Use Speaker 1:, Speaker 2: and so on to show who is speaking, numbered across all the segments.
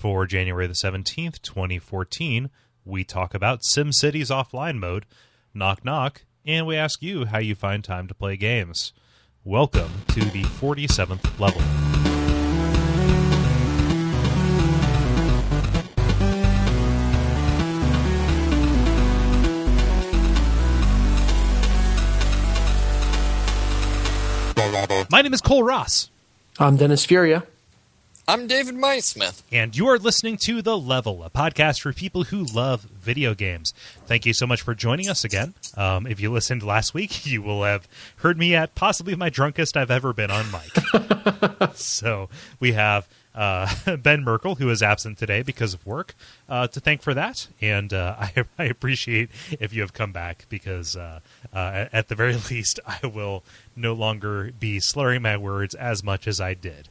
Speaker 1: For January the 17th, 2014, we talk about SimCity's offline mode, knock knock, and we ask you how you find time to play games. Welcome to the 47th level. My name is Kole Ross.
Speaker 2: I'm Dennis Furia.
Speaker 3: I'm David Maismith.
Speaker 1: And you are listening to The Level, a podcast for people who love video games. Thank you so much for joining us again. If you listened last week, you will have heard me at possibly my drunkest I've ever been on mic. So we have Ben Merkel, who is absent today because of work, to thank for that. And I appreciate if you have come back because at the very least, I will no longer be slurring my words as much as I did.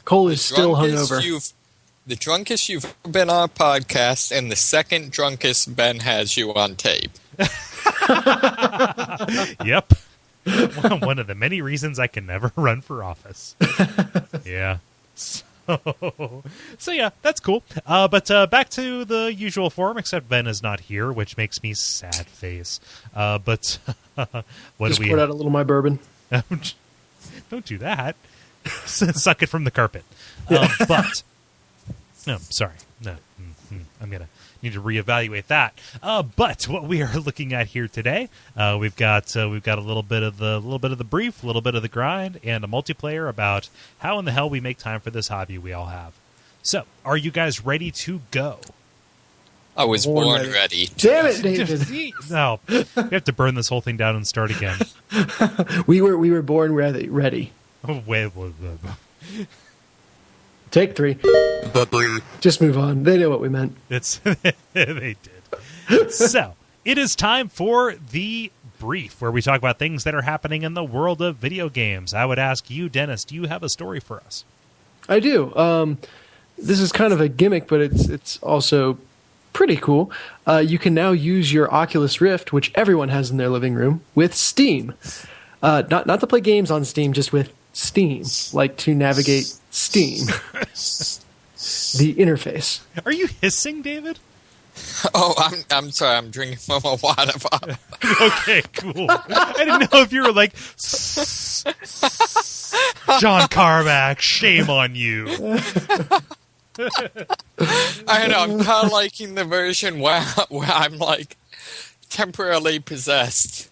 Speaker 2: Kole is still hungover.
Speaker 3: The drunkest you've ever been on a podcast, and the second drunkest Ben has you on tape.
Speaker 1: Yep. One of the many reasons I can never run for office. Yeah. So yeah, that's cool. But back to the usual form, except Ben is not here, which makes me sad face. But what
Speaker 2: Just
Speaker 1: do we
Speaker 2: poured out a little of my bourbon.
Speaker 1: Don't do that. Suck it from the carpet. But no, sorry. No, I'm gonna need to reevaluate that. But what we are looking at here today, we've got a little bit of the brief, a little bit of the grind, and a multiplayer about how in the hell we make time for this hobby we all have. So, are you guys ready to go?
Speaker 3: I was born ready.
Speaker 2: Damn it, David!
Speaker 1: No, we have to burn this whole thing down and start again.
Speaker 2: we were born ready.
Speaker 1: Oh, wait.
Speaker 2: Take 3. Just move on. They know what we meant.
Speaker 1: They did. So, it is time for the brief, where we talk about things that are happening in the world of video games. I would ask you, Dennis, do you have a story for us?
Speaker 2: I do. This is kind of a gimmick, but it's also pretty cool. You can now use your Oculus Rift, which everyone has in their living room, with Steam. Not to play games on Steam, just with Steam, like to navigate Steam. The interface.
Speaker 1: Are you hissing, David?
Speaker 3: Oh, I'm sorry. I'm drinking from a water bottle.
Speaker 1: Okay, cool. I didn't know if you were like, John Carmack, shame on you.
Speaker 3: I know. I'm kind of liking the version where I'm like temporarily possessed.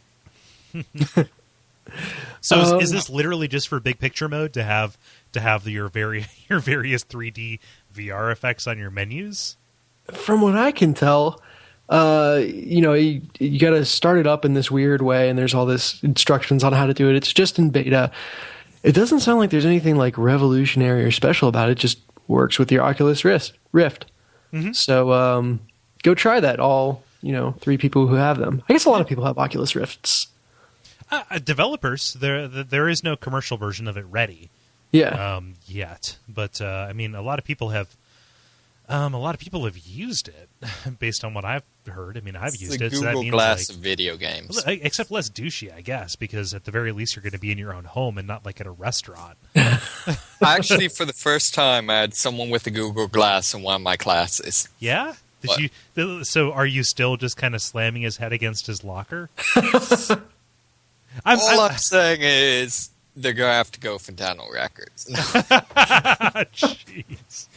Speaker 1: So is this literally just for big picture mode to have your various 3D VR effects on your menus?
Speaker 2: From what I can tell, you got to start it up in this weird way, and there's all this instructions on how to do it. It's just in beta. It doesn't sound like there's anything like revolutionary or special about it. It just works with your Oculus Rift. Mm-hmm. So go try that. All 3 people who have them. I guess a lot of people have Oculus Rifts.
Speaker 1: Developers, there is no commercial version of it ready.
Speaker 2: Yeah.
Speaker 1: Yet, but I mean, a lot of people have used it based on what I've heard. I mean, I've used it.
Speaker 3: Google
Speaker 1: so that means
Speaker 3: Glass of video games,
Speaker 1: except less douchey, I guess, because at the very least you're going to be in your own home and not like at a restaurant.
Speaker 3: Actually, for the first time, I had someone with a Google Glass in one of my classes.
Speaker 1: Yeah. So are you still just kind of slamming his head against his locker?
Speaker 3: All I'm saying is they're going to have to go for dental records.
Speaker 1: Jeez.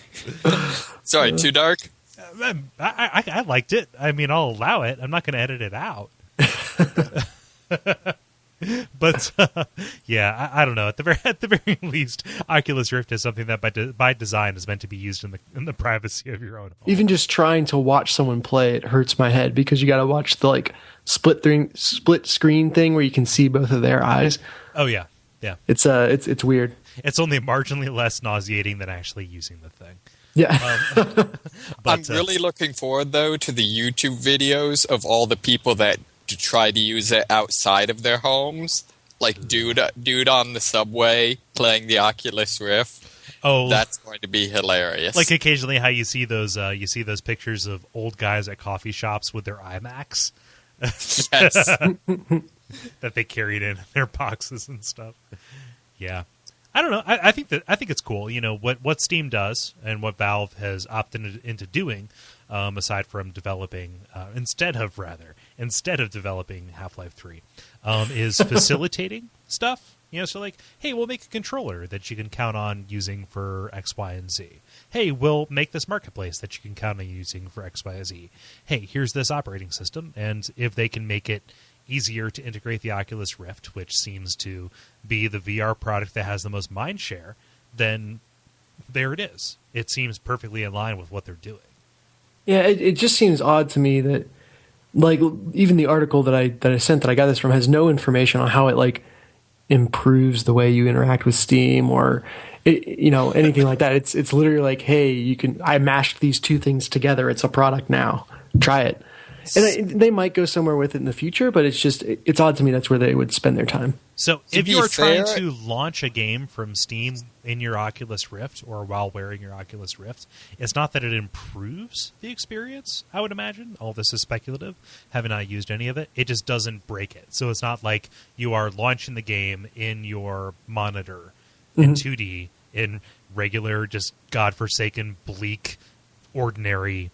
Speaker 3: Sorry, too dark?
Speaker 1: I liked it. I mean, I'll allow it. I'm not going to edit it out. But, yeah, I don't know. At the very least, Oculus Rift is something that by design is meant to be used in the privacy of your own home.
Speaker 2: Even just trying to watch someone play it hurts my head because you got to watch the split screen thing where you can see both of their eyes.
Speaker 1: Oh yeah.
Speaker 2: It's weird.
Speaker 1: It's only marginally less nauseating than actually using the thing.
Speaker 2: Yeah.
Speaker 3: I'm really looking forward though to the YouTube videos of all the people that try to use it outside of their homes, like dude on the subway playing the Oculus Rift. Oh, that's going to be hilarious!
Speaker 1: Like occasionally, how you see those pictures of old guys at coffee shops with their iMacs.
Speaker 3: Yes.
Speaker 1: That they carried in their boxes and stuff. Yeah. I don't know. I think it's cool. You know what Steam does and what Valve has opted into doing, aside from developing instead of developing Half-Life 3, is facilitating stuff. You know, so like, hey, we'll make a controller that you can count on using for X, Y, and Z. Hey, we'll make this marketplace that you can count on using for X, Y, and Z. Hey, here's this operating system, and if they can make it easier to integrate the Oculus Rift, which seems to be the VR product that has the most mind share, then there it is. It seems perfectly in line with what they're doing.
Speaker 2: Yeah, it just seems odd to me that, like, even the article that I sent that I got this from has no information on how it like improves the way you interact with Steam or anything like that. It's literally like, hey, I mashed these two things together. It's a product now. Try it. And they might go somewhere with it in the future, but it's odd to me that's where they would spend their time.
Speaker 1: So if you are trying to launch a game from Steam in your Oculus Rift or while wearing your Oculus Rift, it's not that it improves the experience, I would imagine. All this is speculative. Have not used any of it. It just doesn't break it. So it's not like you are launching the game in your monitor in 2D in regular, just godforsaken, bleak, ordinary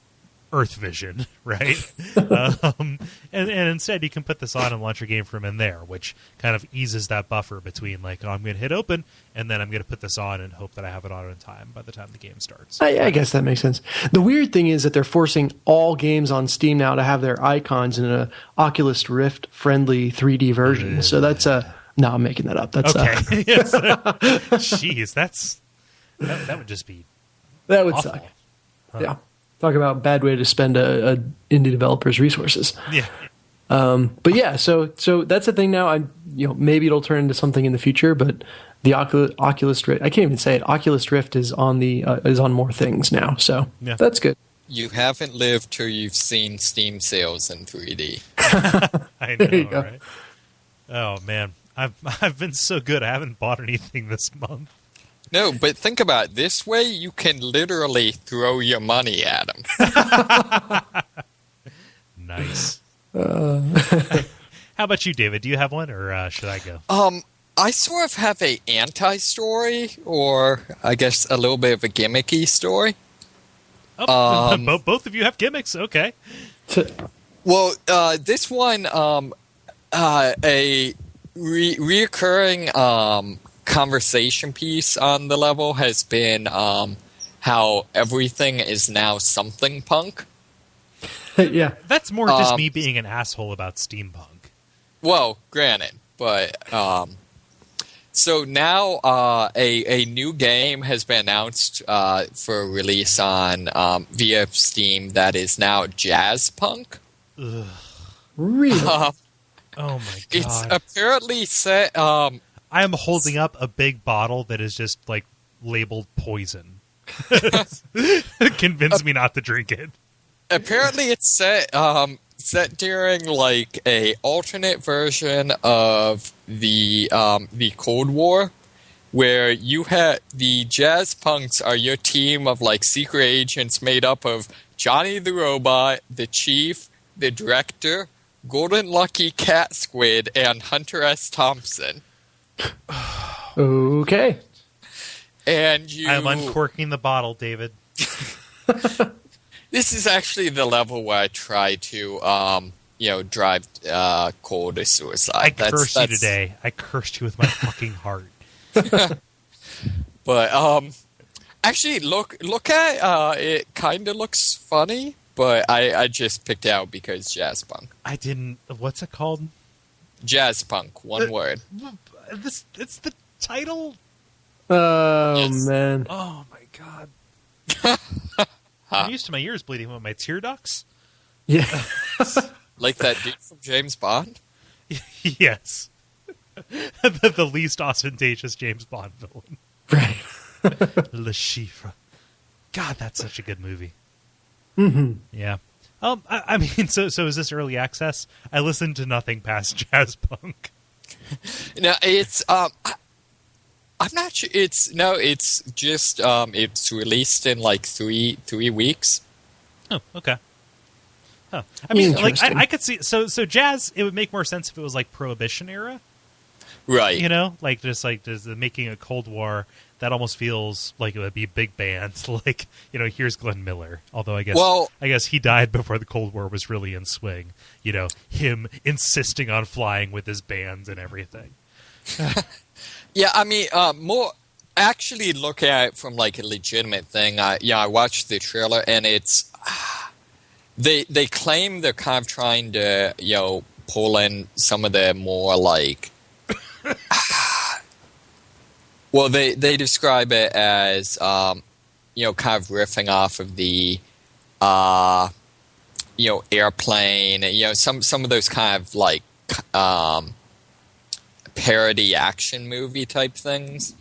Speaker 1: Earth vision, right? And instead you can put this on and launch your game from in there, which kind of eases that buffer between like, oh, I'm going to hit open and then I'm going to put this on and hope that I have it on in time by the time the game starts.
Speaker 2: I guess that makes sense. The weird thing is that they're forcing all games on Steam now to have their icons in an Oculus Rift friendly 3D version. So that's no, I'm making that up. That's
Speaker 1: okay. Yes. Jeez, that would just be
Speaker 2: that would
Speaker 1: awful.
Speaker 2: suck. Huh. Yeah. Talk about a bad way to spend a indie developer's resources.
Speaker 1: Yeah.
Speaker 2: But yeah, so that's the thing now. Maybe it'll turn into something in the future, but the Oculus Rift, I can't even say it. Oculus Rift is on more things now, so that's good.
Speaker 3: You haven't lived till you've seen Steam sales in 3D.
Speaker 1: I know, right? Oh man, I've been so good. I haven't bought anything this month.
Speaker 3: No, but think about it. This way you can literally throw your money at them.
Speaker 1: Nice. How about you, David? Do you have one, or should I go?
Speaker 3: I sort of have a anti-story, or I guess a little bit of a gimmicky story.
Speaker 1: Oh, both of you have gimmicks. Okay.
Speaker 3: Well, this one, a reoccurring conversation piece on the level has been how everything is now something punk.
Speaker 2: Yeah.
Speaker 1: That's more just me being an asshole about steampunk.
Speaker 3: Well, granted, but so now a new game has been announced for release on via Steam that is now JazzPunk.
Speaker 1: Ugh.
Speaker 2: Really?
Speaker 1: Oh my god!
Speaker 3: It's apparently set.
Speaker 1: I am holding up a big bottle that is just like labeled poison. Convince me not to drink it.
Speaker 3: Apparently, it's set during like a alternate version of the Cold War, where you had the JazzPunks are your team of like secret agents made up of Johnny the Robot, the Chief, the Director, Golden Lucky Cat Squid, and Hunter S. Thompson.
Speaker 2: Okay.
Speaker 3: And
Speaker 1: I'm uncorking the bottle, David.
Speaker 3: This is actually the level where I try to, drive Kole to suicide.
Speaker 1: I cursed you today. I cursed you with my fucking heart.
Speaker 3: But actually, look at it. Kind of looks funny, but I just picked it out because JazzPunk.
Speaker 1: I didn't. What's it called?
Speaker 3: JazzPunk. One word.
Speaker 1: It's the title.
Speaker 2: Oh
Speaker 3: Yes.
Speaker 2: Man.
Speaker 1: Oh my god. I'm used to my ears bleeding with my tear ducts.
Speaker 2: Yeah.
Speaker 3: Like that dude from James Bond?
Speaker 1: Yes. the least ostentatious James Bond villain.
Speaker 2: Right.
Speaker 1: Le Chiffre. God, that's such a good movie.
Speaker 2: Mm-hmm.
Speaker 1: Yeah. I mean, so is this early access? I listened to nothing past JazzPunk.
Speaker 3: No, it's I'm not sure. It's just it's released in like three weeks.
Speaker 1: Oh, okay. Huh. I mean, like I could see. So jazz. It would make more sense if it was like Prohibition era.
Speaker 3: Right.
Speaker 1: You know, like just making a Cold War that almost feels like it would be big bands. Like, you know, here's Glenn Miller. Although I guess he died before the Cold War was really in swing. You know, him insisting on flying with his bands and everything.
Speaker 3: Yeah, I mean, more actually look at it from like a legitimate thing. I watched the trailer and it's they claim they're kind of trying to, you know, pull in some of the more like well, they describe it as you know, kind of riffing off of the you know, Airplane, you know, some of those kind of like parody action movie type things.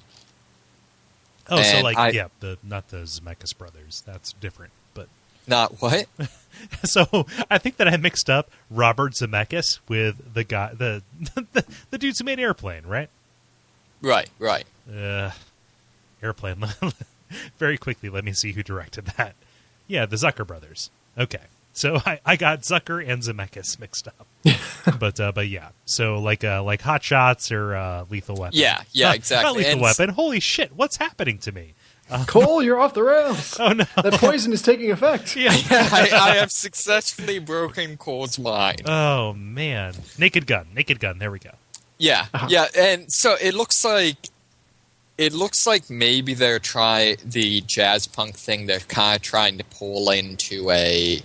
Speaker 1: Oh,
Speaker 3: and
Speaker 1: so like not the Zemeckis brothers. That's different, but
Speaker 3: not what?
Speaker 1: So I think that I mixed up Robert Zemeckis with the guy, the dudes who made Airplane, right?
Speaker 3: Right.
Speaker 1: Airplane. Very quickly, let me see who directed that. Yeah, the Zucker brothers. Okay, so I got Zucker and Zemeckis mixed up. but yeah, so like Hot Shots or Lethal Weapon.
Speaker 3: Yeah, exactly.
Speaker 1: Not Lethal Weapon. Holy shit, what's happening to me?
Speaker 2: Kole, you're off the rails.
Speaker 1: Oh no,
Speaker 2: that poison is taking effect.
Speaker 1: Yeah,
Speaker 3: I have successfully broken Cole's mind.
Speaker 1: Oh man, Naked Gun. There we go.
Speaker 3: Yeah, and so it looks like maybe they're trying the JazzPunk thing. They're kind of trying to pull into a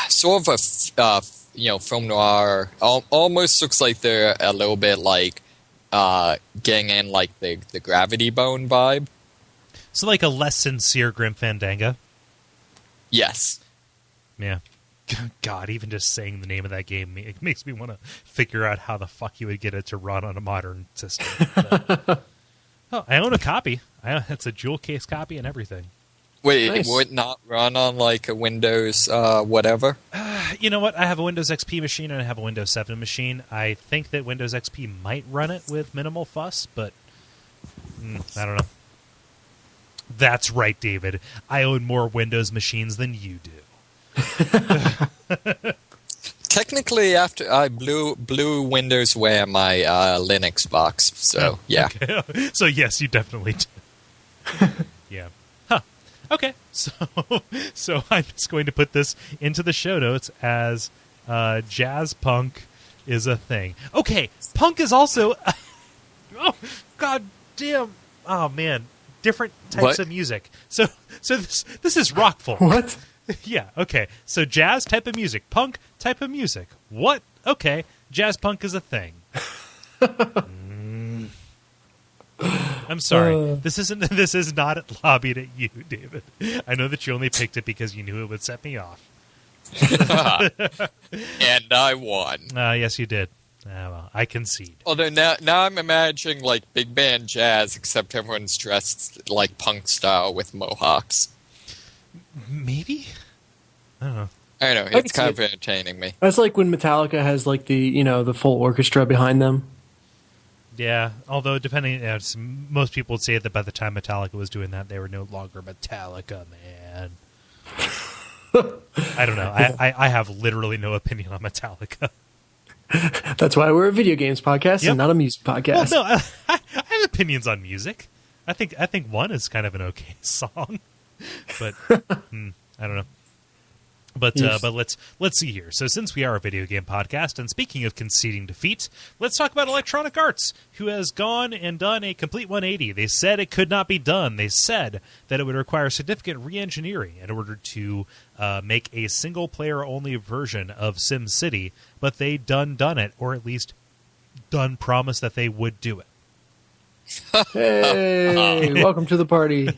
Speaker 3: sort of a you know, film noir. Almost looks like they're a little bit like getting in like the Gravity Bone vibe.
Speaker 1: So like a less sincere Grim Fandango.
Speaker 3: Yes.
Speaker 1: Yeah. God, even just saying the name of that game, it makes me want to figure out how the fuck you would get it to run on a modern system. Oh, I own a copy. It's a jewel case copy and everything.
Speaker 3: Wait,
Speaker 2: Nice.
Speaker 3: It would not run on like a Windows whatever?
Speaker 1: You know what? I have a Windows XP machine and I have a Windows 7 machine. I think that Windows XP might run it with minimal fuss, but I don't know. That's right, David. I own more Windows machines than you do.
Speaker 3: Technically, after I blew Windows away on my Linux box, so yeah.
Speaker 1: Okay. So yes, you definitely do. Yeah. Huh. Okay. So I'm just going to put this into the show notes as JazzPunk is a thing. Okay, punk is also. Oh God damn! Oh man, different types of music. So this is rockful.
Speaker 2: What?
Speaker 1: Yeah, okay. So jazz type of music, punk type of music. What? Okay, jazz punk is a thing. I'm sorry. This is not lobbied at you, David. I know that you only picked it because you knew it would set me off.
Speaker 3: And I won.
Speaker 1: Yes, you did. Well, I concede.
Speaker 3: Although now I'm imagining like big band jazz, except everyone's dressed like punk style with mohawks.
Speaker 1: Maybe? I don't know.
Speaker 3: I don't know. It's kind of entertaining me.
Speaker 2: That's like when Metallica has like the full orchestra behind them.
Speaker 1: Yeah, although most people would say that by the time Metallica was doing that, they were no longer Metallica, man. I don't know. I have literally no opinion on Metallica.
Speaker 2: That's why we're a video games podcast and not a music podcast.
Speaker 1: Well, no, I have opinions on music. I think one is kind of an okay song, but I don't know. But let's see here. So since we are a video game podcast, and speaking of conceding defeat, let's talk about Electronic Arts, who has gone and done a complete 180. They said it could not be done. They said that it would require significant re-engineering in order to make a single-player-only version of SimCity, but they done it, or at least done promise that they would do it.
Speaker 2: Hey, welcome to the party.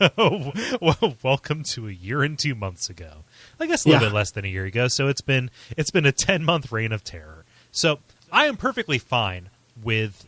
Speaker 1: Well, welcome to a year and 2 months ago. I guess a little bit less than a year ago. So it's been a 10-month reign of terror. So I am perfectly fine with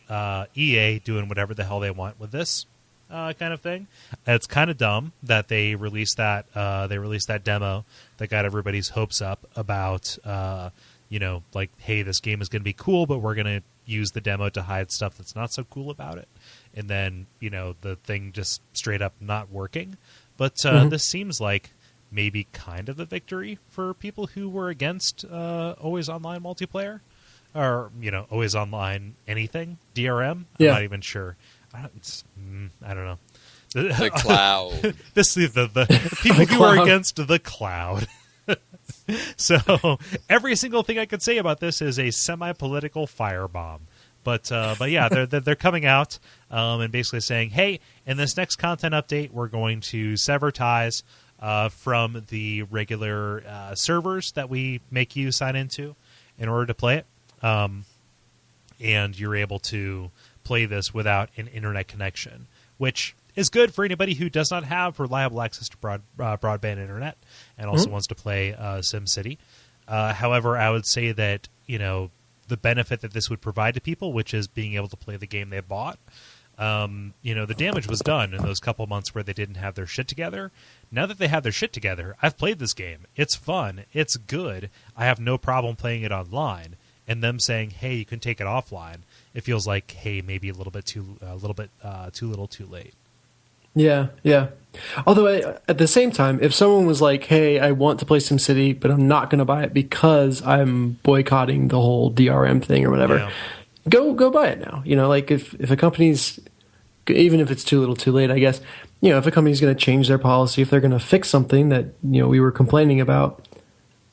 Speaker 1: EA doing whatever the hell they want with this kind of thing. It's kind of dumb that they released that demo that got everybody's hopes up about like, hey, this game is going to be cool, but we're going to use the demo to hide stuff that's not so cool about it. And then, the thing just straight up not working. But this seems like maybe kind of a victory for people who were against always online multiplayer. or always online anything DRM. I'm not even sure. I don't know.
Speaker 3: The cloud.
Speaker 1: The people who are against the cloud. So every single thing I could say about this is a semi-political firebomb. But yeah, they're coming out and basically saying, hey, in this next content update, we're going to sever ties from the regular servers that we make you sign into in order to play it. And you're able to play this without an internet connection, which is good for anybody who does not have reliable access to broadband internet and also wants to play SimCity. However, I would say that, the benefit that this would provide to people, which is being able to play the game they bought, the damage was done in those couple months where they didn't have their shit together. Now that they have their shit together, I've played this game. It's fun. It's good. I have no problem playing it online. And them saying, hey, you can take it offline, it feels like, hey, maybe a little bit too little too late.
Speaker 2: Yeah. Although at the same time, if someone was like, hey, I want to play SimCity, but I'm not going to buy it because I'm boycotting the whole DRM thing or whatever, go buy it now. Like if a company's, even if it's too little too late, I guess, if a company's going to change their policy, if they're going to fix something that, we were complaining about,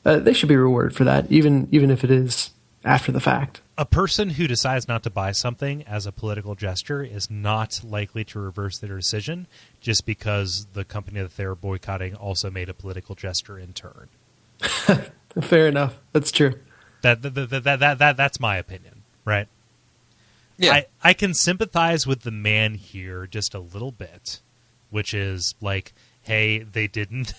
Speaker 2: they should be rewarded for that, even if it is after the fact.
Speaker 1: A person who decides not to buy something as a political gesture is not likely to reverse their decision just because the company that they're boycotting also made a political gesture in turn.
Speaker 2: Fair enough. That's true.
Speaker 1: That's my opinion, right?
Speaker 3: Yeah.
Speaker 1: I can sympathize with the man here just a little bit, which is like, hey, they didn't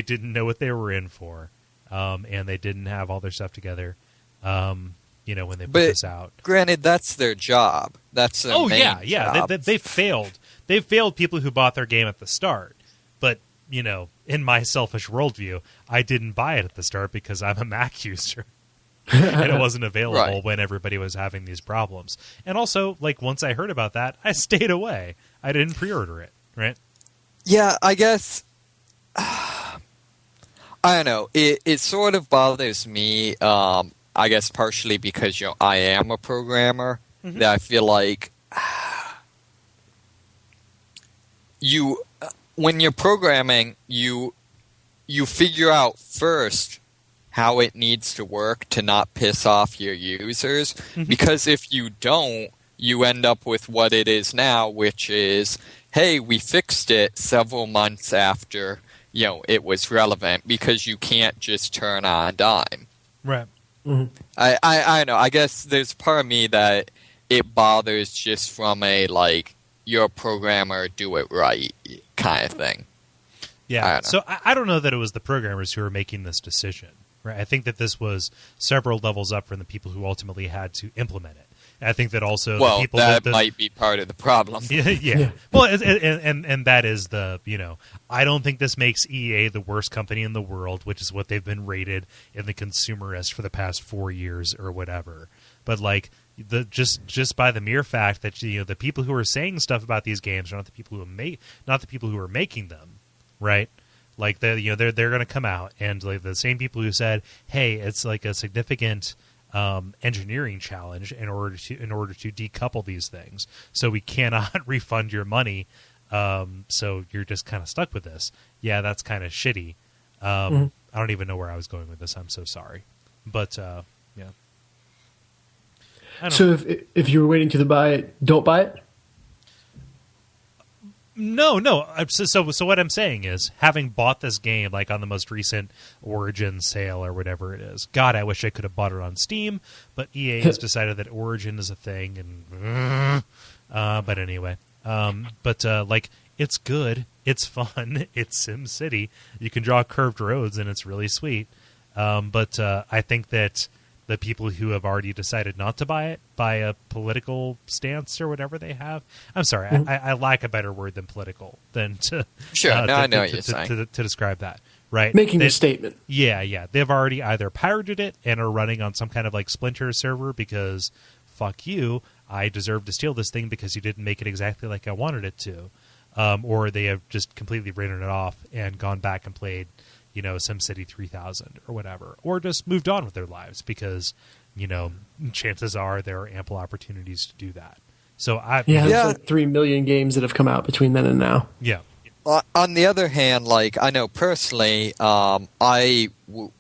Speaker 1: know what they were in for, and they didn't have all their stuff together. When they put this out.
Speaker 3: Granted, that's their job. That's their main job.
Speaker 1: They failed. They failed people who bought their game at the start. But, in my selfish worldview, I didn't buy it at the start because I'm a Mac user. And it wasn't available when everybody was having these problems. And also, once I heard about that, I stayed away. I didn't pre-order it, right?
Speaker 3: Yeah, I guess... I don't know. It sort of bothers me, I guess partially because, I am a programmer, that I feel like when you're programming, you figure out first how it needs to work to not piss off your users, because if you don't, you end up with what it is now, which is, hey, we fixed it several months after it was relevant, because you can't just turn on a dime.
Speaker 1: Right.
Speaker 2: Mm-hmm.
Speaker 3: I know. I guess there's part of me that it bothers just from a, you're a programmer, do it right kind of thing.
Speaker 1: Yeah. So I don't know that it was the programmers who were making this decision. Right. I think that this was several levels up from the people who ultimately had to implement it. I think that also the people
Speaker 3: that might be part of the problem.
Speaker 1: Yeah. Well, and that is the, I don't think this makes EA the worst company in the world, which is what they've been rated in the Consumerist for the past 4 years or whatever. But just by the mere fact that the people who are saying stuff about these games are not the people who are making them, right? They're going to come out and the same people who said, hey, it's a significant engineering challenge in order to decouple these things, so we cannot refund your money, so you're just kind of stuck with this. Yeah, that's kind of shitty. I don't even know where I was going with this. I'm so sorry, but yeah.
Speaker 2: So if you were waiting to buy it, don't buy it.
Speaker 1: No. So what I'm saying is, having bought this game on the most recent Origin sale or whatever it is, God, I wish I could have bought it on Steam, but EA has decided that Origin is a thing, and but anyway, it's good, it's fun, it's SimCity. You can draw curved roads, and it's really sweet. But I think that the people who have already decided not to buy it by a political stance or whatever they have. I'm sorry, I lack a better word than political than to
Speaker 3: I know what you're saying.
Speaker 1: To describe that. Right,
Speaker 2: making a statement.
Speaker 1: Yeah. They've already either pirated it and are running on some kind of Splinter server because fuck you, I deserve to steal this thing because you didn't make it exactly like I wanted it to, or they have just completely written it off and gone back and played SimCity 3000 or whatever, or just moved on with their lives because chances are there are ample opportunities to do that. So
Speaker 2: there's like 3 million games that have come out between then and now.
Speaker 1: Yeah.
Speaker 3: On the other hand, I know personally, I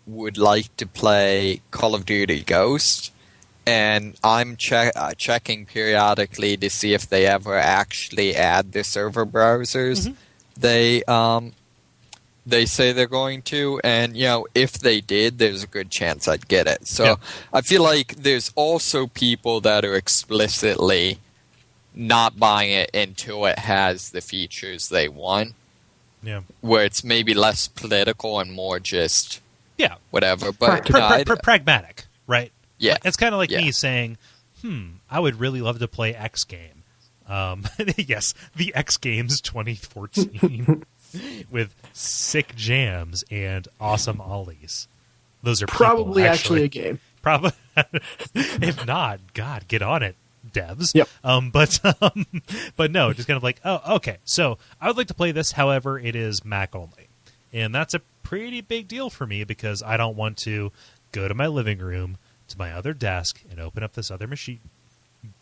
Speaker 3: would like to play Call of Duty Ghost, and I'm checking periodically to see if they ever actually add the server browsers. Mm-hmm. They say they're going to, and if they did, there's a good chance I'd get it. So I feel like there's also people that are explicitly not buying it until it has the features they want.
Speaker 1: Yeah,
Speaker 3: where it's maybe less political and more just whatever, but
Speaker 1: pragmatic, right?
Speaker 3: Yeah,
Speaker 1: it's kind of like me saying, I would really love to play X game. Yes, the X Games 2014 with sick jams and awesome ollies. Those are
Speaker 2: probably
Speaker 1: people,
Speaker 2: actually a game.
Speaker 1: Probably, if not, God, get on it, devs.
Speaker 2: Yep.
Speaker 1: But no, just kind of like, oh, okay. So I would like to play this. However, it is Mac only, and that's a pretty big deal for me because I don't want to go to my living room to my other desk and open up this other machine,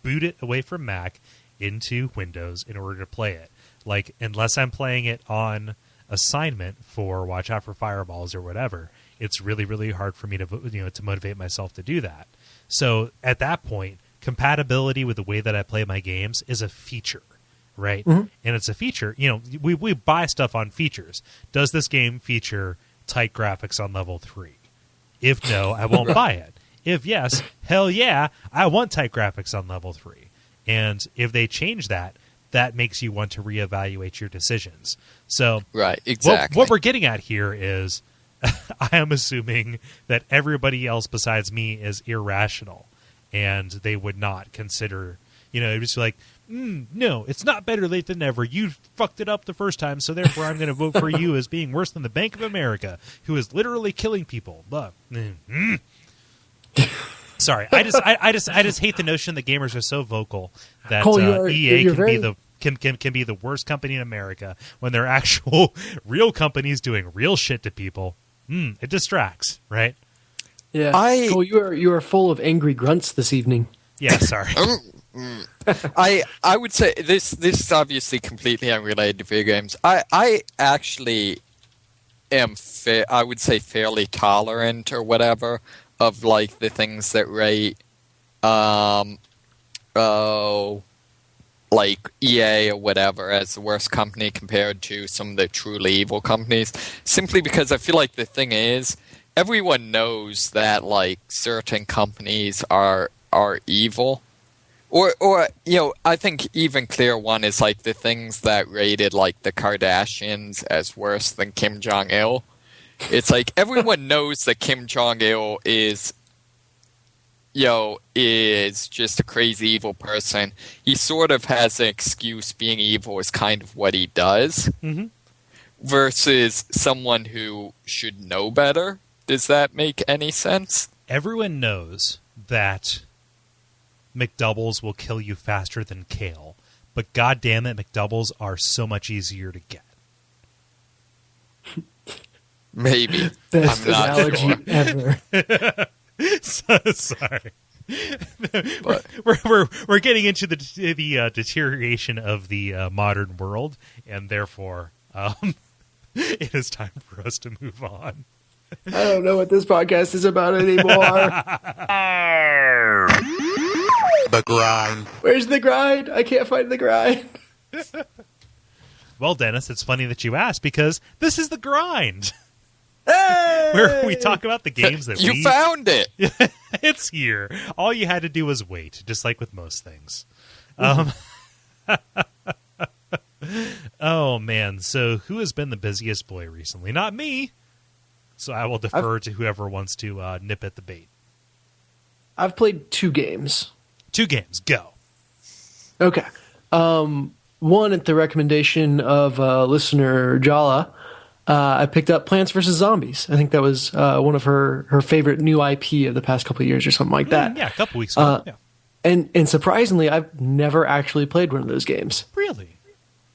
Speaker 1: boot it away from Mac into Windows in order to play it. Like, unless I'm playing it on assignment for Watch Out for Fireballs or whatever, it's really, really hard for me to to motivate myself to do that. So at that point, compatibility with the way that I play my games is a feature, right? Mm-hmm. And it's a feature. We buy stuff on features. Does this game feature tight graphics on level 3? If no, I won't buy it. If yes, hell yeah, I want tight graphics on level 3. And if they change that, that makes you want to reevaluate your decisions. So
Speaker 3: right, exactly.
Speaker 1: What we're getting at here is I am assuming that everybody else besides me is irrational, and they would not consider, just like, no, it's not better late than never. You fucked it up the first time, so therefore I'm going to vote for you as being worse than the Bank of America, who is literally killing people. Sorry, I just hate the notion that gamers are so vocal that
Speaker 2: Kole,
Speaker 1: EA can be the worst company in America when they're actual real companies doing real shit to people. It distracts, right?
Speaker 2: Yeah, Kole, you are full of angry grunts this evening.
Speaker 1: Yeah, sorry.
Speaker 3: I would say this is obviously completely unrelated to video games. I actually am I would say fairly tolerant or whatever of like the things that rate like EA or whatever as the worst company compared to some of the truly evil companies, simply because I feel like the thing is everyone knows that like certain companies are evil. Or I think even clear one is like the things that rated like the Kardashians as worse than Kim Jong-il. It's like everyone knows that Kim Jong-il is just a crazy evil person. He sort of has an excuse. Being evil is kind of what he does. Mm-hmm. Versus someone who should know better. Does that make any sense?
Speaker 1: Everyone knows that McDoubles will kill you faster than kale, but goddamn it, McDoubles are so much easier to get.
Speaker 3: Maybe.
Speaker 2: Best
Speaker 3: I'm not
Speaker 2: analogy
Speaker 3: sure.
Speaker 2: ever.
Speaker 1: Sorry. We're getting into the deterioration of the modern world, and therefore it is time for us to move on.
Speaker 2: I don't know what this podcast is about anymore.
Speaker 4: The grind.
Speaker 2: Where's the grind? I can't find the grind.
Speaker 1: Well, Dennis, it's funny that you asked because this is the grind.
Speaker 2: Hey!
Speaker 1: Where we talk about the games that
Speaker 3: you found it.
Speaker 1: It's here. All you had to do was wait, just like with most things. Oh, man. So who has been the busiest boy recently? Not me. So I will defer to whoever wants to nip at the bait.
Speaker 2: I've played 2 games.
Speaker 1: 2 games. Go.
Speaker 2: Okay. One, at the recommendation of listener Jala, I picked up Plants vs. Zombies. I think that was one of her favorite new IP of the past couple of years or something like that.
Speaker 1: Yeah, a couple weeks ago. Yeah.
Speaker 2: And surprisingly, I've never actually played one of those games.
Speaker 1: Really?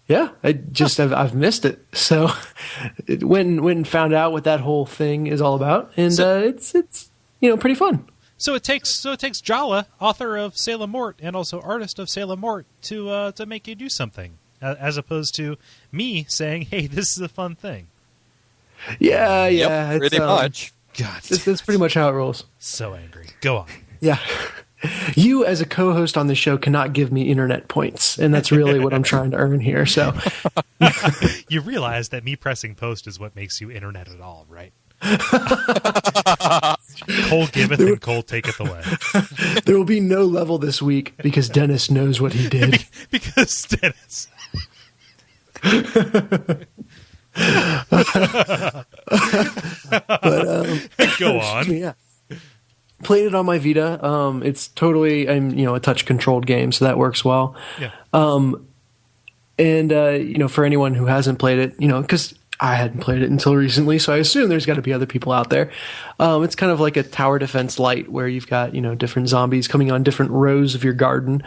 Speaker 2: Yeah, I've missed it. So went and found out what that whole thing is all about, and it's pretty fun.
Speaker 1: So it takes Jala, author of Salem Mort and also artist of Salem Mort, to make you do something, as opposed to me saying, "Hey, this is a fun thing."
Speaker 2: Yeah,
Speaker 3: Yep, pretty much.
Speaker 1: God,
Speaker 2: that's pretty much how it rolls.
Speaker 1: So angry. Go on.
Speaker 2: Yeah. You, as a co-host on the show, cannot give me internet points, and that's really what I'm trying to earn here. So,
Speaker 1: you realize that me pressing post is what makes you internet at all, right? Cole giveth and Cole taketh away.
Speaker 2: There will be no level this week because Dennis knows what he did.
Speaker 1: Because Dennis. Go on.
Speaker 2: Yeah. Played it on my Vita. It's totally, a touch controlled game, so that works well.
Speaker 1: Yeah.
Speaker 2: For anyone who hasn't played it, because I hadn't played it until recently, so I assume there's got to be other people out there. It's kind of like a tower defense light where you've got, different zombies coming on different rows of your garden,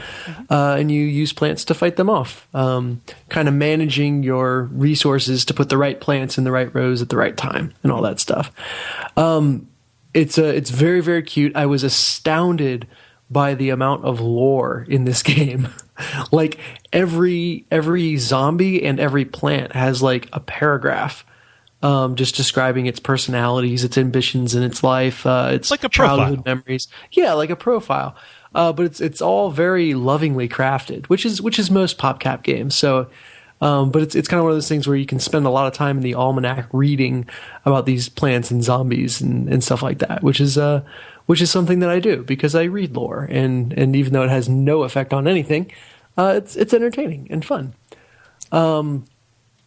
Speaker 2: and you use plants to fight them off. Kind of managing your resources to put the right plants in the right rows at the right time and all that stuff. It's very, very cute. I was astounded by the amount of lore in this game. Like every zombie and every plant has like a paragraph, just describing its personalities, its ambitions in its life, its
Speaker 1: like a
Speaker 2: childhood
Speaker 1: profile.
Speaker 2: memories. Yeah, like a profile. But it's all very lovingly crafted, which is most PopCap games. So, but it's kind of one of those things where you can spend a lot of time in the almanac reading about these plants and zombies and stuff like that, which is something that I do because I read lore, and even though it has no effect on anything, it's entertaining and fun.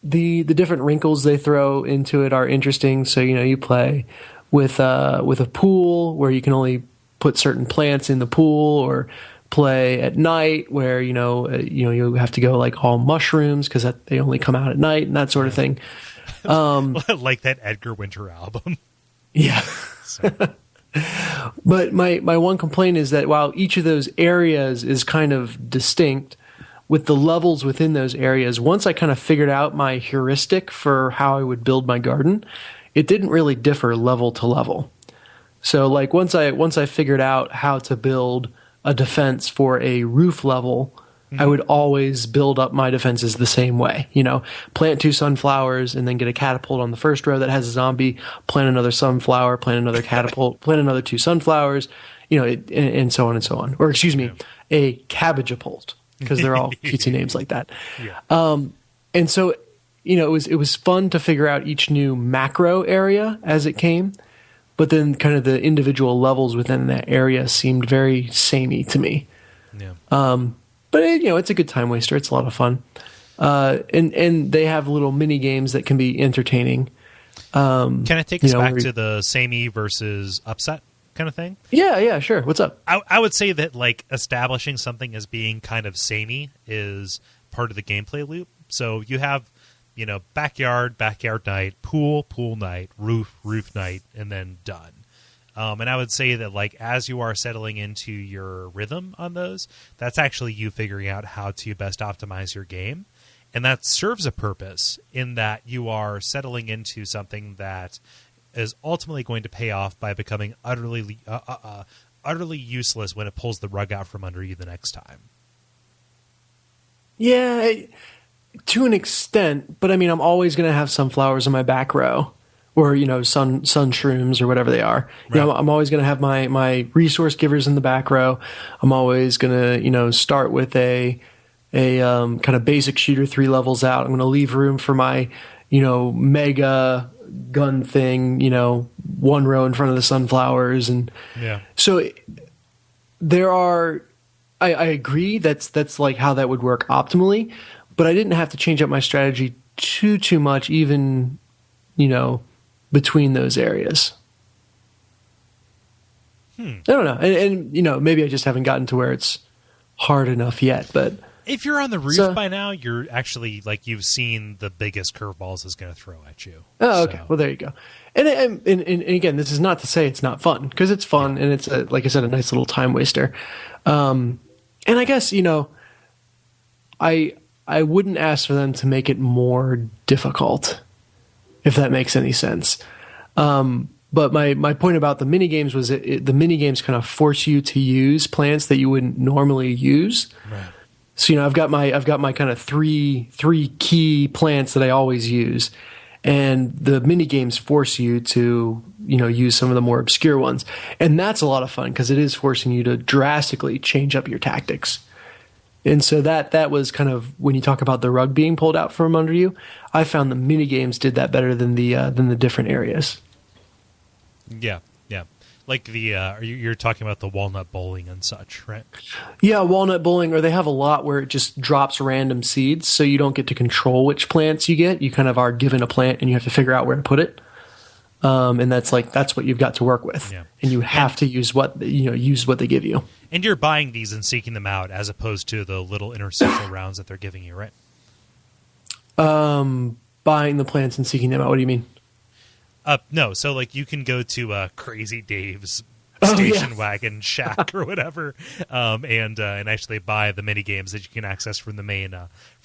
Speaker 2: The different wrinkles they throw into it are interesting. So you play with a pool where you can only put certain plants in the pool, or play at night where you have to go like all mushrooms because they only come out at night and that sort of thing.
Speaker 1: Like that Edgar Winter album.
Speaker 2: Yeah.
Speaker 1: So.
Speaker 2: But my one complaint is that while each of those areas is kind of distinct, with the levels within those areas, once I kind of figured out my heuristic for how I would build my garden, it didn't really differ level to level. So like once I figured out how to build a defense for a roof level, I would always build up my defenses the same way. Plant 2 sunflowers and then get a catapult on the first row that has a zombie, plant another sunflower, plant another catapult, plant another 2 sunflowers, and so on and so on. Or excuse me, a cabbageapult, because they're all cutesy names like that.
Speaker 1: Yeah.
Speaker 2: And so, it was fun to figure out each new macro area as it came, but then kind of the individual levels within that area seemed very samey to me.
Speaker 1: Yeah.
Speaker 2: But it's a good time waster. It's a lot of fun. And they have little mini games that can be entertaining.
Speaker 1: Can I take us back to the samey versus upset kind of thing?
Speaker 2: Yeah, sure. What's up?
Speaker 1: I would say that like establishing something as being kind of samey is part of the gameplay loop. So you have, backyard night, pool night, roof night, and then done. And I would say that like as you are settling into your rhythm on those, that's actually you figuring out how to best optimize your game. And that serves a purpose in that you are settling into something that is ultimately going to pay off by becoming utterly useless when it pulls the rug out from under you the next time.
Speaker 2: Yeah, to an extent, but I mean, I'm always going to have sunflowers in my back row, or sun shrooms or whatever they are.
Speaker 1: Right.
Speaker 2: I'm always going to have my resource givers in the back row. I'm always going to start with a kind of basic shooter 3 levels out. I'm going to leave room for my mega gun thing. 1 row in front of the sunflowers, and so there are. I agree that's like how that would work optimally, but I didn't have to change up my strategy too much, even between those areas. I don't know, and maybe I just haven't gotten to where it's hard enough yet. But
Speaker 1: if you're on the roof by now, you're actually like you've seen the biggest curveballs is going to throw at you.
Speaker 2: Oh, okay. So. Well, there you go. And again, this is not to say it's not fun, because it's fun, and it's like I said, a nice little time waster. And I guess I wouldn't ask for them to make it more difficult, if that makes any sense. But my point about the mini games was the mini games kind of force you to use plants that you wouldn't normally use.
Speaker 1: Right.
Speaker 2: So I've got my kind of three key plants that I always use, and the mini games force you to use some of the more obscure ones, and that's a lot of fun because it is forcing you to drastically change up your tactics. And so that was kind of when you talk about the rug being pulled out from under you. I found the mini games did that better than the different areas.
Speaker 1: Yeah. Like you're talking about the walnut bowling and such, right?
Speaker 2: Yeah, walnut bowling, or they have a lot where it just drops random seeds, so you don't get to control which plants you get. You kind of are given a plant, and you have to figure out where to put it. And that's what you've got to work with, and you have to use what they give you.
Speaker 1: And you're buying these and seeking them out, as opposed to the little interstitial rounds that they're giving you, right?
Speaker 2: Buying the plants and seeking them out. What do you mean?
Speaker 1: No, so like you can go to Crazy Dave's station wagon shack or whatever, and actually buy the mini games that you can access from the main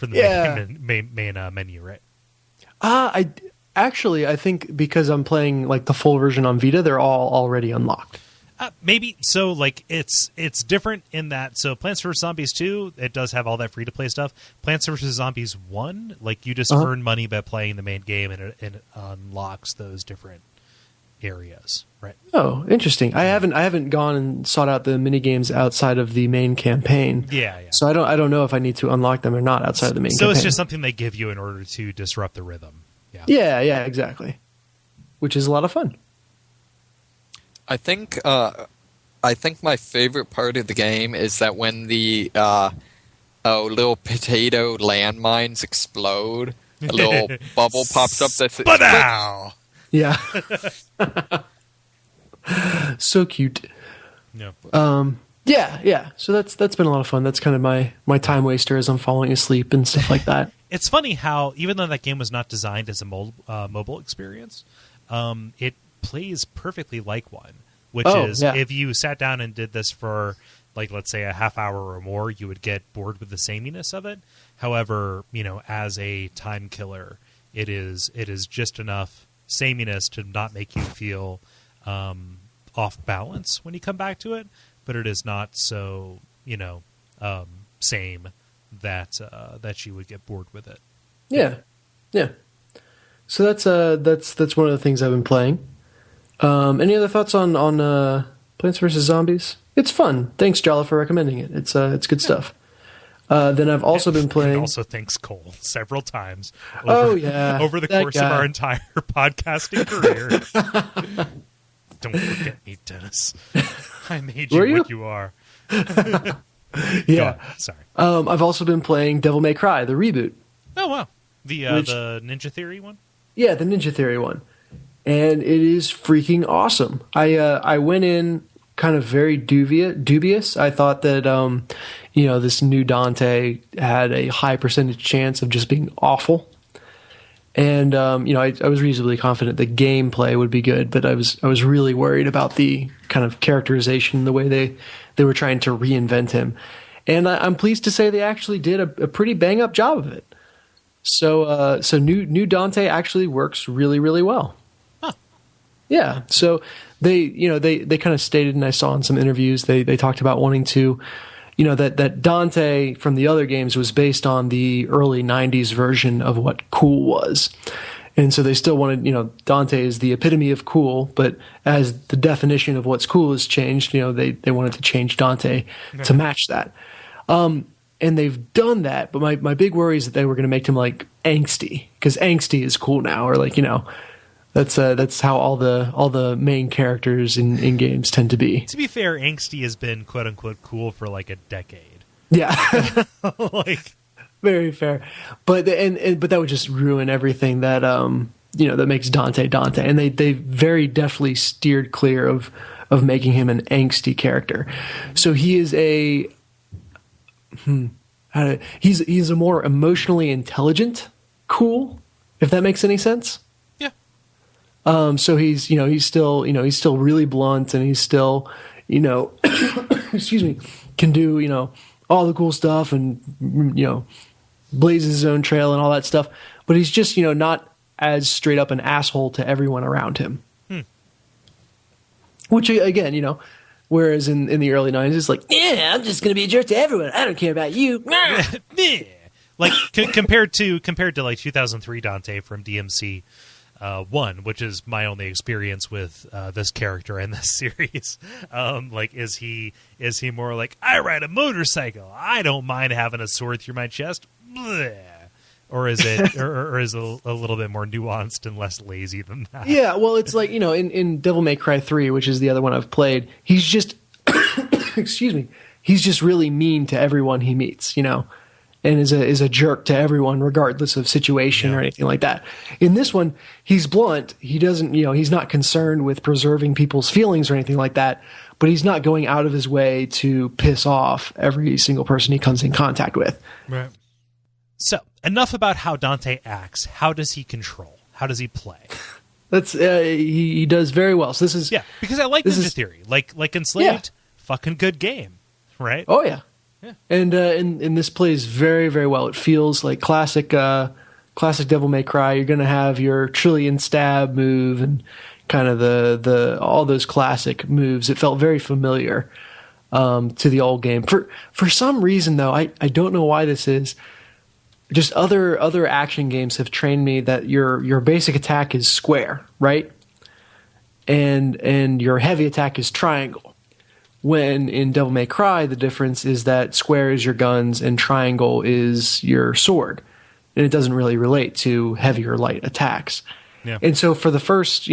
Speaker 1: menu, right?
Speaker 2: I think because I'm playing like the full version on Vita, they're all already unlocked.
Speaker 1: Maybe so. Like it's different in that. So Plants vs Zombies 2, it does have all that free to play stuff. Plants vs Zombies 1, like you just earn money by playing the main game, and it unlocks those different areas, right?
Speaker 2: Oh, interesting. I haven't gone and sought out the mini games outside of the main campaign.
Speaker 1: Yeah.
Speaker 2: So I don't know if I need to unlock them or not outside of the main campaign.
Speaker 1: So it's just something they give you in order to disrupt the rhythm.
Speaker 2: Yeah, exactly. Which is a lot of fun.
Speaker 3: I think my favorite part of the game is that when the little potato landmines explode, a little bubble pops up that says
Speaker 1: "Spadow!"
Speaker 2: Yeah. So cute. Yeah. So that's been a lot of fun. That's kind of my time waster as I'm falling asleep and stuff like that.
Speaker 1: It's funny how even though that game was not designed as a mobile experience, it plays perfectly like one, which if you sat down and did this for, like, let's say a half hour or more, you would get bored with the sameness of it. However, as a time killer, it is just enough sameness to not make you feel off balance when you come back to it, but it is not so same that you would get bored with it.
Speaker 2: Yeah. So that's one of the things I've been playing. Any other thoughts on Plants vs Zombies? It's fun. Thanks, Jala, for recommending it. It's good stuff. Then I've also been playing.
Speaker 1: And also thanks, Kole, several times. Over the course of our entire podcasting career. Don't forget me, Dennis. I made you what you are.
Speaker 2: Yeah.
Speaker 1: Sorry.
Speaker 2: I've also been playing Devil May Cry, the reboot.
Speaker 1: Oh wow, the Ninja Theory one. Yeah, the
Speaker 2: Ninja Theory one, and it is freaking awesome. I went in kind of very dubious. I thought that this new Dante had a high percentage chance of just being awful, and I was reasonably confident the gameplay would be good, but I was really worried about the kind of characterization, the way they were trying to reinvent him. And I'm pleased to say they actually did a pretty bang up job of it. So new Dante actually works really, really well.
Speaker 1: Huh.
Speaker 2: Yeah. So they kind of stated, and I saw in some interviews, they talked about wanting to, that Dante from the other games was based on the early 90s version of what cool was. And so they still wanted, Dante is the epitome of cool, but as the definition of what's cool has changed, they wanted to change Dante to match that. And they've done that, but my big worry is that they were going to make him like angsty, because angsty is cool now, or that's how all the main characters in games tend to be.
Speaker 1: To be fair, angsty has been quote unquote cool for like a decade.
Speaker 2: Yeah.
Speaker 1: Like,
Speaker 2: very fair, but that would just ruin everything that that makes Dante, and they very deftly steered clear of making him an angsty character. So he is he's a more emotionally intelligent cool, if that makes any sense.
Speaker 1: Yeah.
Speaker 2: So he's still really blunt, and he's still excuse me, can do all the cool stuff, and blazes his own trail and all that stuff, but he's just not as straight up an asshole to everyone around him. Which, again, whereas in the early 90s, it's like, yeah, I'm just going to be a jerk to everyone. I don't care about you.
Speaker 1: Like compared to like 2003 Dante from DMC 1, which is my only experience with this character in this series. Like, is he more like, I ride a motorcycle, I don't mind having a sword through my chest, bleh. Or is it or is it a little bit more nuanced and less lazy than that?
Speaker 2: Yeah, well, it's like, in Devil May Cry 3, which is the other one I've played, he's just excuse me, he's just really mean to everyone he meets, and is a jerk to everyone regardless of situation or anything like that. In this one, he's blunt. He doesn't, he's not concerned with preserving people's feelings or anything like that, but he's not going out of his way to piss off every single person he comes in contact with.
Speaker 1: Right. So, enough about how Dante acts. How does he control? How does he play?
Speaker 2: That's he does very well. So this is
Speaker 1: because I like Ninja Theory. Like Enslaved, fucking good game, right?
Speaker 2: Oh yeah. Yeah. And this plays very, very well. It feels like classic Devil May Cry. You're going to have your trillion stab move and kind of the all those classic moves. It felt very familiar to the old game. For some reason, though, I don't know why this is. Just other action games have trained me that your basic attack is square, right? And your heavy attack is triangle. When in Devil May Cry, the difference is that square is your guns and triangle is your sword. And it doesn't really relate to heavy or light attacks. Yeah. And so for the first,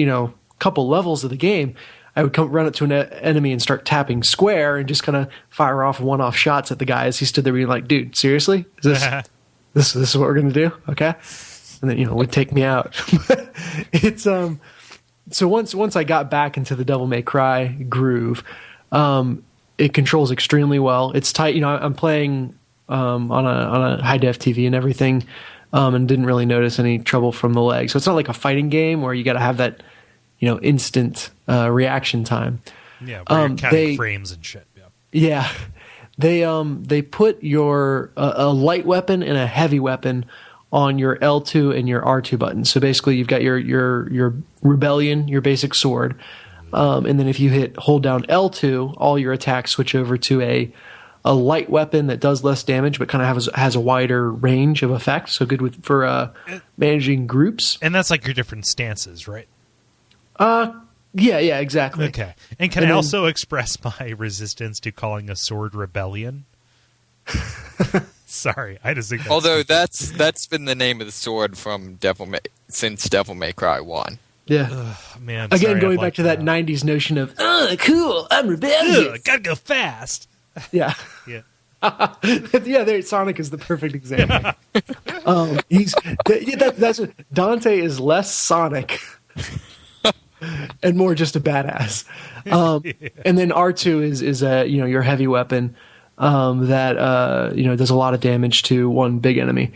Speaker 2: couple levels of the game, I would run up to an enemy and start tapping square and just kind of fire off one-off shots at the guy as he stood there being like, dude, seriously? Is this is what we're going to do? Okay. And then, it would take me out. It's so once I got back into the Devil May Cry groove, it controls extremely well. It's tight. I'm playing on a high def TV and everything, and didn't really notice any trouble from the lag. So it's not like a fighting game where you got to have that, instant reaction time.
Speaker 1: Yeah, where you're counting frames and shit.
Speaker 2: Yeah. They put your a light weapon and a heavy weapon on your L2 and your R2 buttons. So basically, you've got your Rebellion, your basic sword. And then if you hold down L2, all your attacks switch over to a light weapon that does less damage, but kind of has a wider range of effect. So good for managing groups.
Speaker 1: And that's like your different stances, right?
Speaker 2: Yeah, exactly.
Speaker 1: Okay. And can I also express my resistance to calling a sword Rebellion? Sorry, I just think.
Speaker 3: Although that's been the name of the sword from since Devil May Cry 1.
Speaker 2: Yeah.
Speaker 1: Ugh, man.
Speaker 2: Again,
Speaker 1: sorry,
Speaker 2: going back to that 90s notion of, cool, I'm rebellious.
Speaker 1: Gotta go fast.
Speaker 2: Yeah.
Speaker 1: Yeah.
Speaker 2: Sonic is the perfect example. That's Dante is less Sonic and more just a badass. And then R2 is your heavy weapon that does a lot of damage to one big enemy.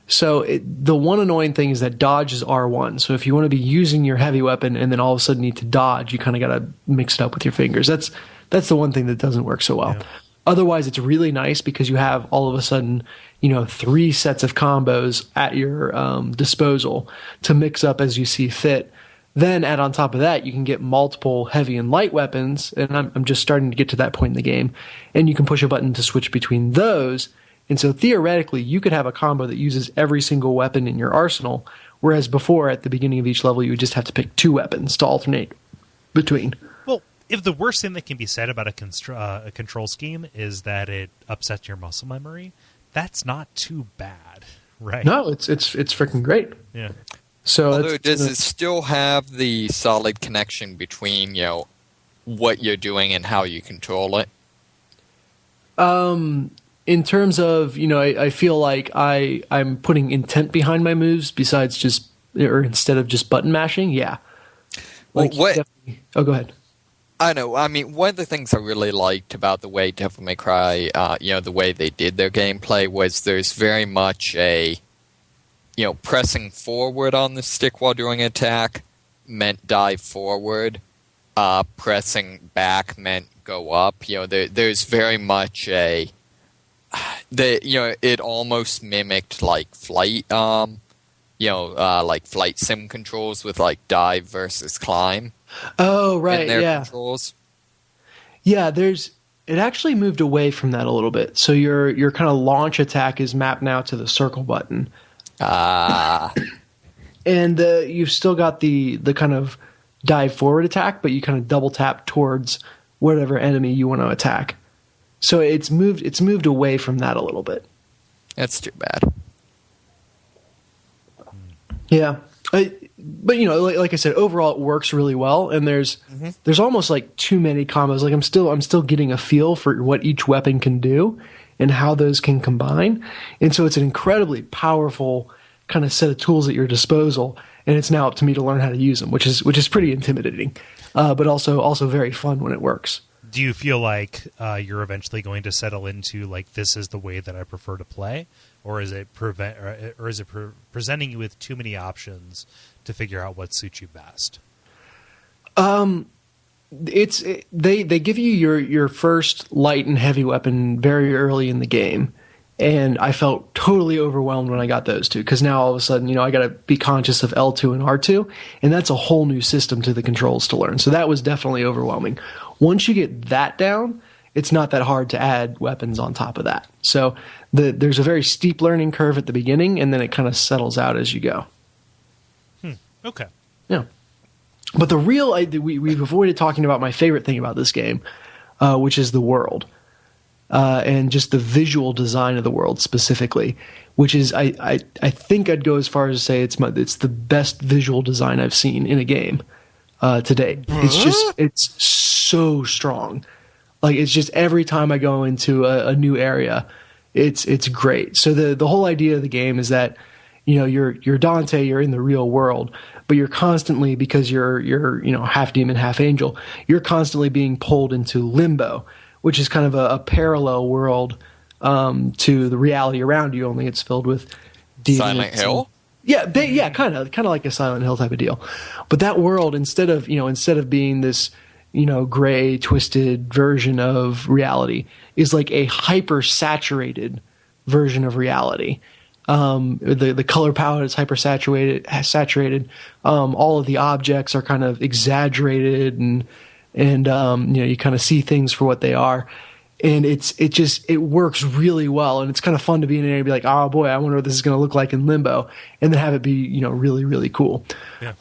Speaker 2: So the one annoying thing is that dodge is R1. So if you want to be using your heavy weapon and then all of a sudden need to dodge, you kind of got to mix it up with your fingers. That's the one thing that doesn't work so well. Yeah. Otherwise, it's really nice because you have all of a sudden, 3 sets of combos at your disposal to mix up as you see fit. Then add on top of that, you can get multiple heavy and light weapons, and I'm just starting to get to that point in the game, and you can push a button to switch between those. And so theoretically, you could have a combo that uses every single weapon in your arsenal, whereas before, at the beginning of each level, you would just have to pick 2 weapons to alternate between.
Speaker 1: Well, if the worst thing that can be said about a control scheme is that it upsets your muscle memory, that's not too bad, right?
Speaker 2: No, it's freaking great.
Speaker 1: Yeah.
Speaker 2: So
Speaker 3: although does it still have the solid connection between what you're doing and how you control it?
Speaker 2: In terms of I feel like I'm putting intent behind my moves instead of just button mashing. Yeah.
Speaker 3: Well,
Speaker 2: go ahead.
Speaker 3: I know. I mean, one of the things I really liked about the way Devil May Cry, the way they did their gameplay was there's very much a pressing forward on the stick while doing an attack meant dive forward. Pressing back meant go up. There's very much it almost mimicked like flight, like flight sim controls with like dive versus climb.
Speaker 2: Oh, right,
Speaker 3: in their
Speaker 2: yeah.
Speaker 3: controls.
Speaker 2: Yeah, it actually moved away from that a little bit. So your kind of launch attack is mapped now to the circle button. And you've still got the kind of dive forward attack, but you kind of double tap towards whatever enemy you want to attack. So it's moved away from that a little bit.
Speaker 3: That's too bad.
Speaker 2: Yeah. But like I said, overall it works really well, and there's almost like too many combos. Like I'm still getting a feel for what each weapon can do and how those can combine. And so it's an incredibly powerful kind of set of tools at your disposal, and it's now up to me to learn how to use them, which is pretty intimidating, but also very fun when it works.
Speaker 1: Do you feel like you're eventually going to settle into like this is the way that I prefer to play, or is it presenting you with too many options to figure out what suits you best?
Speaker 2: They give you your first light and heavy weapon very early in the game, and I felt totally overwhelmed when I got those two, because now all of a sudden I got to be conscious of L2 and R2, and that's a whole new system to the controls to learn. So that was definitely overwhelming. Once you get that down, it's not that hard to add weapons on top of that. So there's a very steep learning curve at the beginning, and then it kind of settles out as you go.
Speaker 1: Okay.
Speaker 2: Yeah. But we've avoided talking about my favorite thing about this game, which is the world, and just the visual design of the world specifically, which is I think I'd go as far as to say it's the best visual design I've seen in a game to date. It's so strong. Like, it's just every time I go into a new area, it's great. So the whole idea of the game is that you're Dante, you're in the real world, but you're constantly, because you're half demon, half angel, you're constantly being pulled into limbo, which is kind of a parallel world to the reality around you, only it's filled with demons.
Speaker 3: Silent Hill?
Speaker 2: Yeah, kind of like a Silent Hill type of deal. But that world, instead of being this gray, twisted version of reality, is like a hyper saturated version of reality. The color palette is hyper saturated. All of the objects are kind of exaggerated, and you kind of see things for what they are. And it works really well, and it's kind of fun to be in an area and be like, oh boy, I wonder what this is going to look like in Limbo, and then have it be really, really cool.
Speaker 1: Yeah.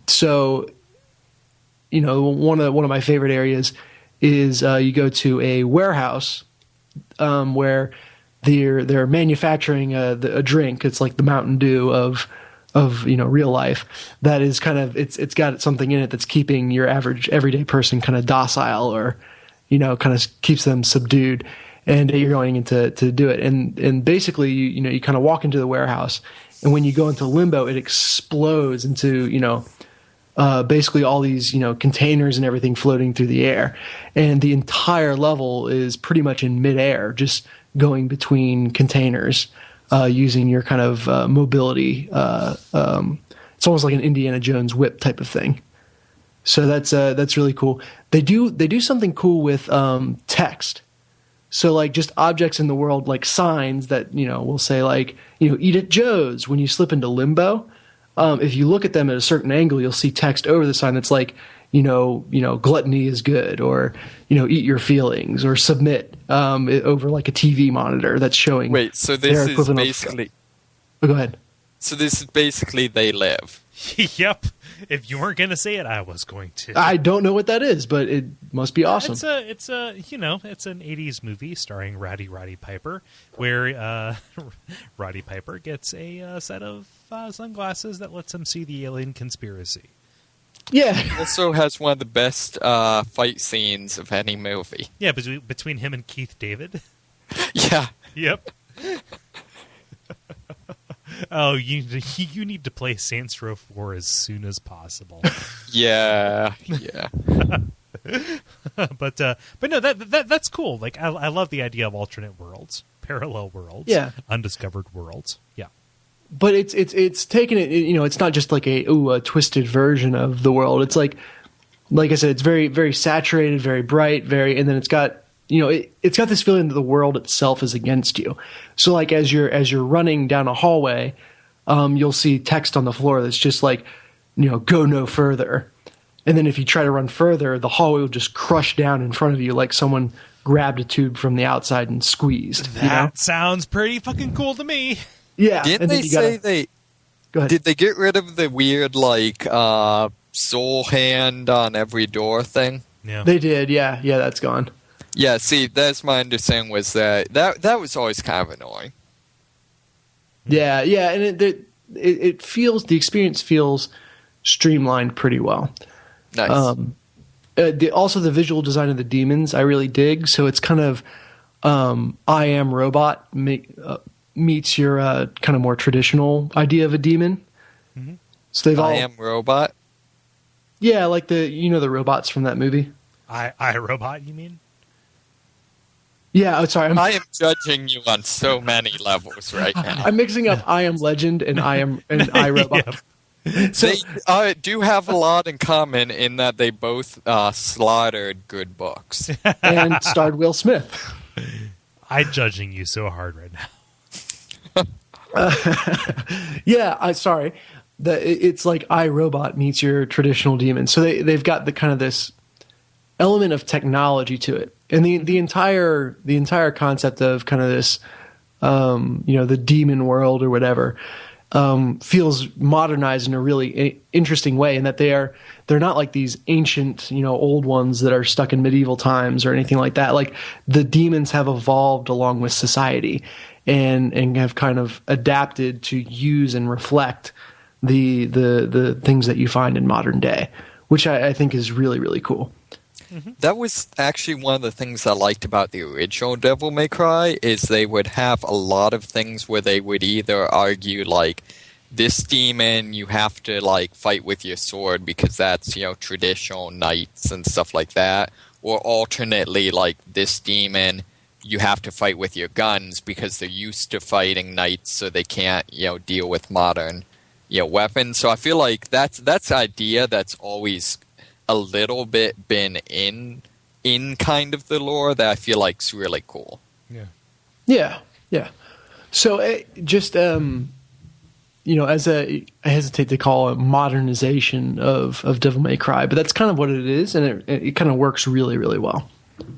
Speaker 2: So one of my favorite areas is you go to a warehouse where they're manufacturing a drink. It's like the Mountain Dew of real life. That is kind of it's got something in it that's keeping your average everyday person kind of docile, or kind of keeps them subdued, and you're going in to do it. And basically, you kind of walk into the warehouse, and when you go into limbo, it explodes into, basically all these, containers and everything floating through the air. And the entire level is pretty much in midair, just going between containers, using your kind of mobility. It's almost like an Indiana Jones whip type of thing. So that's really cool. They do something cool with text. So like just objects in the world, like signs that will say like eat at Joe's when you slip into limbo. If you look at them at a certain angle, you'll see text over the sign that's like gluttony is good, or eat your feelings, or submit over like a TV monitor that's showing.
Speaker 3: Wait, so this is basically.
Speaker 2: Oh, go ahead.
Speaker 3: So this is basically They Live.
Speaker 1: Yep. If you weren't going to say it, I was going to.
Speaker 2: I don't know what that is, but it must be awesome.
Speaker 1: It's an 80s movie starring Roddy Piper, where Roddy Piper gets a set of sunglasses that lets him see the alien conspiracy.
Speaker 2: Yeah.
Speaker 3: It also has one of the best fight scenes of any movie.
Speaker 1: Yeah, between him and Keith David.
Speaker 3: Yeah.
Speaker 1: Yep. Oh, you need to play Saints Row 4 as soon as possible.
Speaker 3: Yeah.
Speaker 1: But no, that's cool. Like I love the idea of alternate worlds, parallel worlds,
Speaker 2: yeah,
Speaker 1: undiscovered worlds. Yeah.
Speaker 2: But it's taken it. It's not just like a twisted version of the world. It's like I said, it's very, very saturated, very bright, and then it's got. It's got this feeling that the world itself is against you. So like as you're running down a hallway, you'll see text on the floor that's just like, go no further. And then if you try to run further, the hallway will just crush down in front of you like someone grabbed a tube from the outside and squeezed.
Speaker 1: That sounds pretty fucking cool to me.
Speaker 2: Yeah.
Speaker 3: Didn't they say they...
Speaker 2: Go ahead.
Speaker 3: Did they get rid of the weird, like, soul hand on every door thing?
Speaker 1: Yeah.
Speaker 2: They did, yeah. Yeah, that's gone.
Speaker 3: Yeah, see, that's my understanding was that was always kind of annoying.
Speaker 2: Yeah, and it feels, the experience feels streamlined pretty well.
Speaker 3: Nice.
Speaker 2: Also, the visual design of the demons I really dig. So it's kind of I Am Robot meets your kind of more traditional idea of a demon.
Speaker 1: Mm-hmm.
Speaker 2: So they've
Speaker 3: I Am Robot?
Speaker 2: Yeah, like the robots from that movie.
Speaker 1: I Robot, you mean?
Speaker 2: Yeah, sorry.
Speaker 3: I am judging you on so many levels right now.
Speaker 2: I'm mixing up I Am Legend and I Robot.
Speaker 1: Yep.
Speaker 2: So,
Speaker 3: They do have a lot in common in that they both slaughtered good books.
Speaker 2: and starred Will Smith.
Speaker 1: I'm judging you so hard right now.
Speaker 2: Yeah, sorry. It's like I, Robot meets your traditional demon. So they've got the kind of this element of technology to it, and the entire concept of kind of this, the demon world or whatever, feels modernized in a really interesting way, in that they're not like these ancient, old ones that are stuck in medieval times or anything like that. Like the demons have evolved along with society and have kind of adapted to use and reflect the things that you find in modern day, which I think is really, really cool.
Speaker 3: Mm-hmm. That was actually one of the things I liked about the original Devil May Cry, is they would have a lot of things where they would either argue like, this demon you have to like fight with your sword because that's traditional knights and stuff like that, or alternately like, this demon you have to fight with your guns because they're used to fighting knights, so they can't deal with modern weapons. So I feel like that's an idea that's always a little bit been in kind of the lore that I feel like's really cool.
Speaker 2: Yeah. So just as I hesitate to call it modernization of Devil May Cry, but that's kind of what it is, and it kind of works really, really well.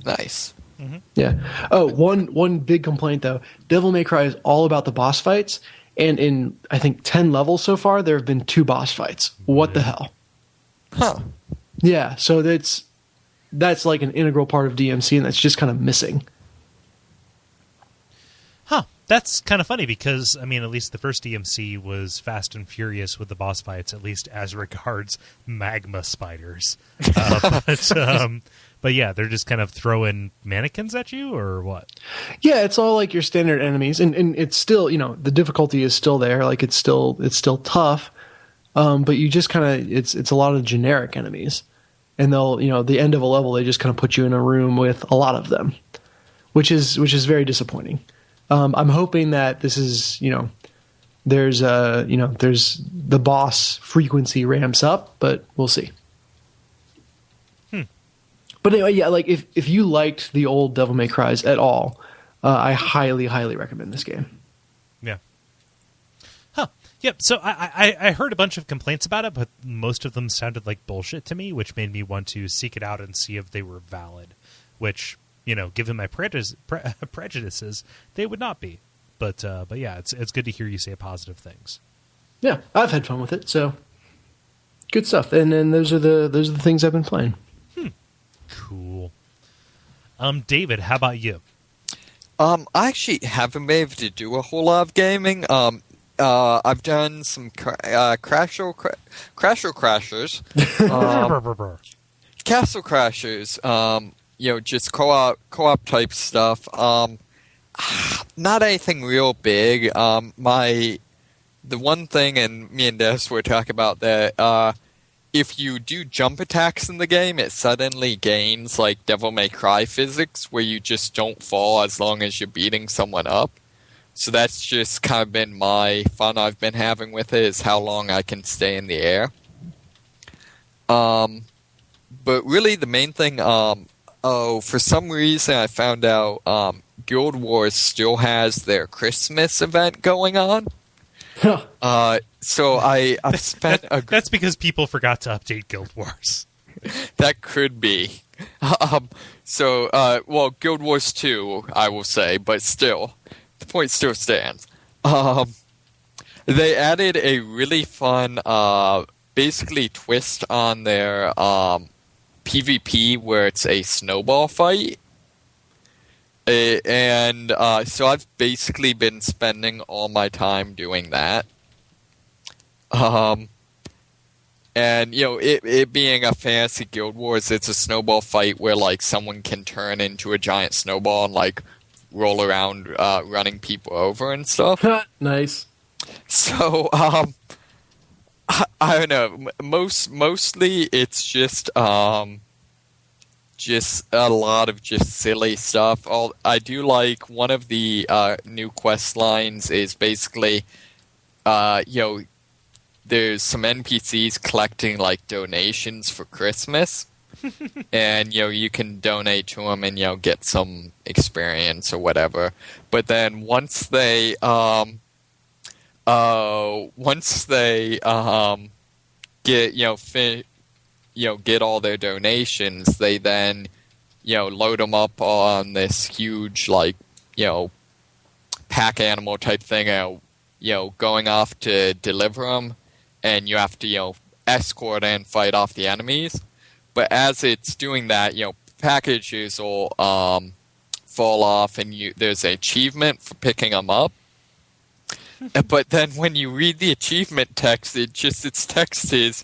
Speaker 3: Nice.
Speaker 1: Mm-hmm.
Speaker 2: Yeah. Oh, one big complaint though: Devil May Cry is all about the boss fights, and in I think 10 levels so far, there have been 2 boss fights. What the hell?
Speaker 3: Huh.
Speaker 2: Yeah. So that's like an integral part of DMC, and that's just kind of missing.
Speaker 1: Huh. That's kind of funny because, I mean, at least the first DMC was fast and furious with the boss fights, at least as regards magma spiders. But yeah, they're just kind of throwing mannequins at you, or what?
Speaker 2: Yeah, it's all like your standard enemies, and it's still, the difficulty is still there. Like it's still tough, but you just kind of it's a lot of generic enemies, and they'll the end of a level they just kind of put you in a room with a lot of them, which is very disappointing. I'm hoping that this is there's the boss frequency ramps up, but we'll see. But anyway, yeah, like if you liked the old Devil May Cries at all, I highly, highly recommend this game.
Speaker 1: Yeah. Huh. Yep. So I heard a bunch of complaints about it, but most of them sounded like bullshit to me, which made me want to seek it out and see if they were valid. Which, given my prejudices, they would not be. But yeah, it's good to hear you say positive things.
Speaker 2: Yeah, I've had fun with it, so good stuff. And then those are the things I've been playing.
Speaker 1: Cool. David, how about you?
Speaker 3: I actually haven't been able to do a whole lot of gaming. I've done some Crashers, Castle Crashers. Just co-op type stuff. Not anything real big. The one thing, and me and Des were talking about that. If you do jump attacks in the game, it suddenly gains like Devil May Cry physics, where you just don't fall as long as you're beating someone up. So that's just kind of been my fun I've been having with it, is how long I can stay in the air. But really the main thing, for some reason I found out Guild Wars still has their Christmas event going on. So I've spent
Speaker 1: That's because people forgot to update Guild Wars.
Speaker 3: That could be. Well, Guild Wars 2, I will say, but still, the point still stands. They added a really fun, basically twist on their PvP where it's a snowball fight. So I've basically been spending all my time doing that. And, it being a fantasy Guild Wars, it's a snowball fight where, like, someone can turn into a giant snowball and, like, roll around running people over and stuff.
Speaker 2: Nice.
Speaker 3: So, I don't know. Mostly it's just a lot of just silly stuff. I do like one of the new quest lines is basically, there's some NPCs collecting like donations for Christmas, and you can donate to them and get some experience or whatever. But then once they get get all their donations, they then load them up on this huge pack animal type thing, going off to deliver them. And you have to, escort and fight off the enemies. But as it's doing that, packages will fall off, and there's an achievement for picking them up. But then when you read the achievement text, its text is,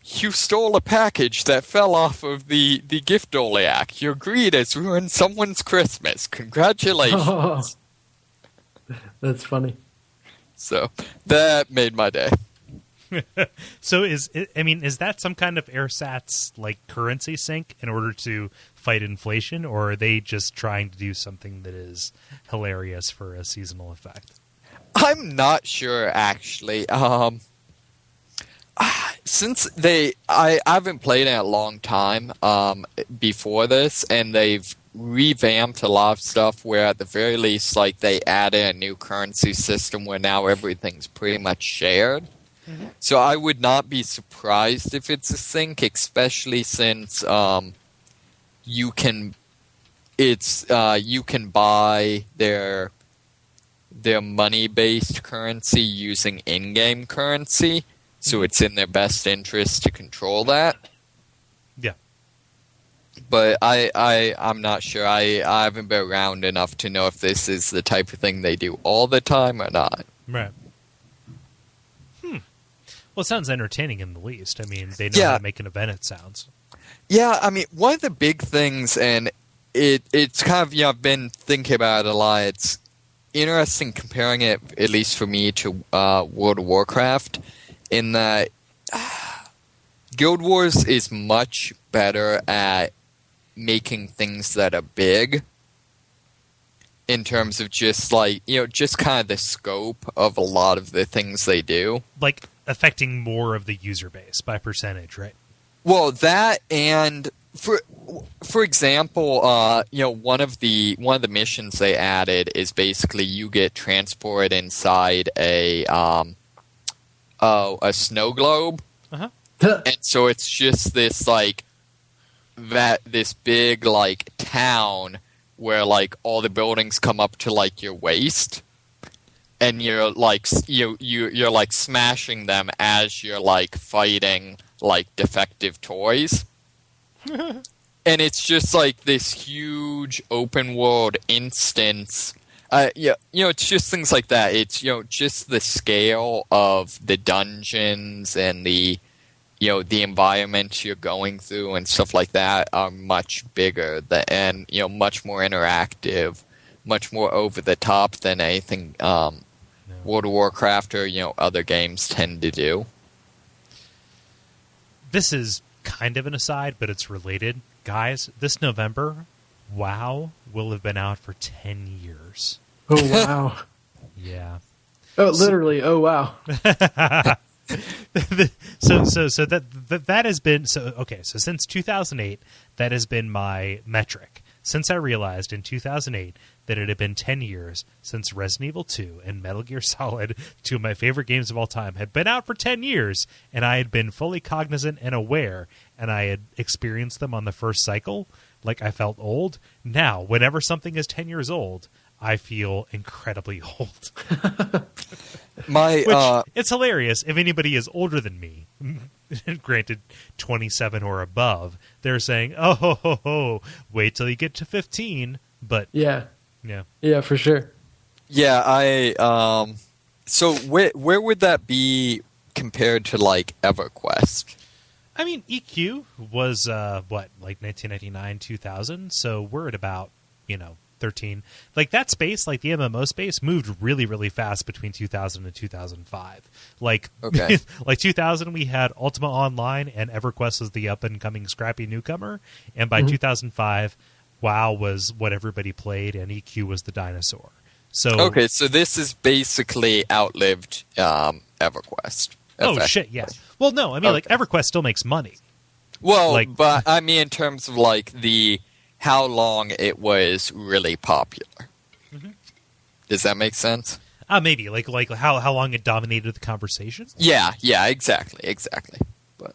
Speaker 3: you stole a package that fell off of the gift-oliac. Your greed has ruined someone's Christmas. Congratulations.
Speaker 2: Oh, that's funny.
Speaker 3: So that made my day.
Speaker 1: So is that some kind of AirSats like currency sync in order to fight inflation, or are they just trying to do something that is hilarious for a seasonal effect?
Speaker 3: I'm not sure, actually. Since I haven't played in a long time before this, and they've revamped a lot of stuff where at the very least they added a new currency system where now everything's pretty much shared. Mm-hmm. So I would not be surprised if it's a sync, especially since you can buy their money-based currency using in-game currency, so it's in their best interest to control that.
Speaker 1: Yeah.
Speaker 3: But I'm not sure. I haven't been around enough to know if this is the type of thing they do all the time or not.
Speaker 1: Right. Well, it sounds entertaining in the least. I mean, they know how to make an event, it sounds.
Speaker 3: Yeah, I mean, one of the big things, and it's kind of, I've been thinking about it a lot. It's interesting comparing it, at least for me, to World of Warcraft, in that Guild Wars is much better at making things that are big in terms of just just kind of the scope of a lot of the things they do. Like
Speaker 1: affecting more of the user base by percentage, right?
Speaker 3: Well, that, and for example, one of the missions they added is basically you get transported inside a snow globe.
Speaker 1: Uh-huh.
Speaker 3: And so it's just this this big town where all the buildings come up to your waist, and you're you're smashing them as you're fighting defective toys. And it's just this huge open world instance. It's just things like that. It's just the scale of the dungeons and the environment you're going through and stuff like that are much bigger and much more interactive, much more over the top than anything World of Warcraft or other games tend to do.
Speaker 1: This is kind of an aside, but it's related. Guys, this November, WoW will have been out for 10 years.
Speaker 2: Oh, wow.
Speaker 1: Yeah.
Speaker 2: Oh, literally. Oh, wow.
Speaker 1: So that has been so since 2008 that has been my metric since I realized in 2008 that it had been 10 years since Resident Evil 2 and Metal Gear Solid, two of my favorite games of all time, had been out for 10 years, and I had been fully cognizant and aware, and I had experienced them on the first cycle, like I felt old. Now, whenever something is 10 years old, I feel incredibly old. Which, it's hilarious. If anybody is older than me, granted 27 or above, they're saying, oh, ho, ho, ho, wait till you get to 15. But
Speaker 2: yeah, for sure.
Speaker 3: Yeah, so where would that be compared to, like, EverQuest?
Speaker 1: I mean, EQ was, like 1999, 2000, so we're at about, 13. Like, that space, like the MMO space, moved really, really fast between 2000 and 2005. Like,
Speaker 3: okay.
Speaker 1: Like 2000, we had Ultima Online, and EverQuest was the up-and-coming scrappy newcomer. And by 2005, WoW was what everybody played, and EQ was the dinosaur. So
Speaker 3: okay, so this is basically outlived EverQuest.
Speaker 1: Oh, shit, yeah. Well, no, I mean, like, EverQuest still makes money.
Speaker 3: Well,
Speaker 1: like,
Speaker 3: but I mean in terms of, like, how long it was really popular. Mm-hmm. Does that make sense?
Speaker 1: Maybe. Like how long it dominated the conversation?
Speaker 3: Yeah, exactly. But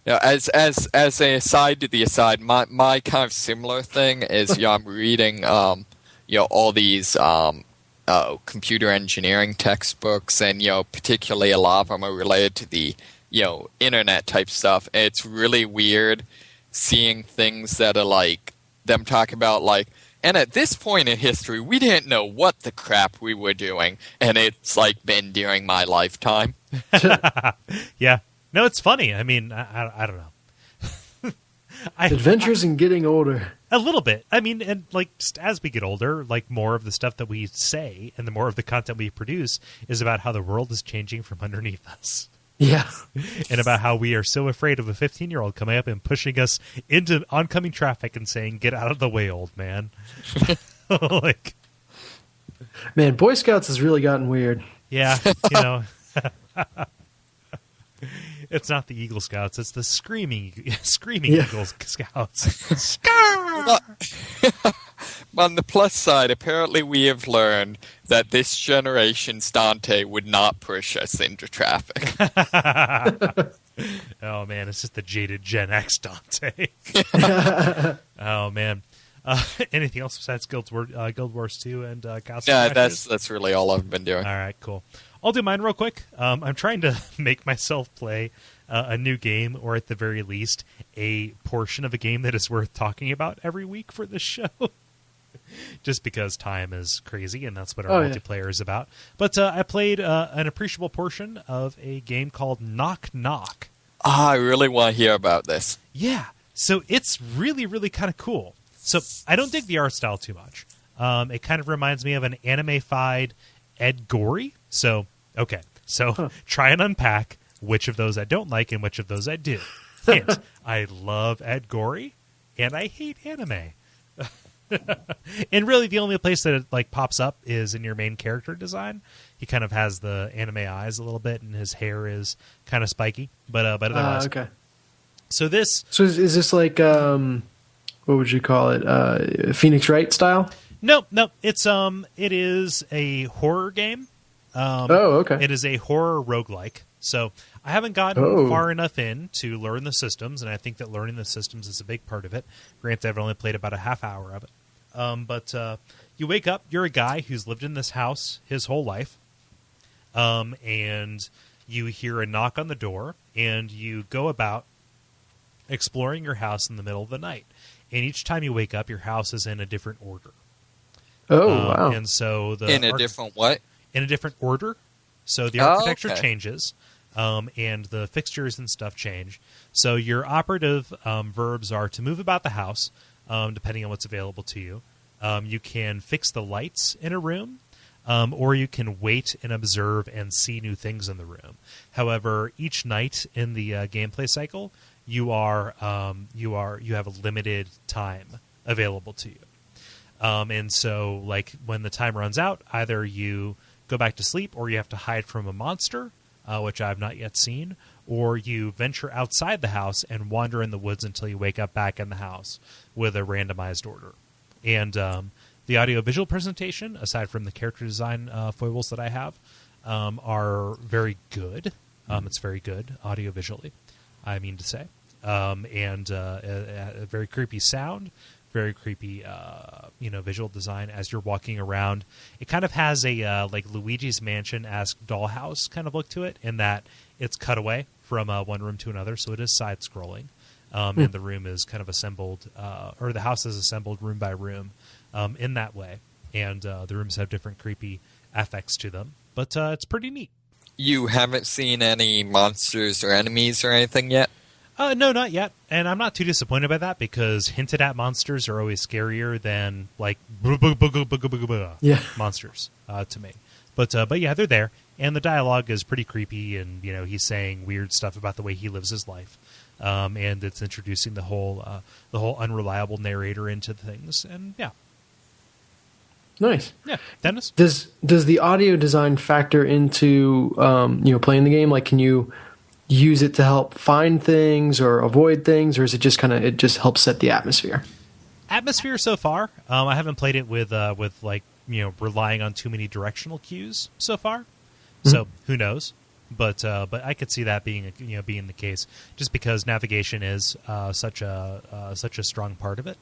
Speaker 3: as an aside to the aside, my kind of similar thing is I'm reading all these computer engineering textbooks, and particularly a lot of them are related to the internet type stuff. And it's really weird seeing things that are like them talking about, like, and at this point in history we didn't know what the crap we were doing, and it's like been during my lifetime.
Speaker 1: Yeah, no, it's funny. I mean, I don't know.
Speaker 2: Adventures in getting older.
Speaker 1: A little bit. I mean, and like, just as we get older, like, more of the stuff that we say and the more of the content we produce is about how the world is changing from underneath us.
Speaker 2: Yeah.
Speaker 1: And about how we are so afraid of a 15-year-old coming up and pushing us into oncoming traffic and saying, "Get out of the way, old man." Like,
Speaker 2: man, Boy Scouts has really gotten weird.
Speaker 1: Yeah, it's not the Eagle Scouts; it's the screaming Eagle Scouts.
Speaker 3: On the plus side, apparently we have learned that this generation's Dante would not push us into traffic.
Speaker 1: Oh, man, it's just the jaded Gen X Dante. Oh, man. Anything else besides Guild Wars 2 and Castle Crashers?
Speaker 3: That's really all I've been doing.
Speaker 1: All right, cool. I'll do mine real quick. I'm trying to make myself play a new game, or at the very least, a portion of a game that is worth talking about every week for this show. Just because time is crazy, and that's what our multiplayer is about. But I played an appreciable portion of a game called Knock Knock.
Speaker 3: I really want to hear about this.
Speaker 1: Yeah, so it's really, really kind of cool. So I don't dig the art style too much. It kind of reminds me of an anime-fied Ed Gory. So, okay. So try and unpack which of those I don't like and which of those I do. Hint, I love Ed Gory, and I hate anime. And really the only place that it like pops up is in your main character design. He kind of has the anime eyes a little bit, and his hair is kind of spiky. But otherwise.
Speaker 2: Okay.
Speaker 1: So
Speaker 2: is this like what would you call it? Phoenix Wright style?
Speaker 1: No. It is a horror game.
Speaker 2: Okay.
Speaker 1: It is a horror roguelike. So I haven't gotten far enough in to learn the systems, and I think that learning the systems is a big part of it. Granted, I've only played about a half hour of it. But you wake up, you're a guy who's lived in this house his whole life, and you hear a knock on the door, and you go about exploring your house in the middle of the night. And each time you wake up, your house is in a different order.
Speaker 2: Wow.
Speaker 1: And so
Speaker 3: different what?
Speaker 1: In a different order. So the architecture changes, and the fixtures and stuff change. So your operative verbs are to move about the house, depending on what's available to you. You can fix the lights in a room, or you can wait and observe and see new things in the room. However, each night in the gameplay cycle, you have a limited time available to you. And so, like, when the time runs out, either you go back to sleep, or you have to hide from a monster, which I've not yet seen, or you venture outside the house and wander in the woods until you wake up back in the house with a randomized order. And The audio-visual presentation, aside from the character design foibles that I have, are very good. It's very good audio-visually, I mean to say. And a very creepy sound, very creepy, visual design as you're walking around. It kind of has a like Luigi's Mansion-esque dollhouse kind of look to it, in that it's cut away from one room to another, so it is side-scrolling. And the room is kind of assembled, or the house is assembled room by room in that way. And the rooms have different creepy affects to them. But it's pretty neat.
Speaker 3: You haven't seen any monsters or enemies or anything yet?
Speaker 1: No, not yet. And I'm not too disappointed by that, because hinted at monsters are always scarier than, like, monsters to me. But yeah, they're there. And the dialogue is pretty creepy, and, he's saying weird stuff about the way he lives his life. And it's introducing the whole unreliable narrator into things, and yeah,
Speaker 2: nice.
Speaker 1: Yeah, Dennis,
Speaker 2: does the audio design factor into playing the game? Like, can you use it to help find things or avoid things, or is it just it just helps set the atmosphere?
Speaker 1: Atmosphere so far. I haven't played it with relying on too many directional cues so far. Mm-hmm. So who knows? But I could see that being the case, just because navigation is such a strong part of it.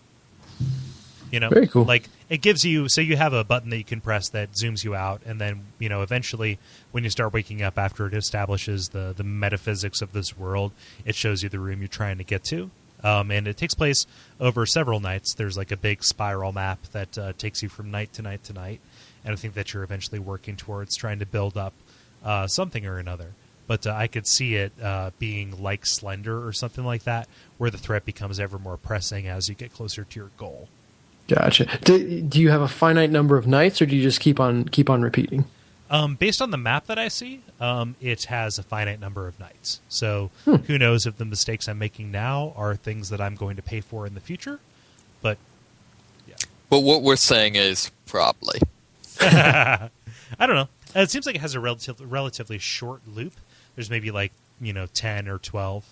Speaker 2: Very cool.
Speaker 1: Like, it gives you, so you have a button that you can press that zooms you out, and then eventually when you start waking up, after it establishes the metaphysics of this world, it shows you the room you're trying to get to. And it takes place over several nights. There's like a big spiral map that takes you from night to night to night, and I think that you're eventually working towards trying to build up something or another. But I could see it being like Slender or something like that, where the threat becomes ever more pressing as you get closer to your goal.
Speaker 2: Gotcha. Do you have a finite number of nights, or do you just keep on repeating?
Speaker 1: Based on the map that I see, it has a finite number of nights. So who knows if the mistakes I'm making now are things that I'm going to pay for in the future. But yeah.
Speaker 3: But what we're saying is probably.
Speaker 1: I don't know. It seems like it has a relatively short loop. There's maybe 10 or 12,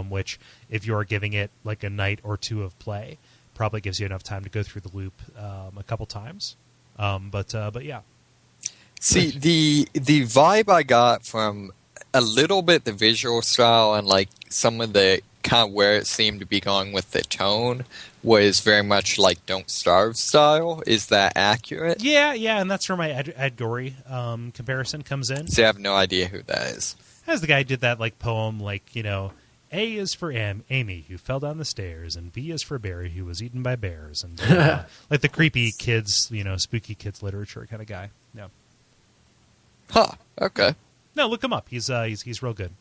Speaker 1: which if you are giving it like a night or two of play, probably gives you enough time to go through the loop a couple times. But yeah.
Speaker 3: See, the vibe I got from a little bit the visual style and like some of the kind of where it seemed to be going with the tone was very much like Don't Starve style. Is that accurate?
Speaker 1: Yeah, and that's where my Ed Gorey comparison comes in.
Speaker 3: See, I have no idea who that is.
Speaker 1: As the guy who did that poem, A is for Amy, who fell down the stairs, and B is for Barry, who was eaten by bears, and like the creepy kids, spooky kids literature kind of guy. No.
Speaker 3: Huh. Okay.
Speaker 1: No, look him up. He's real good.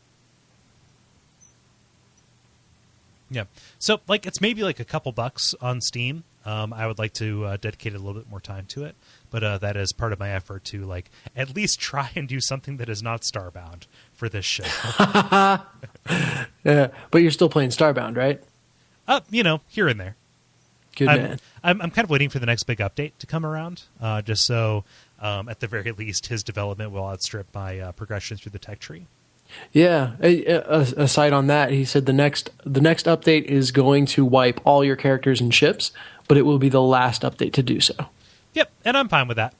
Speaker 1: Yeah. So it's maybe a couple bucks on Steam. I would like to dedicate a little bit more time to it, but that is part of my effort to at least try and do something that is not Starbound for this show.
Speaker 2: Yeah, but you're still playing Starbound, right?
Speaker 1: Here and there.
Speaker 2: Good man.
Speaker 1: I'm kind of waiting for the next big update to come around, just so at the very least his development will outstrip my progression through the tech tree.
Speaker 2: Yeah. Aside on that, he said the next update is going to wipe all your characters and ships, but it will be the last update to do so.
Speaker 1: Yep, and I'm fine with that.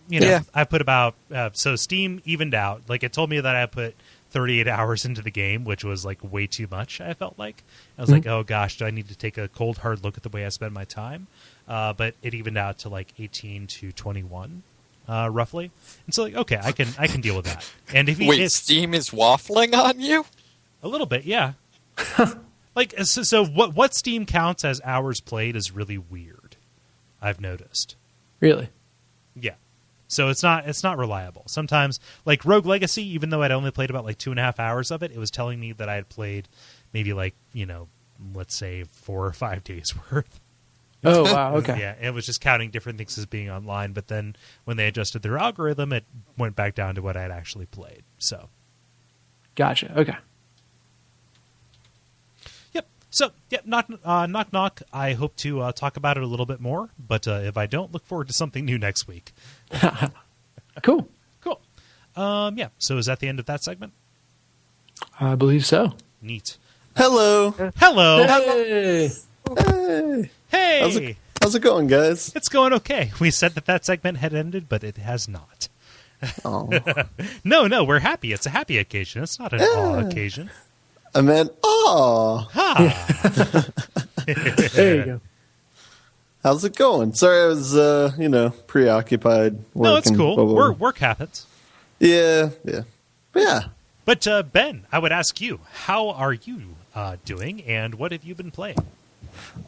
Speaker 2: Yeah.
Speaker 1: I put about so Steam evened out. It told me that I put 38 hours into the game, which was way too much. I felt like I was oh gosh, do I need to take a cold hard look at the way I spend my time? But it evened out to 18 to 21. Roughly, and so okay, I can deal with that. And if
Speaker 3: Steam is waffling on you
Speaker 1: a little bit, yeah. So what Steam counts as hours played is really weird. I've noticed.
Speaker 2: Really?
Speaker 1: Yeah. So it's not reliable. Sometimes Rogue Legacy, even though I'd only played about 2.5 hours of it, it was telling me that I had played maybe let's say 4 or 5 days worth.
Speaker 2: Oh, wow, okay.
Speaker 1: Yeah, it was just counting different things as being online, but then when they adjusted their algorithm, it went back down to what I'd actually played. So,
Speaker 2: gotcha, okay.
Speaker 1: Yep. So, knock, knock. I hope to talk about it a little bit more, but if I don't, look forward to something new next week.
Speaker 2: Cool.
Speaker 1: Yeah, so is that the end of that segment?
Speaker 2: I believe so.
Speaker 1: Neat.
Speaker 4: Hello.
Speaker 1: Hello.
Speaker 2: Hey.
Speaker 1: Hey!
Speaker 5: How's it going, guys?
Speaker 1: It's going okay. We said that segment had ended, but it has not.
Speaker 5: Oh,
Speaker 1: No, we're happy. It's a happy occasion. It's not an awe occasion.
Speaker 5: I meant, oh.
Speaker 1: Ha!
Speaker 2: There you go.
Speaker 5: How's it going? Sorry, I was, preoccupied.
Speaker 1: No, it's cool.
Speaker 5: Blah, blah, blah.
Speaker 1: Work happens.
Speaker 5: Yeah. But yeah.
Speaker 1: But Ben, I would ask you, how are you doing, and what have you been playing?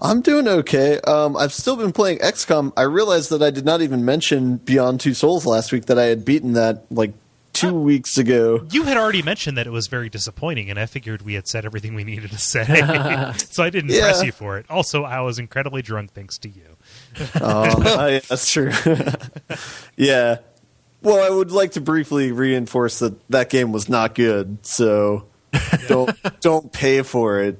Speaker 5: I'm doing okay. I've still been playing XCOM. I realized that I did not even mention Beyond Two Souls last week, that I had beaten that like 2 weeks ago.
Speaker 1: You had already mentioned that it was very disappointing, and I figured we had said everything we needed to say. So I didn't press you for it. Also, I was incredibly drunk thanks to you.
Speaker 5: Yeah, that's true. Yeah. Well, I would like to briefly reinforce that game was not good, so don't pay for it,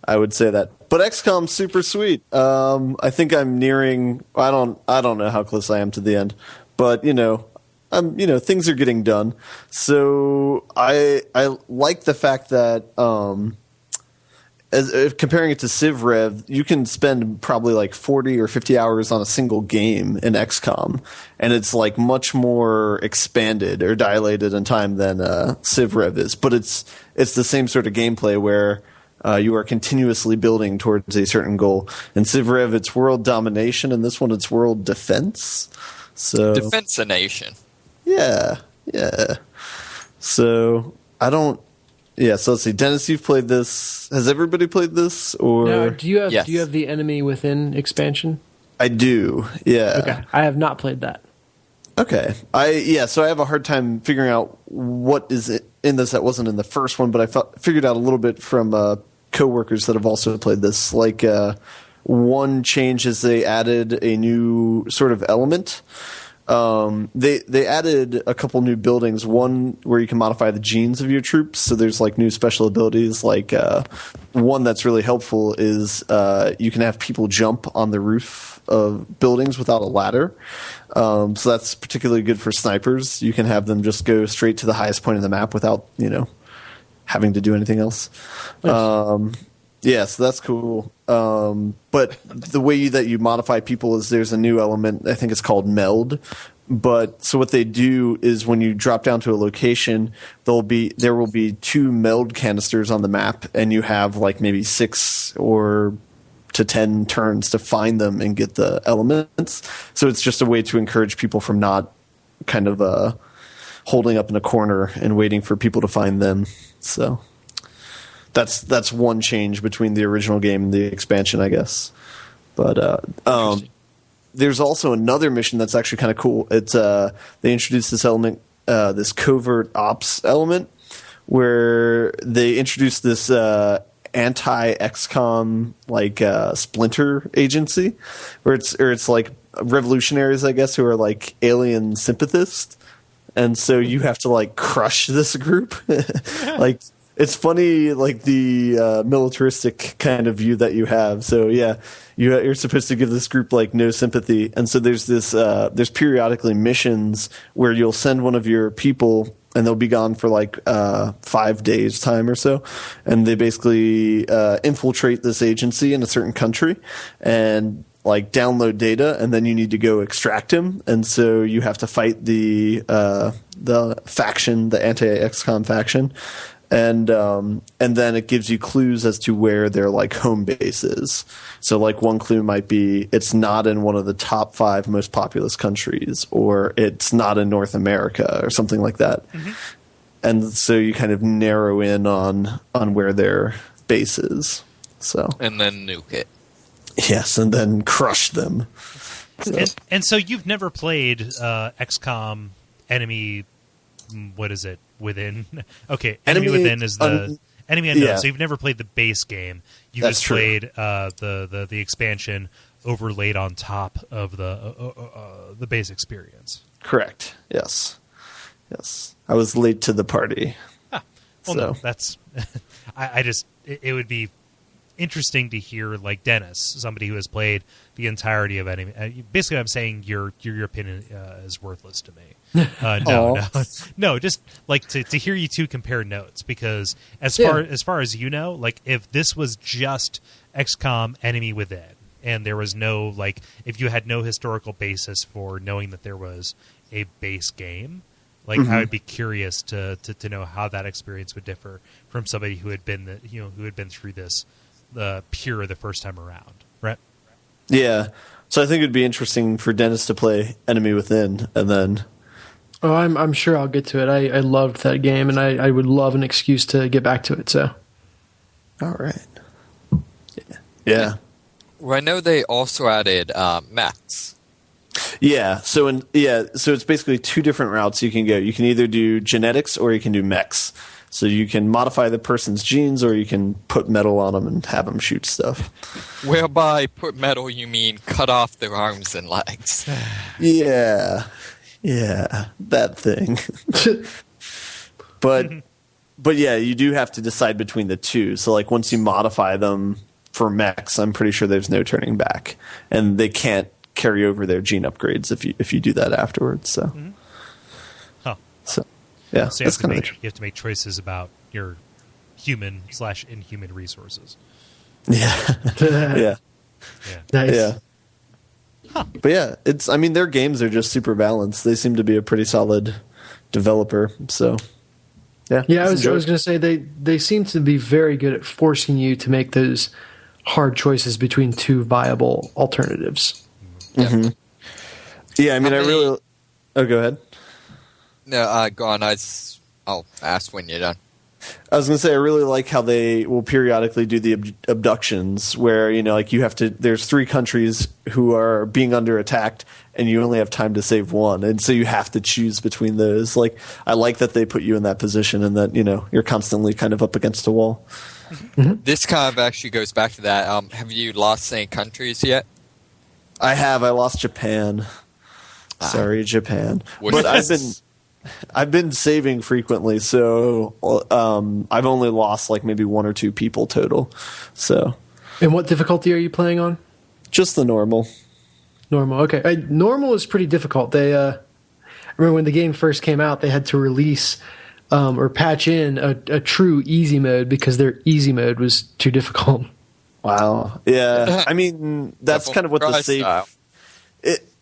Speaker 5: I would say that. But XCOM's super sweet. I think I'm nearing. I don't know how close I am to the end, but things are getting done. So I like the fact that if comparing it to Civ Rev, you can spend probably like 40 or 50 hours on a single game in XCOM, and it's like much more expanded or dilated in time than Civ Rev is. But it's the same sort of gameplay where you are continuously building towards a certain goal. In Civ Rev, it's world domination, and this one, it's world defense. So
Speaker 3: Defense-a-nation.
Speaker 5: Yeah. So so let's see. Dennis, you've played this. Has everybody played this? Or
Speaker 2: Now, do you have
Speaker 3: Yes.
Speaker 2: do you have the Enemy Within expansion?
Speaker 5: I do. Yeah.
Speaker 2: Okay, I have not played that.
Speaker 5: Okay. So I have a hard time figuring out what is in this that wasn't in the first one, but I figured out a little bit from coworkers that have also played this. Like one change is they added a new sort of element. They added a couple new buildings. One where you can modify the genes of your troops. So there's like new special abilities. Like one that's really helpful is you can have people jump on the roof of buildings without a ladder. So that's particularly good for snipers. You can have them just go straight to the highest point of the map without having to do anything else.
Speaker 2: Nice.
Speaker 5: So that's cool. But the way that you modify people is there's a new element. I think it's called meld. But so what they do is when you drop down to a location, there will be 2 meld canisters on the map, and you have like maybe 6 or to 10 turns to find them and get the elements. So it's just a way to encourage people from not kind of holding up in a corner and waiting for people to find them. So that's one change between the original game and the expansion, I guess. But there's also another mission that's actually kind of cool. It's they introduced this element, this covert ops element, where they introduced this anti-XCOM like splinter agency, where it's like revolutionaries, I guess, who are like alien sympathists, and so you have to like crush this group. Like it's funny, like the militaristic kind of view that you have. So yeah, you're supposed to give this group like no sympathy, and so there's this there's periodically missions where you'll send one of your people, and they'll be gone for like 5 days time or so, and they basically infiltrate this agency in a certain country and like download data, and then you need to go extract him, and so you have to fight the faction, the anti-XCOM faction. And then it gives you clues as to where their like home base is. So like one clue might be it's not in one of the top 5 most populous countries, or it's not in North America, or something like that. Mm-hmm. And so you kind of narrow in on where their base is. So
Speaker 3: and then nuke it.
Speaker 5: Yes, and then crush them. So.
Speaker 1: And so you've never played XCOM Enemy. What is it? Within? Okay, Enemy Within is the Enemy Unknown. Yeah. So you've never played the base game. You just played the expansion overlaid on top of the base experience.
Speaker 5: Correct. Yes. I was late to the party.
Speaker 1: No, that's. I just it would be interesting to hear like Dennis, somebody who has played the entirety of Enemy. Basically, I'm saying your opinion is worthless to me. No, just like to hear you two compare notes, because as far as you know, like if this was just XCOM Enemy Within, and there was no, like, if you had no historical basis for knowing that there was a base game, like, I would be curious to know how that experience would differ from somebody who had been through this pure the first time around, right?
Speaker 5: Yeah. So I think it'd be interesting for Dennis to play Enemy Within, and then.
Speaker 2: Oh, I'm sure I'll get to it. I loved that game, and I would love an excuse to get back to it. So.
Speaker 5: All right. Yeah.
Speaker 3: Well, I know they also added mechs.
Speaker 5: Yeah. So it's basically two different routes you can go. You can either do genetics or you can do mechs. So you can modify the person's genes, or you can put metal on them and have them shoot stuff.
Speaker 3: Whereby put metal, you mean cut off their arms and legs.
Speaker 5: Yeah, that thing. But yeah, you do have to decide between the two. So like once you modify them for mechs, I'm pretty sure there's no turning back, and they can't carry over their gene upgrades if you do that afterwards. So, so yeah,
Speaker 1: so
Speaker 5: that's kind of
Speaker 1: you have to make choices about your human/inhuman resources.
Speaker 5: Yeah, yeah,
Speaker 2: Nice.
Speaker 5: yeah. But yeah, their games are just super balanced. They seem to be a pretty solid developer. So
Speaker 2: yeah. I was going to say they seem to be very good at forcing you to make those hard choices between two viable alternatives.
Speaker 5: Mm-hmm. Yeah, I really. Oh, go ahead.
Speaker 3: No, go on. I'll ask when you're done.
Speaker 5: I was going to say I really like how they will periodically do the abductions, where like you have to. There's 3 countries who are being under attack, and you only have time to save one, and so you have to choose between those. Like I like that they put you in that position, and that you're constantly kind of up against a wall.
Speaker 3: Mm-hmm. This kind of actually goes back to that. Have you lost any countries yet?
Speaker 5: I have. I lost Japan. Sorry, Japan. But I've been saving frequently, so I've only lost like maybe 1 or 2 people total. So.
Speaker 2: And what difficulty are you playing on?
Speaker 5: Just the normal.
Speaker 2: Normal. Okay. Normal is pretty difficult. They I remember when the game first came out, they had to release or patch in a true easy mode because their easy mode was too difficult.
Speaker 5: Wow. Yeah. That's kind of what the save.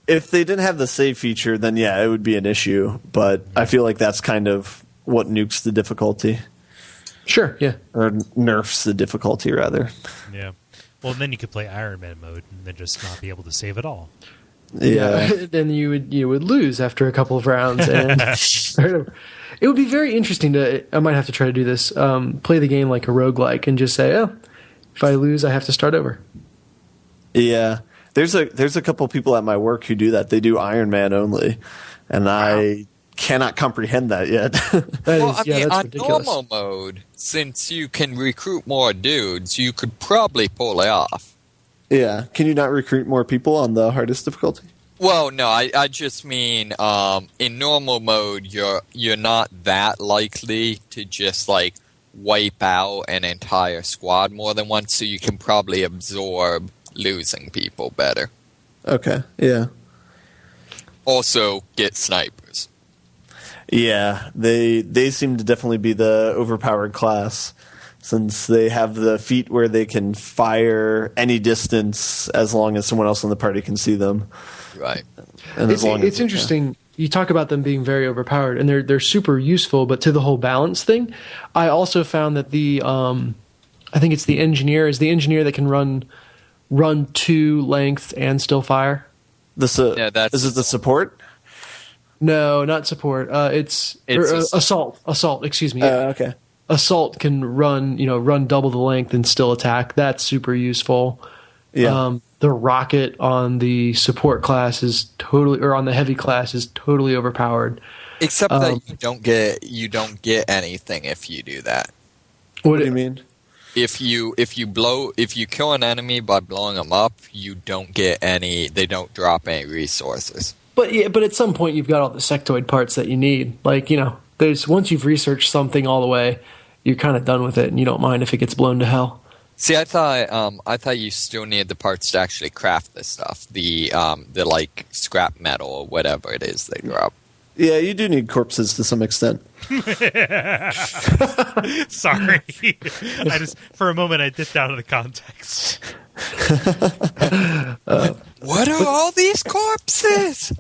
Speaker 5: If they didn't have the save feature, then yeah, it would be an issue. But I feel like that's kind of what nukes the difficulty.
Speaker 2: Sure. Yeah.
Speaker 5: Or nerfs the difficulty, rather.
Speaker 1: Yeah. Well, then you could play Iron Man mode and then just not be able to save at all.
Speaker 5: Yeah.
Speaker 2: Then you would lose after a couple of rounds, and it would be very interesting to. I might have to try to do this. Play the game like a roguelike and just say, "Oh, if I lose, I have to start over."
Speaker 5: Yeah. There's a couple people at my work who do that. They do Iron Man only, and I cannot comprehend that yet.
Speaker 3: That's on
Speaker 2: ridiculous.
Speaker 3: normal mode, since you can recruit more dudes, you could probably pull it off.
Speaker 5: Yeah. Can you not recruit more people on the hardest difficulty?
Speaker 3: Well, no, I just mean in normal mode, you're not that likely to just like wipe out an entire squad more than once, so you can probably absorb losing people better.
Speaker 5: Okay, yeah.
Speaker 3: Also, get snipers.
Speaker 5: Yeah, they seem to definitely be the overpowered class, since they have the feat where they can fire any distance as long as someone else in the party can see them.
Speaker 3: Right.
Speaker 5: And
Speaker 2: it's interesting. You talk about them being very overpowered, and they're super useful, but to the whole balance thing, I also found that the I think it's the engineer that can run to length and still fire.
Speaker 5: Is it the support?
Speaker 2: No, not support. It's assault. Assault. Excuse me.
Speaker 5: Okay.
Speaker 2: Assault can run double the length and still attack. That's super useful.
Speaker 5: Yeah.
Speaker 2: The rocket on the support class on the heavy class is totally overpowered.
Speaker 3: Except that you don't get anything if you do that.
Speaker 5: What do you mean?
Speaker 3: If you kill an enemy by blowing them up, you don't get any. They don't drop any resources.
Speaker 2: But at some point you've got all the sectoid parts that you need. Like there's once you've researched something all the way, you're kind of done with it, and you don't mind if it gets blown to hell.
Speaker 3: See, I thought you still needed the parts to actually craft this stuff. The like scrap metal or whatever it is they drop.
Speaker 5: Yeah, you do need corpses to some extent.
Speaker 1: Sorry. For a moment I dipped out of the context.
Speaker 3: What are all these corpses?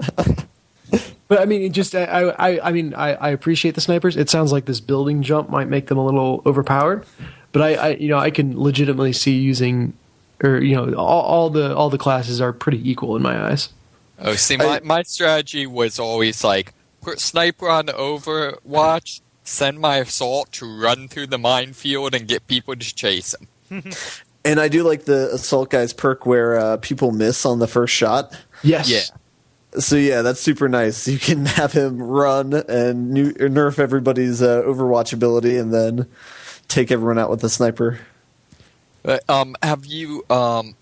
Speaker 2: But I mean, I appreciate the snipers. It sounds like this building jump might make them a little overpowered, but I can legitimately see using, or all the classes are pretty equal in my eyes.
Speaker 3: Oh, see, my strategy was always like put sniper on Overwatch, send my assault to run through the minefield and get people to chase him.
Speaker 5: And I do like the assault guy's perk where people miss on the first shot.
Speaker 2: Yes.
Speaker 3: Yeah.
Speaker 5: So yeah, that's super nice. You can have him run and nerf everybody's Overwatch ability, and then take everyone out with the sniper.
Speaker 3: Have you? I'd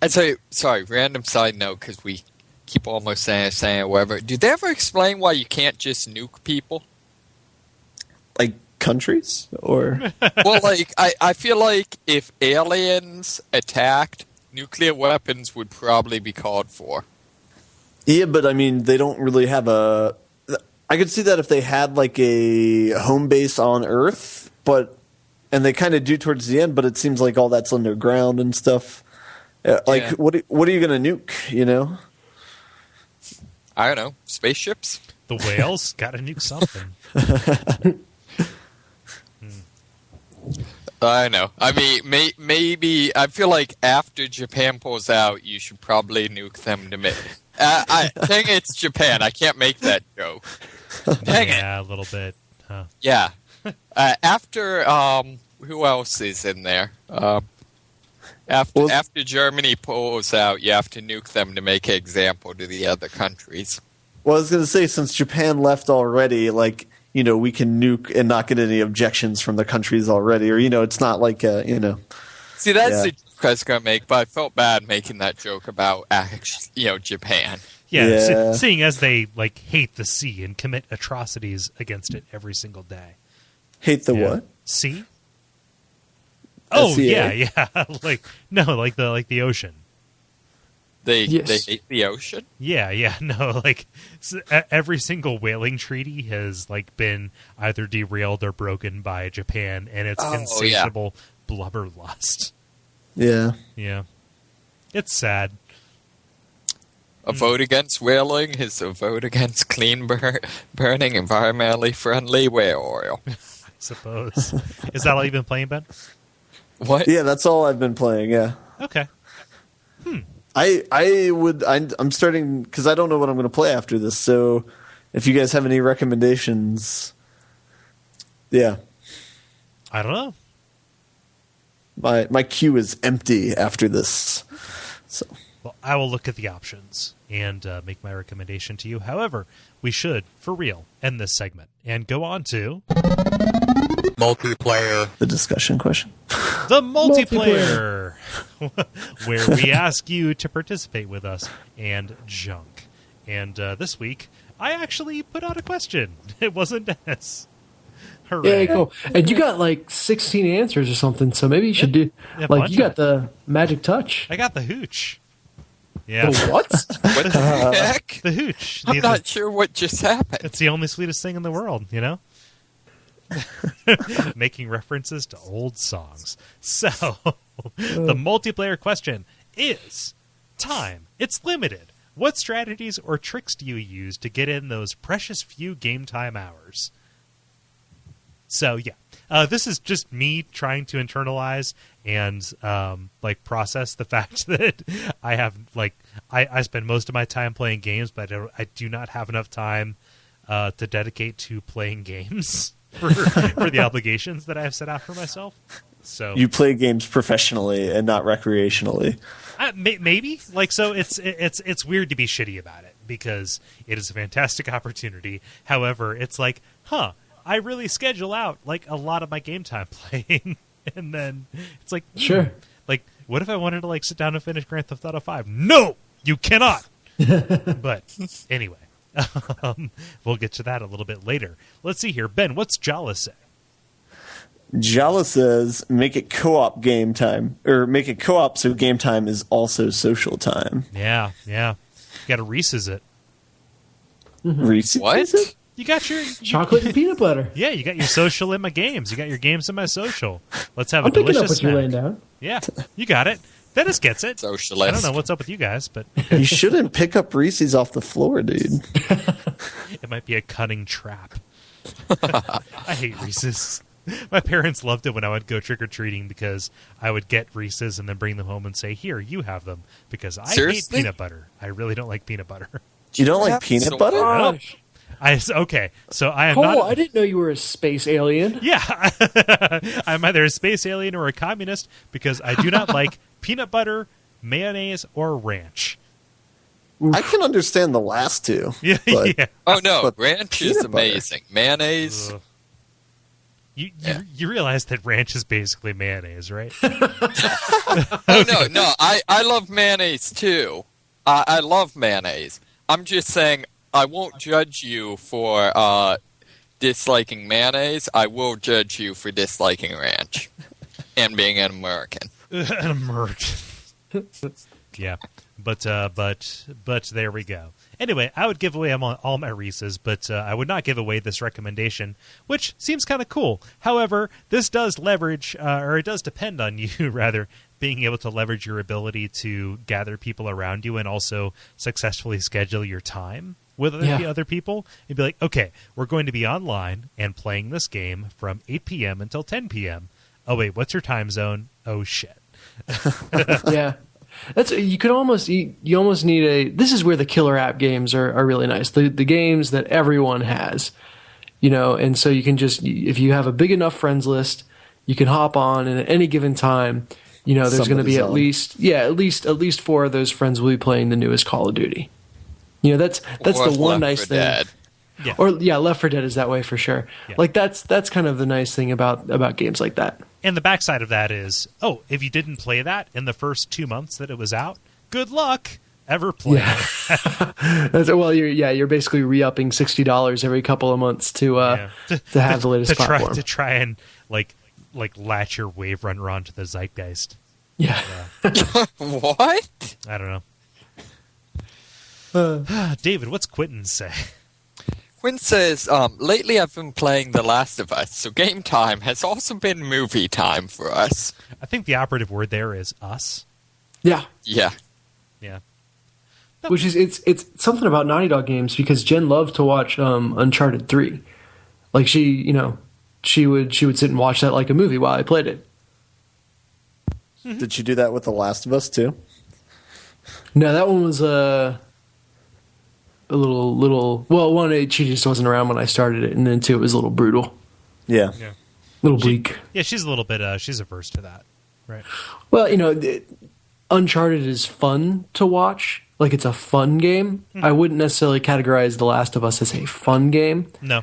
Speaker 3: say sorry. Random side note, because we keep almost saying it, whatever. Did they ever explain why you can't just nuke people?
Speaker 5: Like countries, or
Speaker 3: Well, like I feel like if aliens attacked, nuclear weapons would probably be called for.
Speaker 5: yeah, but I mean, they don't really have a. I could see that if they had like a home base on Earth, and they kind of do towards the end, but it seems like all that's underground and stuff. Like,
Speaker 3: Yeah.
Speaker 5: what are you going to nuke? You know?
Speaker 3: I don't know, spaceships.
Speaker 1: The whales got to nuke something.
Speaker 3: I know. I mean, maybe I feel like after Japan pulls out, you should probably nuke them to me. Dang, it's Japan. I can't make that joke. Dang it.
Speaker 1: Yeah, a little bit. Huh.
Speaker 3: Yeah. After who else is in there? After Germany pulls out, you have to nuke them to make an example to the other countries.
Speaker 5: Well, I was going to say, since Japan left already, like, we can nuke and not get any objections from the countries already, or it's not like
Speaker 3: See, that's the joke I was going to make, but I felt bad making that joke about Japan.
Speaker 1: Yeah, seeing as they hate the sea and commit atrocities against it every single day.
Speaker 5: Hate the what?
Speaker 1: Sea? Oh,
Speaker 5: SCA?
Speaker 1: yeah. like the ocean.
Speaker 3: They
Speaker 2: Yes.
Speaker 3: hate the ocean?
Speaker 1: Yeah. No, every single whaling treaty has been either derailed or broken by Japan and its insatiable blubberlust.
Speaker 5: Yeah.
Speaker 1: Yeah. It's sad.
Speaker 3: A vote against whaling is a vote against clean burning, environmentally friendly whale oil.
Speaker 1: I suppose. Is that all you've been playing, Ben?
Speaker 3: What?
Speaker 5: Yeah, that's all I've been playing, yeah.
Speaker 1: Okay.
Speaker 5: I'm starting, because I don't know what I'm going to play after this, so if you guys have any recommendations, yeah.
Speaker 1: I don't know.
Speaker 5: My queue is empty after this. So
Speaker 1: Well, I will look at the options and make my recommendation to you. However, we should, for real, end this segment and go on to
Speaker 4: multiplayer.
Speaker 5: the discussion question.
Speaker 1: the multiplayer, where we ask you to participate with us and junk. And this week, I actually put out a question. It wasn't Dennis. Hooray.
Speaker 2: Yeah, cool. And you got 16 answers or something, so maybe you should do you got the magic touch.
Speaker 1: I got the hooch. Yeah.
Speaker 2: The what?
Speaker 3: What the heck?
Speaker 1: The hooch.
Speaker 3: I'm not sure what just happened.
Speaker 1: It's the only sweetest thing in the world, Making references to old songs. So, the multiplayer question is time. It's limited. What strategies or tricks do you use to get in those precious few game time hours? So, yeah. This is just me trying to internalize and process the fact that I have I spend most of my time playing games, but I do not have enough time to dedicate to playing games for the obligations that I have set out for myself. So
Speaker 5: You play games professionally and not recreationally.
Speaker 1: Maybe so. It's weird to be shitty about it because it is a fantastic opportunity. However, it's I really schedule out a lot of my game time playing, and then it's
Speaker 2: Sure.
Speaker 1: What if I wanted to sit down and finish Grand Theft Auto 5? No, you cannot. But anyway, we'll get to that a little bit later. Let's see here, Ben. What's Jala say?
Speaker 5: Jala says, make it co-op game time, or make it co-op so game time is also social time.
Speaker 1: Yeah. You got to Reese's it.
Speaker 5: Reese's
Speaker 3: What?
Speaker 5: is it?
Speaker 1: You got your
Speaker 2: Chocolate and peanut butter.
Speaker 1: Yeah, you got your social in my games. You got your games in my social. Let's have
Speaker 2: I'm
Speaker 1: a
Speaker 2: picking
Speaker 1: delicious
Speaker 2: up what
Speaker 1: snack.
Speaker 2: you're laying down.
Speaker 1: Yeah, you got it. Dennis gets it.
Speaker 3: Socialist.
Speaker 1: I don't know what's up with you guys, but
Speaker 5: You shouldn't pick up Reese's off the floor, dude.
Speaker 1: it might be a cunning trap. I hate Reese's. My parents loved it when I would go trick-or-treating because I would get Reese's and then bring them home and say, here, you have them. Because I hate peanut butter. I really don't like peanut butter.
Speaker 5: You don't like peanut butter?
Speaker 2: Gosh.
Speaker 1: Okay, so I am
Speaker 2: Cole,
Speaker 1: not...
Speaker 2: I didn't know you were a space alien.
Speaker 1: Yeah, I'm either a space alien or a communist because I do not like peanut butter, mayonnaise, or ranch.
Speaker 5: I can understand the last two.
Speaker 1: Yeah,
Speaker 5: but
Speaker 1: yeah.
Speaker 3: Oh, no,
Speaker 5: But
Speaker 3: ranch is
Speaker 5: peanut butter.
Speaker 3: amazing. Mayonnaise...
Speaker 1: Ugh. You realize that ranch is basically mayonnaise, right?
Speaker 3: Oh, no, I love mayonnaise, too. I love mayonnaise. I'm just saying I won't judge you for disliking mayonnaise. I will judge you for disliking ranch and being an American.
Speaker 1: An American. Yeah, but there we go. Anyway, I would give away all my Reese's, but I would not give away this recommendation, which seems kind of cool. However, this does leverage, or it does depend on you, rather, being able to leverage your ability to gather people around you and also successfully schedule your time with other people. And be like, okay, we're going to be online and playing this game from 8 p.m. until 10 p.m. Oh, wait, what's your time zone? Oh, shit.
Speaker 2: Yeah. You almost need a. This is where the killer app games are really nice. The games that everyone has, and so you can just, if you have a big enough friends list, you can hop on, and at any given time, there's going to be at least 4 of those friends will be playing the newest Call of Duty. That's the one nice thing.
Speaker 3: Dead.
Speaker 1: Yeah.
Speaker 2: Or Left 4 Dead is that way for sure.
Speaker 1: Yeah.
Speaker 2: Like that's kind of the nice thing about games like that.
Speaker 1: And the backside of that is, if you didn't play that in the first 2 months that it was out, good luck ever playing it.
Speaker 2: You're basically re-upping $60 every couple of months to have the latest platform.
Speaker 1: To try and like latch your wave runner onto the zeitgeist.
Speaker 2: Yeah.
Speaker 3: What?
Speaker 1: I don't know. David, what's Quentin say?
Speaker 3: Quinn says, lately I've been playing The Last of Us, so game time has also been movie time for us.
Speaker 1: I think the operative word there is us.
Speaker 2: Yeah.
Speaker 3: Yeah.
Speaker 1: Yeah.
Speaker 2: Which is it's something about Naughty Dog games because Jen loved to watch Uncharted 3. Like she would sit and watch that like a movie while I played it.
Speaker 5: Did you do that with The Last of Us too?
Speaker 2: No, that one was a little. Well, one, she just wasn't around when I started it, and then 2, it was a little brutal,
Speaker 5: Yeah.
Speaker 1: Yeah.
Speaker 2: a little bleak.
Speaker 1: Yeah, she's a little bit. She's averse to that, right?
Speaker 2: Well, Uncharted is fun to watch. Like it's a fun game. I wouldn't necessarily categorize The Last of Us as a fun game.
Speaker 1: No.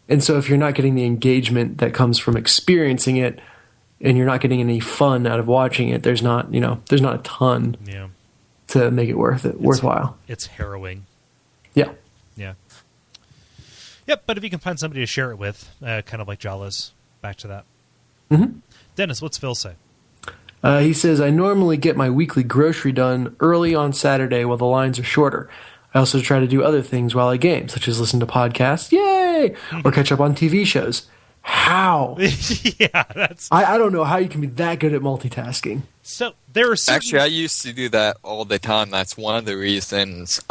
Speaker 2: And so if you're not getting the engagement that comes from experiencing it, and you're not getting any fun out of watching it, there's not a ton to make it worthwhile.
Speaker 1: It's harrowing.
Speaker 2: Yeah.
Speaker 1: Yeah. Yep, but if you can find somebody to share it with, kind of like Jala's, back to that.
Speaker 2: Mm-hmm.
Speaker 1: Dennis, what's Phil say?
Speaker 2: He says, I normally get my weekly grocery done early on Saturday while the lines are shorter. I also try to do other things while I game, such as listen to podcasts, yay, or catch up on TV shows. How?
Speaker 1: Yeah, that's...
Speaker 2: I don't know how you can be that good at multitasking.
Speaker 1: So there are certain...
Speaker 3: Actually, I used to do that all the time. That's one of the reasons...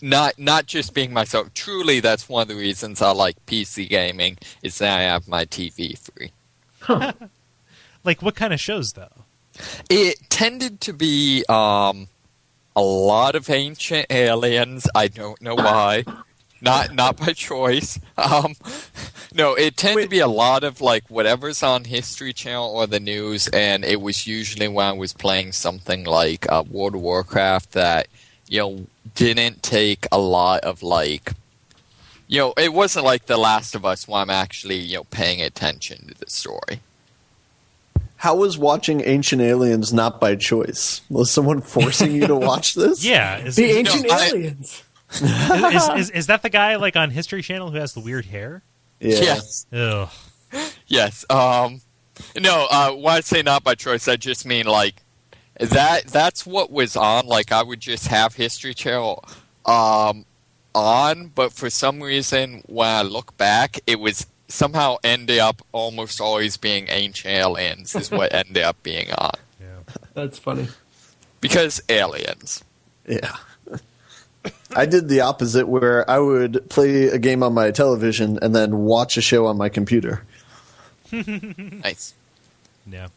Speaker 3: Not just being myself. Truly, that's one of the reasons I like PC gaming, is that I have my TV free.
Speaker 2: Huh.
Speaker 1: Like, what kind of shows, though?
Speaker 3: It tended to be a lot of ancient aliens. I don't know why. Not by choice. No, it tended to be a lot of like whatever's on History Channel or the news, and it was usually when I was playing something like World of Warcraft that didn't take a lot of like. It wasn't like The Last of Us where I'm actually paying attention to the story.
Speaker 5: How was watching Ancient Aliens not by choice? Was someone forcing you to watch this?
Speaker 1: Yeah,
Speaker 2: The Ancient Aliens.
Speaker 1: Is that the guy like on History Channel who has the weird hair?
Speaker 5: Yeah.
Speaker 3: Yes.
Speaker 1: Ugh.
Speaker 3: Yes. No, when I say not by choice, I just mean like that's what was on. Like I would just have History Channel on, but for some reason when I look back, it was somehow ended up almost always being Ancient Aliens is what ended up being on.
Speaker 1: Yeah.
Speaker 2: That's funny.
Speaker 3: Because aliens.
Speaker 5: Yeah. I did the opposite, where I would play a game on my television and then watch a show on my computer.
Speaker 3: Nice.
Speaker 1: Yeah.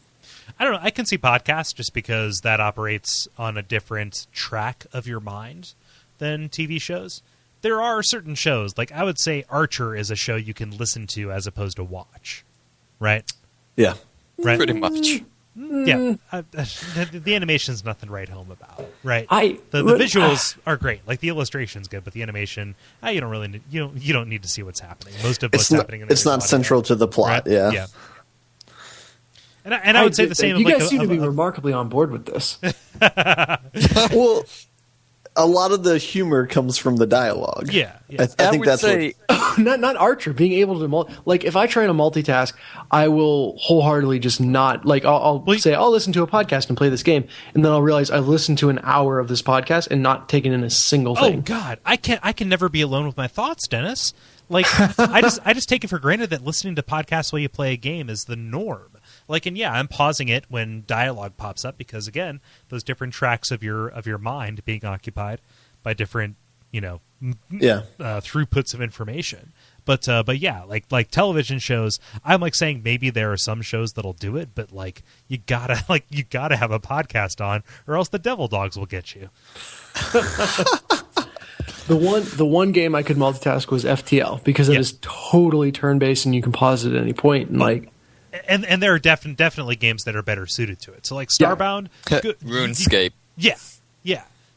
Speaker 1: I don't know. I can see podcasts just because that operates on a different track of your mind than TV shows. There are certain shows, like I would say Archer is a show you can listen to as opposed to watch. Right?
Speaker 5: Yeah.
Speaker 1: Right?
Speaker 3: Pretty much.
Speaker 1: Yeah. The animation's nothing to write home about. Right? The
Speaker 2: Look,
Speaker 1: visuals are great. Like the illustration's good, but the animation, you don't really need, you don't need to see what's happening. Most of what's happening in
Speaker 5: it's not central to the plot,
Speaker 1: right?
Speaker 5: Yeah.
Speaker 1: Yeah. And I would say the same.
Speaker 2: You
Speaker 1: of
Speaker 2: guys seem to be remarkably on board with this.
Speaker 5: Well, a lot of the humor comes from the dialogue.
Speaker 1: Yeah.
Speaker 5: I think
Speaker 3: would
Speaker 5: that's
Speaker 3: say,
Speaker 2: not Archer being able to like if I try to multitask, I will wholeheartedly just not like I'll say I'll listen to a podcast and play this game, and then I'll realize I've listened to an hour of this podcast and not taken in a single thing.
Speaker 1: Oh God, I can never be alone with my thoughts, Dennis. Like I just take it for granted that listening to podcasts while you play a game is the norm. Like, and yeah, I'm pausing it when dialogue pops up because again, those different tracks of your mind being occupied by different, throughputs of information. But yeah, like television shows, I'm like saying maybe there are some shows that'll do it, but like you gotta have a podcast on, or else the devil dogs will get you.
Speaker 2: The one game I could multitask was FTL because it is totally turn based and you can pause it at any point and like.
Speaker 1: And there are definitely games that are better suited to it. So like Starbound,
Speaker 3: RuneScape.
Speaker 1: Yeah.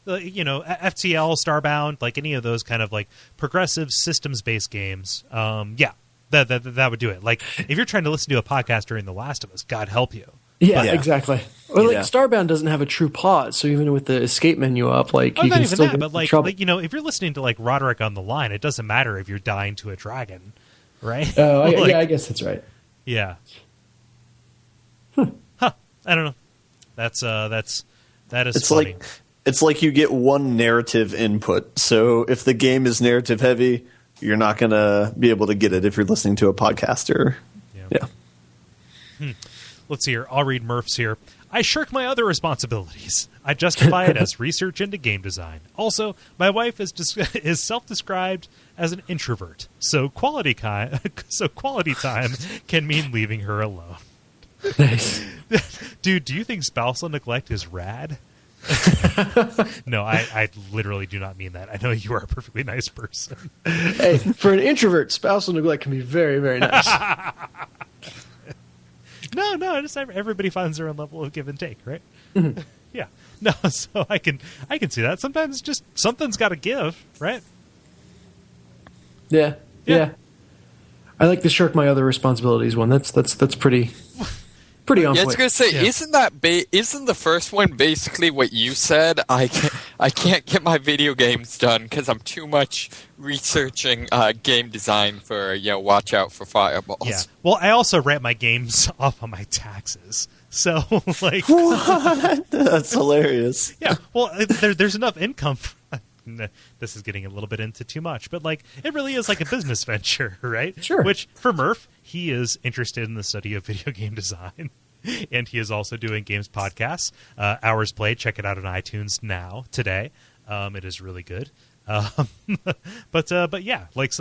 Speaker 1: FTL, Starbound, like any of those kind of like progressive systems-based games. That would do it. Like if you're trying to listen to a podcast during The Last of Us, God help you.
Speaker 2: Yeah, exactly. Or like Starbound doesn't have a true pause, so even with the escape menu up, like you can still get in trouble.
Speaker 1: If you're listening to like Roderick on the Line, it doesn't matter if you're dying to a dragon, right?
Speaker 2: Oh, I guess that's right.
Speaker 1: Yeah. I don't know. That is
Speaker 5: it's
Speaker 1: funny.
Speaker 5: It's like you get one narrative input. So if the game is narrative heavy, you're not going to be able to get it if you're listening to a podcaster. Yeah.
Speaker 1: Let's see here. I'll read Murph's here. I shirk my other responsibilities. I justify it as research into game design. Also, my wife is self-described as an introvert, so quality time can mean leaving her alone.
Speaker 2: Nice.
Speaker 1: Dude, do you think spousal neglect is rad? No, I literally do not mean that. I know you are a perfectly nice person.
Speaker 2: Hey, for an introvert, spousal neglect can be very, very nice.
Speaker 1: No, just everybody finds their own level of give and take, right?
Speaker 2: Mm-hmm.
Speaker 1: Yeah. No, so I can see that. Sometimes just something's got to give, right?
Speaker 2: Yeah. I like the shirk my other responsibilities one. That's pretty on point.
Speaker 3: I was gonna say, isn't the first one basically what you said? I can't get my video games done because I'm too much researching game design for watch out for fireballs.
Speaker 1: Yeah. Well, I also write my games off on my taxes, so like
Speaker 5: what? That's hilarious.
Speaker 1: Yeah. Well, there's enough income. This is getting a little bit into too much, but like it really is like a business venture, right?
Speaker 2: Sure.
Speaker 1: Which for Murph, he is interested in the study of video game design, and he is also doing games podcasts. Hours Played, check it out on iTunes today. It is really good. But yeah, like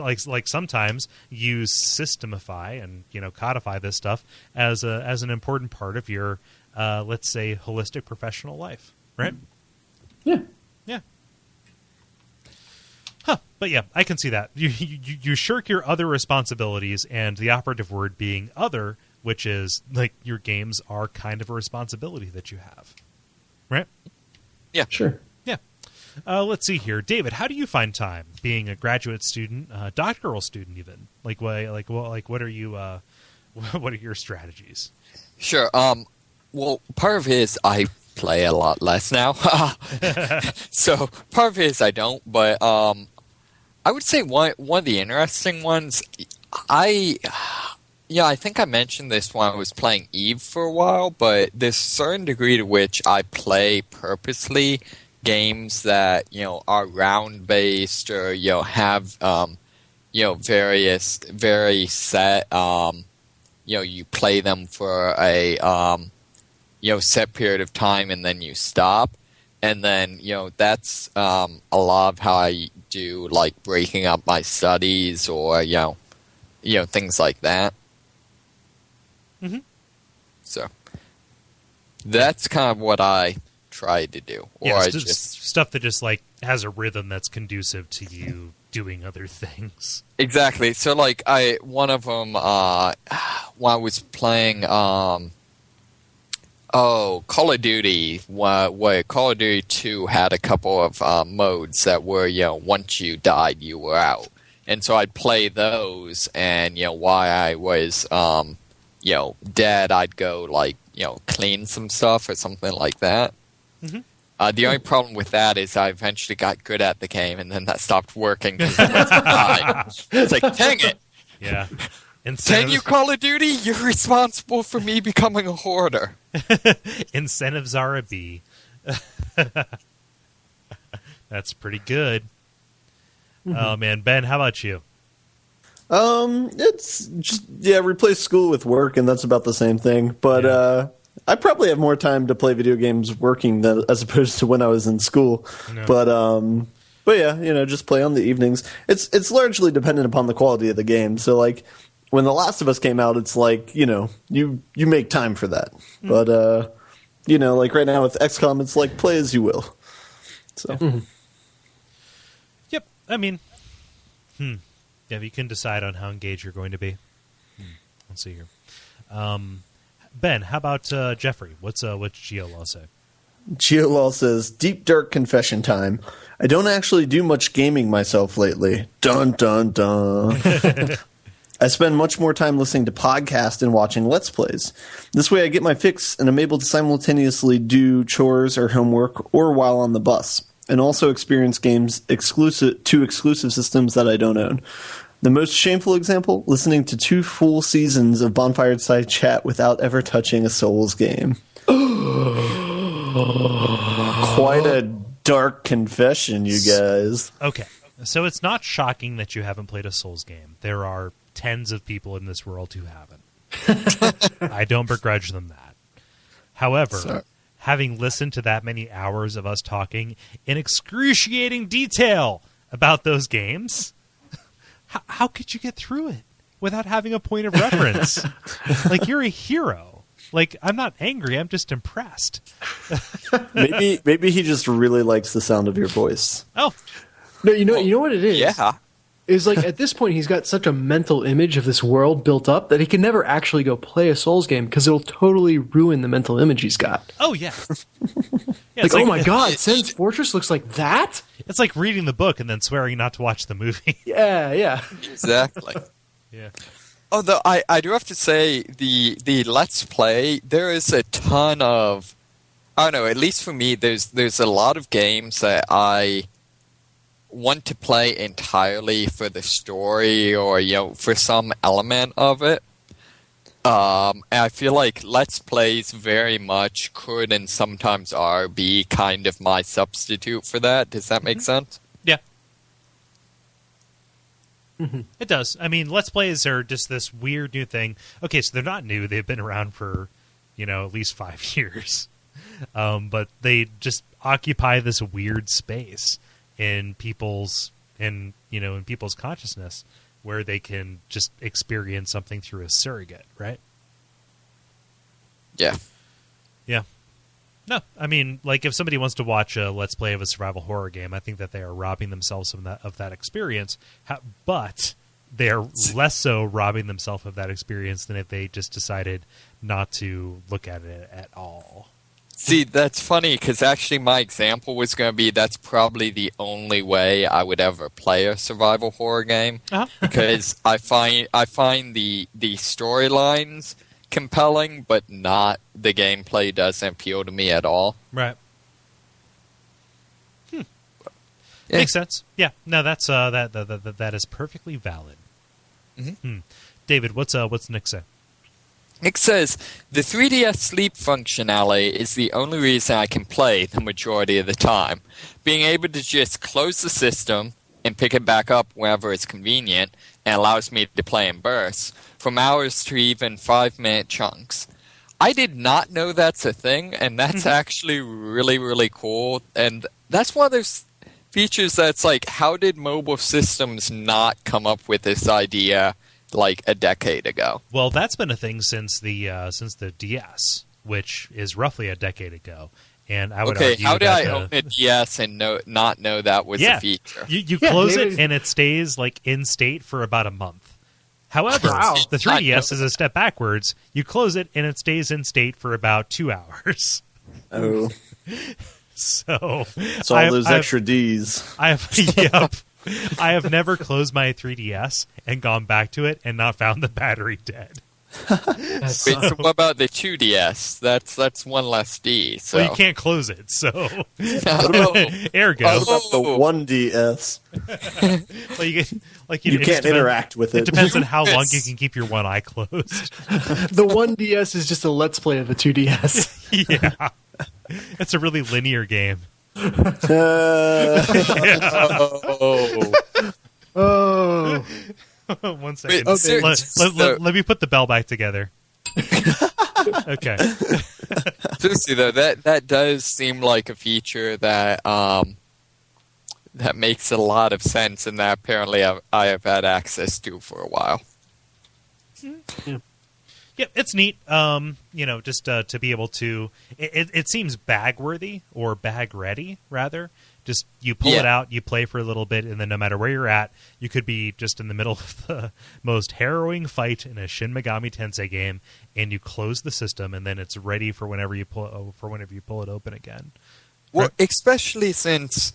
Speaker 1: sometimes you systemify and codify this stuff as an important part of your let's say holistic professional life, right?
Speaker 2: Yeah.
Speaker 1: But yeah, I can see that. You shirk your other responsibilities, and the operative word being other, which is like your games are kind of a responsibility that you have. Right?
Speaker 3: Yeah.
Speaker 2: Sure.
Speaker 1: Yeah. Let's see here. David, how do you find time being a graduate student, doctoral student even? What are you what are your strategies?
Speaker 3: Sure. Well, part of it is I play a lot less now. So part of it is I don't, but I would say one of the interesting ones, I think I mentioned this when I was playing Eve for a while, but there's a certain degree to which I play purposely games that, are round-based or, have, various, very set, you play them for a, set period of time and then you stop. And then, that's a lot of how I do, like, breaking up my studies or, things like that.
Speaker 1: Mm-hmm.
Speaker 3: So, that's kind of what I try to do. Or I just
Speaker 1: stuff that just, like, has a rhythm that's conducive to you doing other things.
Speaker 3: Exactly. So, like, one of them, when I was playing, Call of Duty, where Call of Duty 2 had a couple of modes that were, once you died, you were out. And so I'd play those, and, while I was, dead, I'd go, like, clean some stuff or something like that.
Speaker 1: Mm-hmm.
Speaker 3: The only problem with that is I eventually got good at the game, and then that stopped working because it's like, dang it!
Speaker 1: Yeah.
Speaker 3: Can you, Call of Duty? You're responsible for me becoming a hoarder.
Speaker 1: Incentives are a B. That's pretty good. Mm-hmm. Oh, man. Ben, how about you?
Speaker 5: It's just, replace school with work, and that's about the same thing. But, I probably have more time to play video games working as opposed to when I was in school. No. But yeah, just play on the evenings. It's largely dependent upon the quality of the game. So like when The Last of Us came out, it's like, you make time for that. But like right now with XCOM, it's like play as you will. So
Speaker 1: Yep. I mean, yeah, you can decide on how engaged you're going to be. Let's see here. Ben, how about Jeffrey? What's Geolaw say?
Speaker 5: Geolaw says, deep dark confession time. I don't actually do much gaming myself lately. Dun, dun, dun. I spend much more time listening to podcasts and watching Let's Plays. This way I get my fix and I'm able to simultaneously do chores or homework or while on the bus, and also experience games exclusive systems that I don't own. The most shameful example, listening to 2 full seasons of Bonfire Side Chat without ever touching a Souls game. Quite a dark confession, you guys.
Speaker 1: Okay, so it's not shocking that you haven't played a Souls game. There are tens of people in this world who haven't. I don't begrudge them that. However, having listened to that many hours of us talking in excruciating detail about those games... How could you get through it without having a point of reference? Like, you're a hero. Like, I'm not angry. I'm just impressed.
Speaker 5: Maybe he just really likes the sound of your voice.
Speaker 1: Oh.
Speaker 2: No, you know what it is?
Speaker 3: Yeah.
Speaker 2: Is like at this point he's got such a mental image of this world built up that he can never actually go play a Souls game because it'll totally ruin the mental image he's got.
Speaker 1: Oh, yeah.
Speaker 2: Like, oh my god, Sen's Fortress looks like that?
Speaker 1: It's like reading the book and then swearing not to watch the movie.
Speaker 2: Yeah.
Speaker 3: Exactly.
Speaker 1: Yeah.
Speaker 3: Although I do have to say, the Let's Play, there is a ton of... I don't know, at least for me, there's a lot of games that I want to play entirely for the story or, for some element of it. And I feel like Let's Plays very much could and sometimes are be kind of my substitute for that. Does that make sense?
Speaker 1: Yeah. Mm-hmm. It does. I mean, Let's Plays are just this weird new thing. Okay, so they're not new. They've been around for, at least 5 years. But they just occupy this weird space in people's consciousness where they can just experience something through a surrogate, right?
Speaker 3: Yeah.
Speaker 1: Yeah. No, I mean, like, if somebody wants to watch a Let's Play of a survival horror game, I think that they are robbing themselves of that experience. But they are less so robbing themselves of that experience than if they just decided not to look at it at all.
Speaker 3: See, that's funny, because actually my example was going to be that's probably the only way I would ever play a survival horror game, because I find the storylines compelling, but not the gameplay doesn't appeal to me at all.
Speaker 1: Right. Yeah. Makes sense. Yeah. No, that's that is perfectly valid. Mm-hmm. David, what's Nick say?
Speaker 3: Nick says, the 3DS sleep functionality is the only reason I can play the majority of the time. Being able to just close the system and pick it back up whenever it's convenient and allows me to play in bursts, from hours to even 5-minute chunks. I did not know that's a thing, and that's actually really, really cool. And that's one of those features that's like, how did mobile systems not come up with this idea like a decade ago?
Speaker 1: Well, that's been a thing since the DS, which is roughly a decade ago. And I would argue
Speaker 3: how did
Speaker 1: that
Speaker 3: I own a DS and not know that was a feature?
Speaker 1: You close it and it stays like in state for about a month. However, the 3DS is a step backwards. You close it and it stays in state for about 2 hours.
Speaker 5: Oh.
Speaker 1: So
Speaker 5: all those extra Ds.
Speaker 1: I have never closed my 3DS and gone back to it and not found the battery dead.
Speaker 3: Wait, so what about the 2DS? That's one less D. So.
Speaker 1: Well, you can't close it, so ergo.
Speaker 5: What about the 1DS?
Speaker 1: Well,
Speaker 5: you can't interact with it.
Speaker 1: It depends on how long you can keep your one eye closed.
Speaker 2: The 1DS is just a let's play of the 2DS.
Speaker 1: Yeah, it's a really linear game.
Speaker 2: Oh.
Speaker 1: 1 second.
Speaker 3: Wait,
Speaker 1: let me put the bell back together. Okay.
Speaker 3: Seriously though, that does seem like a feature that that makes a lot of sense, and that apparently I have had access to for a while.
Speaker 1: Yeah, it's neat. Just to be able to. It seems bag worthy or bag ready rather. Just you pull it out, you play for a little bit, and then no matter where you're at, you could be just in the middle of the most harrowing fight in a Shin Megami Tensei game, and you close the system, and then it's ready for whenever you pull it open again.
Speaker 3: Well, especially since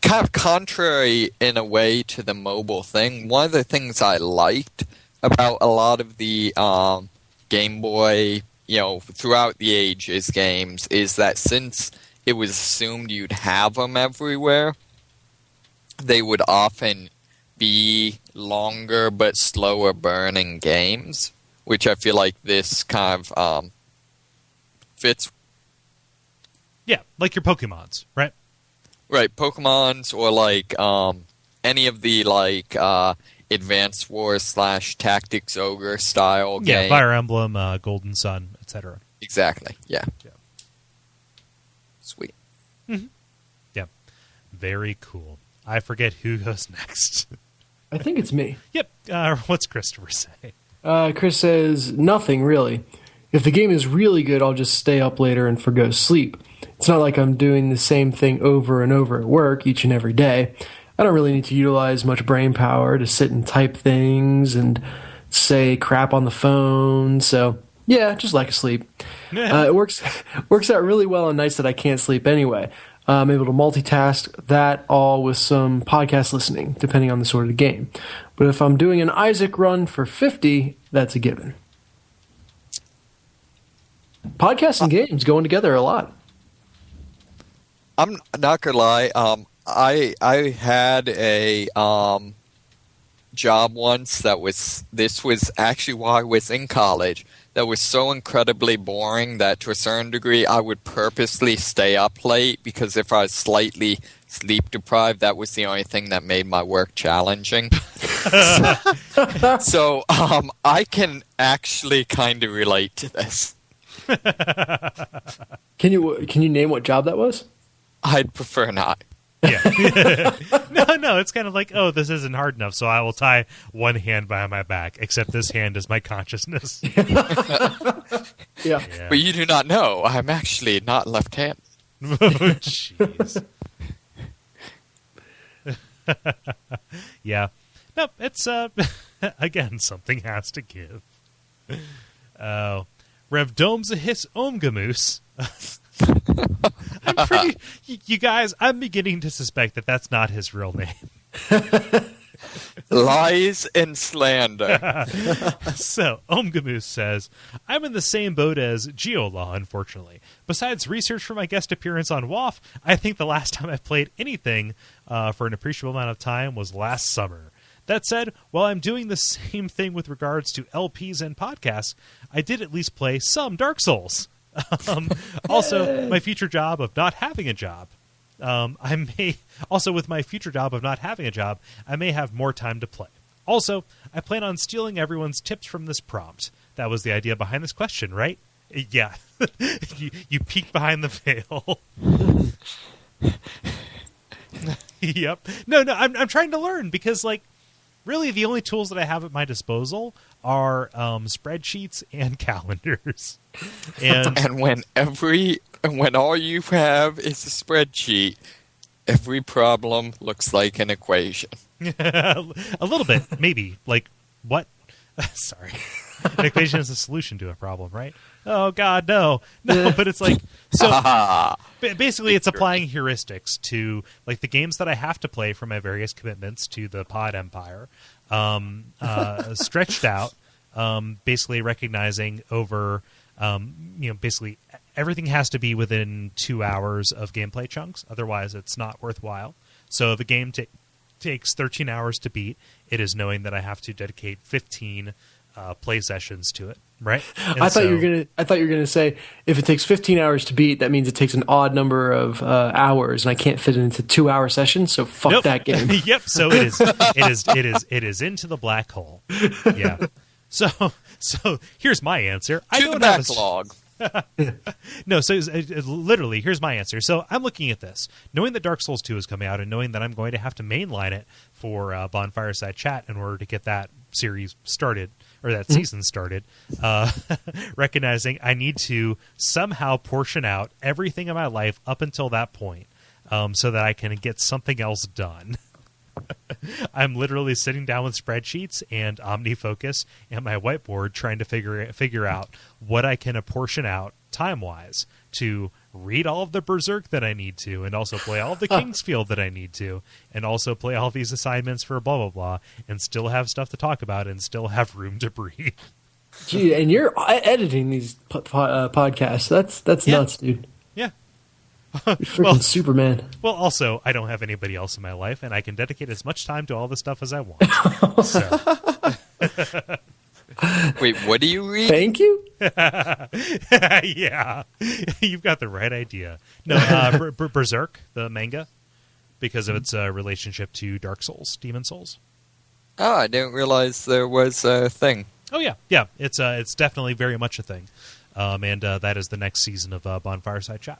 Speaker 3: kind of contrary in a way to the mobile thing, one of the things I liked about a lot of the Game Boy, throughout the ages games is that since it was assumed you'd have them everywhere, they would often be longer but slower burning games, which I feel like this kind of fits.
Speaker 1: Yeah, like your Pokemons, right?
Speaker 3: Right, Pokemons or like any of the like Advanced Wars / Tactics Ogre style game.
Speaker 1: Yeah, Fire Emblem, Golden Sun, etc.
Speaker 3: Exactly, yeah. Sweet.
Speaker 1: Mm-hmm. Yeah. Very cool. I forget who goes next.
Speaker 2: I think it's me.
Speaker 1: Yep. What's Christopher say?
Speaker 2: Chris says, nothing really. If the game is really good, I'll just stay up later and forgo sleep. It's not like I'm doing the same thing over and over at work each and every day. I don't really need to utilize much brain power to sit and type things and say crap on the phone, so yeah, just like a sleep. It works out really well on nights that I can't sleep anyway. I'm able to multitask that all with some podcast listening, depending on the sort of game. But if I'm doing an Isaac run for 50, that's a given. Podcasts and games going together a lot.
Speaker 3: I'm not gonna lie. I had a job once this was actually while I was in college, that was so incredibly boring that to a certain degree I would purposely stay up late, because if I was slightly sleep deprived, that was the only thing that made my work challenging. So I can actually kind of relate to this.
Speaker 2: Can you name what job that was?
Speaker 3: I'd prefer not.
Speaker 1: Yeah. No, it's kind of like, oh, this isn't hard enough, so I will tie one hand behind my back, except this hand is my consciousness.
Speaker 2: Yeah.
Speaker 3: But you do not know, I'm actually not left-handed.
Speaker 1: Oh, jeez. Yeah. No, it's, again, something has to give. Oh. Rev Dome's a hiss Omgamoose. I'm pretty... You guys, I'm beginning to suspect that that's not his real name.
Speaker 3: Lies and slander.
Speaker 1: So, Omgamoose says, I'm in the same boat as Geolaw, unfortunately. Besides research for my guest appearance on WAF, I think the last time I played anything for an appreciable amount of time was last summer. That said, while I'm doing the same thing with regards to LPs and podcasts, I did at least play some Dark Souls. Also, my future job of not having a job. With my future job of not having a job, I may have more time to play. Also, I plan on stealing everyone's tips from this prompt. that was the idea behind this question, right? Yeah. you peeked behind the veil. Yep. No, I'm trying to learn because, like, really the only tools that I have at my disposal are spreadsheets and calendars.
Speaker 3: And when all you have is a spreadsheet, every problem looks like an equation.
Speaker 1: A little bit, maybe. Like, what? Sorry. An equation is a solution to a problem, right? Oh, God, no. No, but it's like... So, basically, it's applying heuristics to, like, the games that I have to play for my various commitments to the pod empire, stretched out, basically recognizing over, basically everything has to be within 2 hours of gameplay chunks. Otherwise, it's not worthwhile. So if a game takes 13 hours to beat, it is knowing that I have to dedicate 15 play sessions to it, right?
Speaker 2: I thought you were gonna say if it takes 15 hours to beat, that means it takes an odd number of hours, and I can't fit it into 2 hour sessions. So fuck that game.
Speaker 1: Yep. So it is into the black hole. Yeah. So here's my answer. I don't have
Speaker 3: backlog.
Speaker 1: No, so literally, here's my answer. So I'm looking at this, knowing that Dark Souls 2 is coming out, and knowing that I'm going to have to mainline it for Bonfireside Chat in order to get that series started, or that season started, recognizing I need to somehow portion out everything in my life up until that point, so that I can get something else done. I'm literally sitting down with spreadsheets and OmniFocus and my whiteboard trying to figure out what I can apportion out time-wise to read all of the Berserk that I need to, and also play all of the Kingsfield that I need to, and also play all these assignments for blah, blah, blah, and still have stuff to talk about and still have room to breathe.
Speaker 2: Gee, and you're editing these podcasts. That's nuts, dude.
Speaker 1: Yeah.
Speaker 2: You're freaking Superman.
Speaker 1: Well, also, I don't have anybody else in my life, and I can dedicate as much time to all the stuff as I want. So.
Speaker 3: Wait, what do you read?
Speaker 2: Thank you?
Speaker 1: Yeah. You've got the right idea. No, Berserk, the manga, because of its relationship to Dark Souls, Demon Souls.
Speaker 3: Oh, I didn't realize there was a thing.
Speaker 1: Oh, yeah. Yeah, it's definitely very much a thing. And that is the next season of Bonfireside Chat.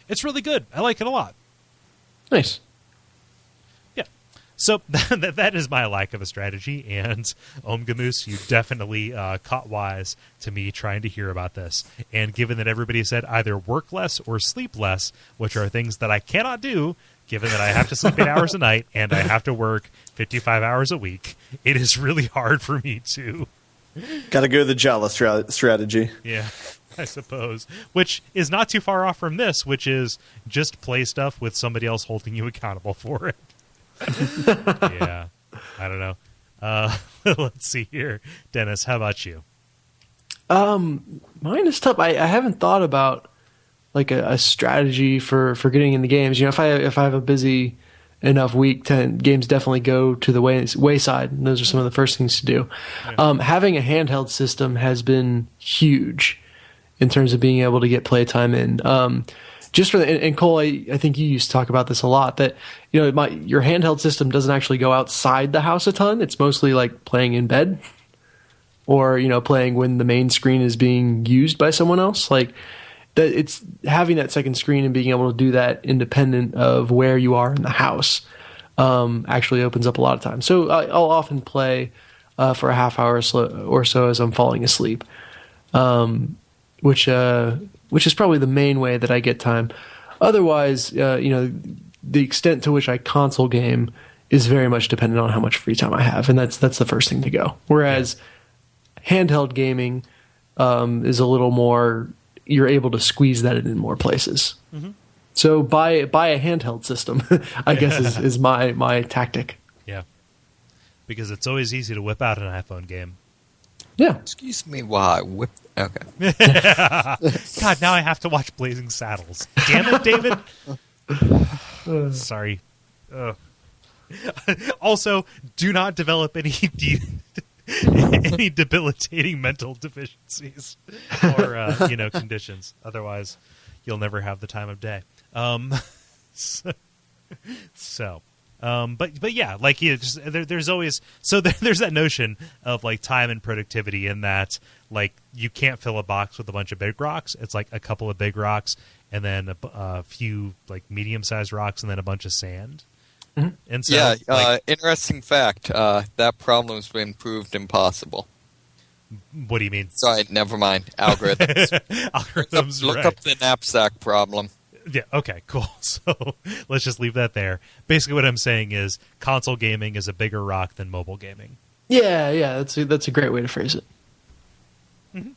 Speaker 1: It's really good. I like it a lot.
Speaker 2: Nice.
Speaker 1: Yeah. So that is my lack of a strategy, and Omgamoose, you definitely caught wise to me trying to hear about this. And given that everybody said either work less or sleep less, which are things that I cannot do, given that I have to sleep 8 hours a night and I have to work 55 hours a week, it is really hard for me to...
Speaker 5: Gotta go the Jala strategy.
Speaker 1: Yeah. I suppose, which is not too far off from this, which is just play stuff with somebody else holding you accountable for it. Yeah, I don't know. Let's see here. Dennis, how about you?
Speaker 2: Mine is tough. I haven't thought about like a strategy for getting in the games. You know, if I have a busy enough week, games definitely go to the wayside, and those are some of the first things to do. Yeah. Having a handheld system has been huge in terms of being able to get playtime in. Just for and Kole, I think you used to talk about this a lot, that your handheld system doesn't actually go outside the house a ton. It's mostly like playing in bed, or playing when the main screen is being used by someone else. Like that, it's having that second screen and being able to do that independent of where you are in the house actually opens up a lot of time. So I'll often play for a half hour or so as I'm falling asleep. Which is probably the main way that I get time. Otherwise, the extent to which I console game is very much dependent on how much free time I have, and that's the first thing to go. Whereas handheld gaming is a little more, you're able to squeeze that in more places. Mm-hmm. So buy a handheld system, I guess is my tactic.
Speaker 1: Yeah, because it's always easy to whip out an iPhone game.
Speaker 2: Yeah.
Speaker 3: Excuse me while I whip. Okay.
Speaker 1: God, now I have to watch Blazing Saddles. Damn it, David. Sorry. Also, do not develop any debilitating mental deficiencies or conditions. Otherwise, you'll never have the time of day. So But yeah, like there's always there's that notion of like time and productivity in that like you can't fill a box with a bunch of big rocks. It's like a couple of big rocks and then a few like medium-sized rocks and then a bunch of sand.
Speaker 2: Mm-hmm.
Speaker 1: And so,
Speaker 3: interesting fact. That problem's been proved impossible.
Speaker 1: What do you mean?
Speaker 3: Sorry, never mind. Algorithms.
Speaker 1: Algorithms.
Speaker 3: Look up the knapsack problem.
Speaker 1: Yeah, okay, cool. So let's just leave that there. Basically what I'm saying is console gaming is a bigger rock than mobile gaming.
Speaker 2: Yeah, that's a great way to phrase it.
Speaker 1: Mm-hmm.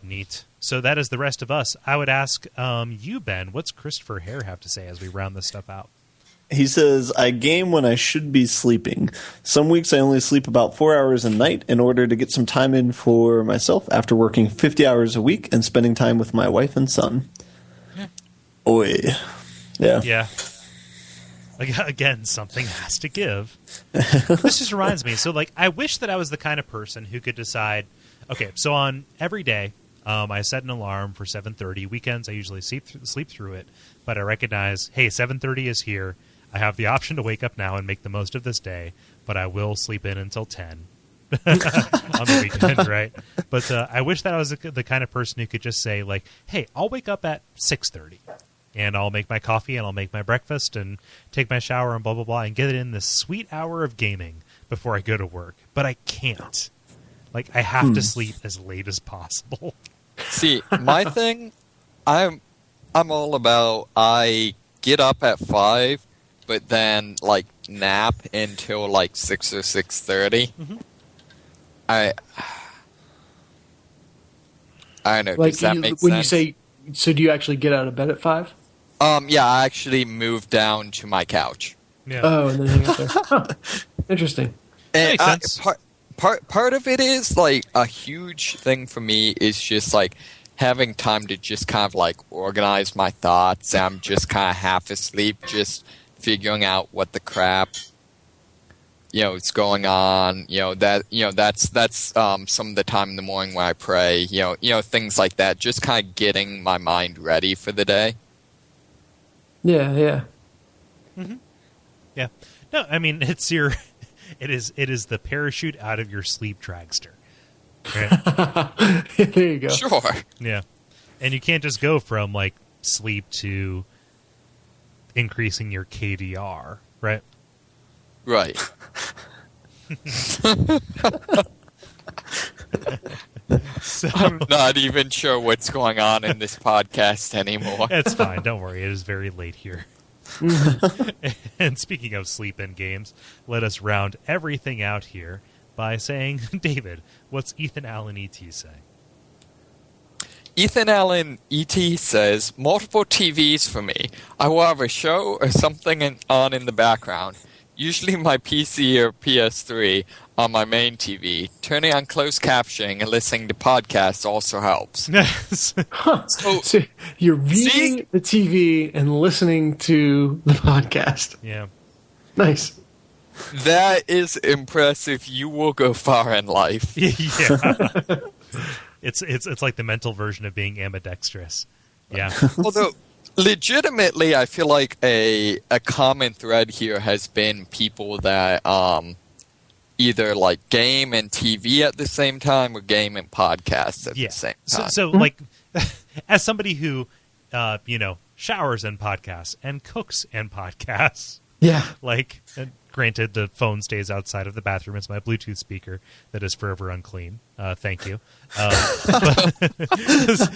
Speaker 1: Neat. So that is the rest of us. I would ask you, Ben, what's Christopher Hare have to say as we round this stuff out?
Speaker 5: He says, I game when I should be sleeping. Some weeks I only sleep about 4 hours a night in order to get some time in for myself after working 50 hours a week and spending time with my wife and son. Oi. Yeah.
Speaker 1: Yeah. Again, something has to give. This just reminds me. So, like, I wish that I was the kind of person who could decide, okay, so on every day, I set an alarm for 7:30. Weekends, I usually sleep through it. But I recognize, hey, 7:30 is here. I have the option to wake up now and make the most of this day, but I will sleep in until 10 on the weekend, right? But I wish that I was the kind of person who could just say, like, hey, I'll wake up at 6:30, and I'll make my coffee, and I'll make my breakfast, and take my shower, and blah, blah, blah, and get in this sweet hour of gaming before I go to work. But I can't. Like, I have to sleep as late as possible.
Speaker 3: See, my thing, I'm all about, I get up at 5, but then, like, nap until, like, 6 or 6:30.
Speaker 1: Mm-hmm.
Speaker 3: I don't know,
Speaker 2: Like,
Speaker 3: does that make
Speaker 2: when
Speaker 3: sense?
Speaker 2: you say, so do you actually get out of bed at 5?
Speaker 3: Yeah, I actually moved down to my couch.
Speaker 1: Yeah.
Speaker 2: Oh, and then hang out there. Huh. Interesting.
Speaker 3: And
Speaker 1: That makes sense.
Speaker 3: Part of it is, like, a huge thing for me is just, like, having time to just kind of, like, organize my thoughts. I'm just kind of half asleep, just figuring out what the crap, is going on. That's some of the time in the morning when I pray, things like that. Just kind of getting my mind ready for the day.
Speaker 2: Yeah.
Speaker 1: Mm-hmm. Yeah. No, I mean, it is the parachute out of your sleep dragster. Right?
Speaker 2: There you go.
Speaker 3: Sure.
Speaker 1: Yeah. And you can't just go from, like, sleep to increasing your KDR, right?
Speaker 3: Right.
Speaker 1: So,
Speaker 3: I'm not even sure what's going on in this podcast anymore.
Speaker 1: it's fine. Don't worry. It is very late here. And speaking of sleep and games, let us round everything out here by saying, David, what's Ethan Allen ET say?
Speaker 3: Ethan Allen E.T. says, multiple TVs for me. I will have a show or something on in the background. Usually my PC or PS3 on my main TV. Turning on closed captioning and listening to podcasts also helps.
Speaker 2: Huh. So you're viewing the TV and listening to the podcast.
Speaker 1: Yeah.
Speaker 2: Nice.
Speaker 3: That is impressive. You will go far in life.
Speaker 1: Yeah. It's like the mental version of being ambidextrous. Yeah.
Speaker 3: Although, legitimately, I feel like a common thread here has been people that either like game and TV at the same time or game and podcasts at the same time.
Speaker 1: So like, as somebody who, showers and podcasts and cooks and podcasts.
Speaker 2: Yeah.
Speaker 1: Like, granted, the phone stays outside of the bathroom. It's my Bluetooth speaker that is forever unclean. Thank you.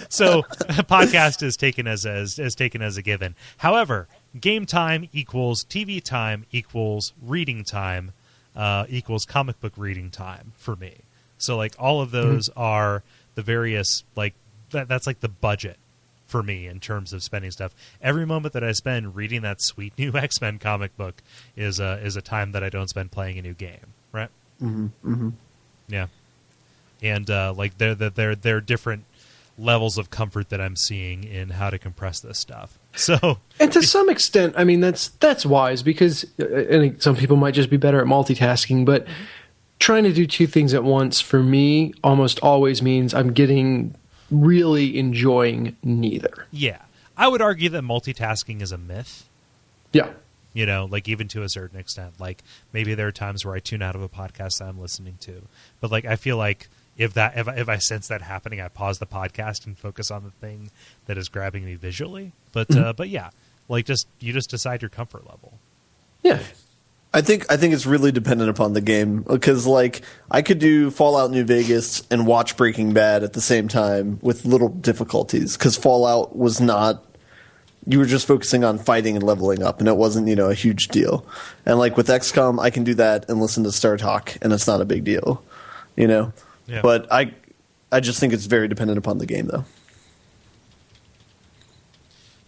Speaker 1: So, podcast is taken as a given. However, game time equals TV time equals reading time equals comic book reading time for me. So, like, all of those are the various, like, that's like the budget for me in terms of spending stuff. Every moment that I spend reading that sweet new X-Men comic book is a time that I don't spend playing a new game, right?
Speaker 5: Mm-hmm. Mm-hmm.
Speaker 1: Yeah, and like there are different levels of comfort that I'm seeing in how to compress this stuff. So,
Speaker 2: and to some extent, I mean that's wise because I think some people might just be better at multitasking, but trying to do two things at once for me almost always means I'm really enjoying neither.
Speaker 1: Yeah. I would argue that multitasking is a myth.
Speaker 2: Yeah.
Speaker 1: like even to a certain extent. Like maybe there are times where I tune out of a podcast that I'm listening to, but like I feel like if I sense that happening, I pause the podcast and focus on the thing that is grabbing me visually. But yeah, like you just decide your comfort level.
Speaker 2: Yeah.
Speaker 5: I think it's really dependent upon the game, because like I could do Fallout New Vegas and watch Breaking Bad at the same time with little difficulties, because Fallout was not, you were just focusing on fighting and leveling up, and it wasn't, a huge deal. And like with XCOM, I can do that and listen to Star Talk, and it's not a big deal, Yeah. But I just think it's very dependent upon the game, though.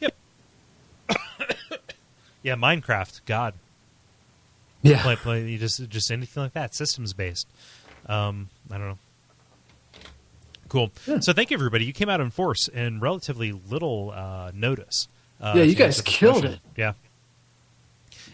Speaker 1: Yep. Yeah, Minecraft, God.
Speaker 2: Yeah.
Speaker 1: Play you just anything like that, systems based. I don't know. Cool. Yeah. So thank you, everybody. You came out in force in relatively little notice.
Speaker 2: Yeah, you guys killed it.
Speaker 1: Yeah.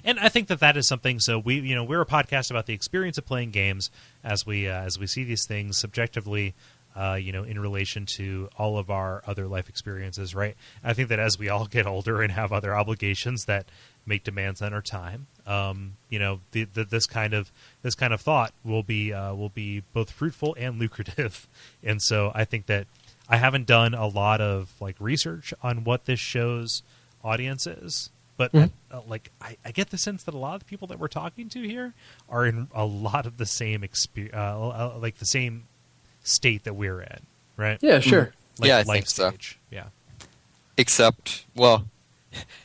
Speaker 1: And I think that is something. So we're a podcast about the experience of playing games as we see these things subjectively, in relation to all of our other life experiences, right? I think that as we all get older and have other obligations that make demands on our time, this kind of thought will be both fruitful and lucrative. And so I think that I haven't done a lot of like research on what this show's audience is. But I get the sense that a lot of the people that we're talking to here are in a lot of the same like the same state that we're in, right?
Speaker 2: Yeah, sure.
Speaker 1: Like
Speaker 3: yeah, I
Speaker 1: life
Speaker 3: think
Speaker 1: stage.
Speaker 3: So.
Speaker 1: Yeah.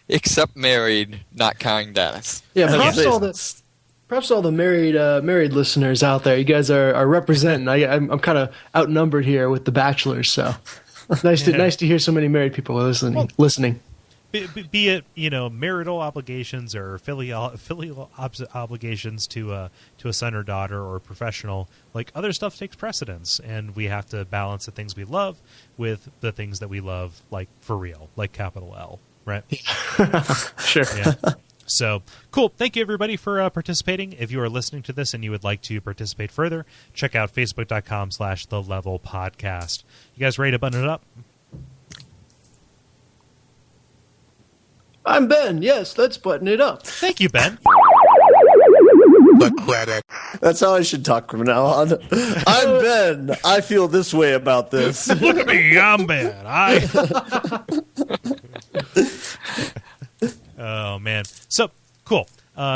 Speaker 3: Except married, not counting Dennis.
Speaker 2: Yeah, perhaps all the married listeners out there. You guys are representing. I'm kind of outnumbered here with the bachelors, so nice to hear so many married people listening.
Speaker 1: Be it marital obligations or filial obligations to a son or daughter or professional, like other stuff takes precedence, and we have to balance the things we love with the things that we love, like for real, like capital L, right?
Speaker 2: Sure.
Speaker 1: Yeah. So cool. Thank you, everybody, for participating. If you are listening to this and you would like to participate further, check out facebook.com/thelevelpodcast. You guys ready to button it up?
Speaker 2: I'm Ben. Yes, let's button it up.
Speaker 1: Thank you, Ben.
Speaker 4: The credit.
Speaker 5: That's how I should talk from now on. I'm Ben. I feel this way about this.
Speaker 1: Look at me. I'm Ben. Oh, man. So, cool.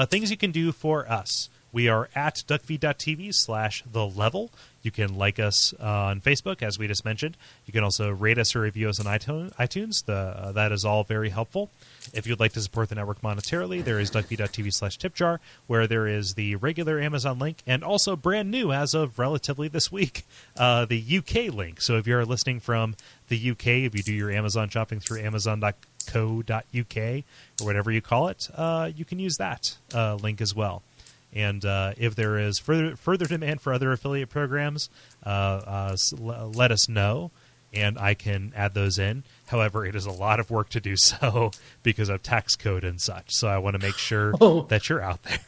Speaker 1: Things you can do for us. We are at Duckfeed.tv/thelevel. You can like us on Facebook, as we just mentioned. You can also rate us or review us on iTunes. That is all very helpful. If you'd like to support the network monetarily, there is Duckfeed.tv/tipjar, where there is the regular Amazon link, and also brand new as of relatively this week, the UK link. So if you're listening from the UK, if you do your Amazon shopping through Amazon.co.uk or whatever you call it, you can use that link as well. And if there is further demand for other affiliate programs, let us know, and I can add those in. However, it is a lot of work to do so because of tax code and such. So I want to make sure that you're out there.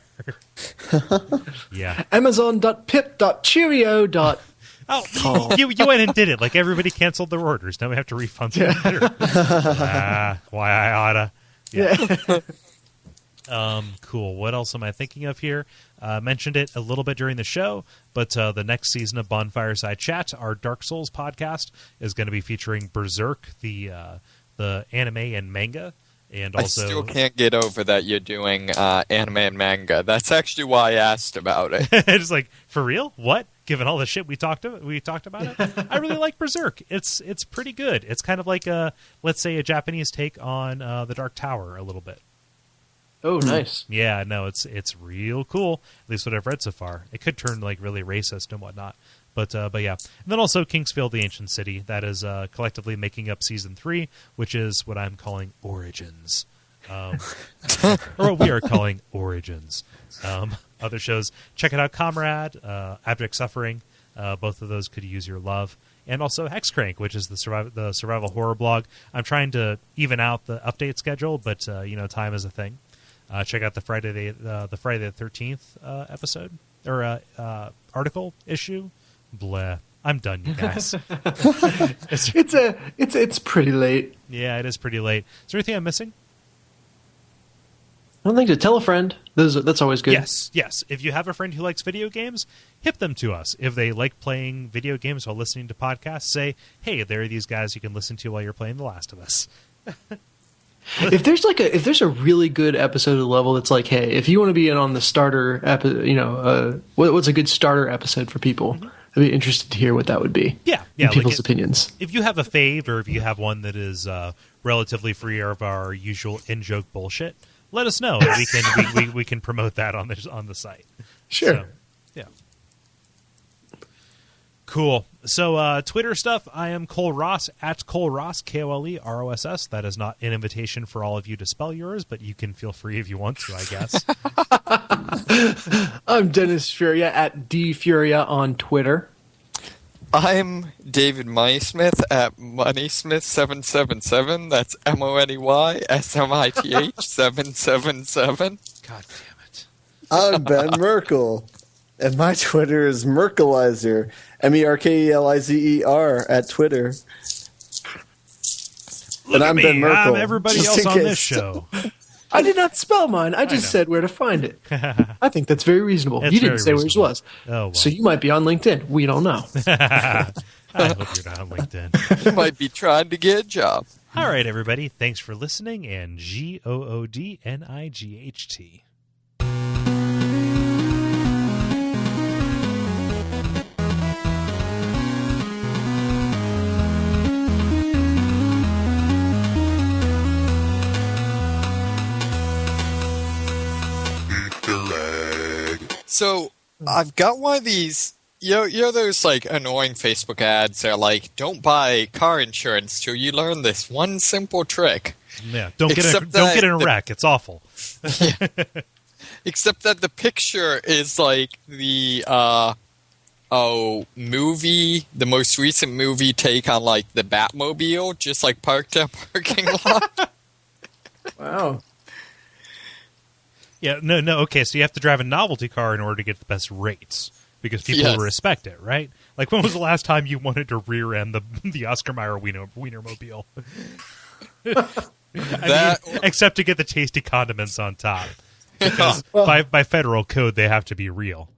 Speaker 1: Yeah.
Speaker 2: Amazon.pip.cheerio.
Speaker 1: Oh, you went and did it. Like everybody canceled their orders. Now we have to refund them. Why I oughta. Yeah. Cool. What else am I thinking of here? Mentioned it a little bit during the show, but the next season of Bonfireside Chat, our Dark Souls podcast, is going to be featuring Berserk, the anime and manga, and also
Speaker 3: I still can't get over that you're doing anime and manga. That's actually why I asked about it.
Speaker 1: It's like, for real? What? Given all the shit we talked about it, I really like Berserk. It's pretty good. It's kind of like let's say a Japanese take on the Dark Tower a little bit.
Speaker 2: Oh, nice.
Speaker 1: Yeah, no, it's real cool. At least what I've read so far. It could turn like really racist and whatnot, but yeah. And then also Kingsfield, the Ancient City, that is collectively making up season 3, which is what I'm calling Origins, or what we are calling Origins. Other shows, check it out. Comrade, Abject Suffering, both of those could use your love. And also Hexcrank, which is the survival horror blog. I'm trying to even out the update schedule, but time is a thing. Check out the Friday the 13th episode or article issue. Blah. I'm done, you guys.
Speaker 2: It's pretty late.
Speaker 1: Yeah, it is pretty late. Is there anything I'm missing?
Speaker 2: I don't think to tell a friend. That's always good.
Speaker 1: Yes. If you have a friend who likes video games, hip them to us. If they like playing video games while listening to podcasts, say, hey, there are these guys you can listen to while you're playing The Last of Us.
Speaker 2: If there's a really good episode of the level that's like, hey, if you want to be in on the starter what's a good starter episode for people? Mm-hmm. I'd be interested to hear what that would be.
Speaker 1: Yeah,
Speaker 2: people's opinions.
Speaker 1: If you have a fave, or if you have one that is relatively free of our usual in-joke bullshit, let us know. We can promote that on the site.
Speaker 2: Sure.
Speaker 1: So, yeah. Cool. So Twitter stuff, I am Kole Ross, at Kole Ross, KoleRoss. That is not an invitation for all of you to spell yours, but you can feel free if you want to, I guess.
Speaker 2: I'm Dennis Furia, at DFuria on Twitter.
Speaker 3: I'm David Moneysmith at Moneysmith777. That's MONEYSMITH 777.
Speaker 1: God damn it.
Speaker 5: I'm Ben Merkel, and my Twitter is Merkelizer, MERKELIZER at Twitter.
Speaker 1: Look at me. Ben Merkel. I'm everybody else on this show.
Speaker 2: I did not spell mine. I just said where to find it. I think that's very reasonable. You didn't say where yours was.
Speaker 1: Oh, well.
Speaker 2: So you might be on LinkedIn. We don't know.
Speaker 1: I hope you're not on LinkedIn.
Speaker 3: You might be trying to get a job.
Speaker 1: All right, everybody. Thanks for listening, and GOODNIGHT.
Speaker 3: So I've got one of these, you know those like annoying Facebook ads that are like, don't buy car insurance till you learn this one simple trick.
Speaker 1: Yeah, don't get in a wreck. It's awful.
Speaker 3: Yeah. Except that the picture is like the movie, the most recent movie take on like the Batmobile, just like parked in a parking lot.
Speaker 2: Wow.
Speaker 1: Yeah, no. Okay, so you have to drive a novelty car in order to get the best rates because people respect it, right? Like, when was the last time you wanted to rear end the Oscar Mayer Wienermobile? Except to get the tasty condiments on top, because by federal code they have to be real.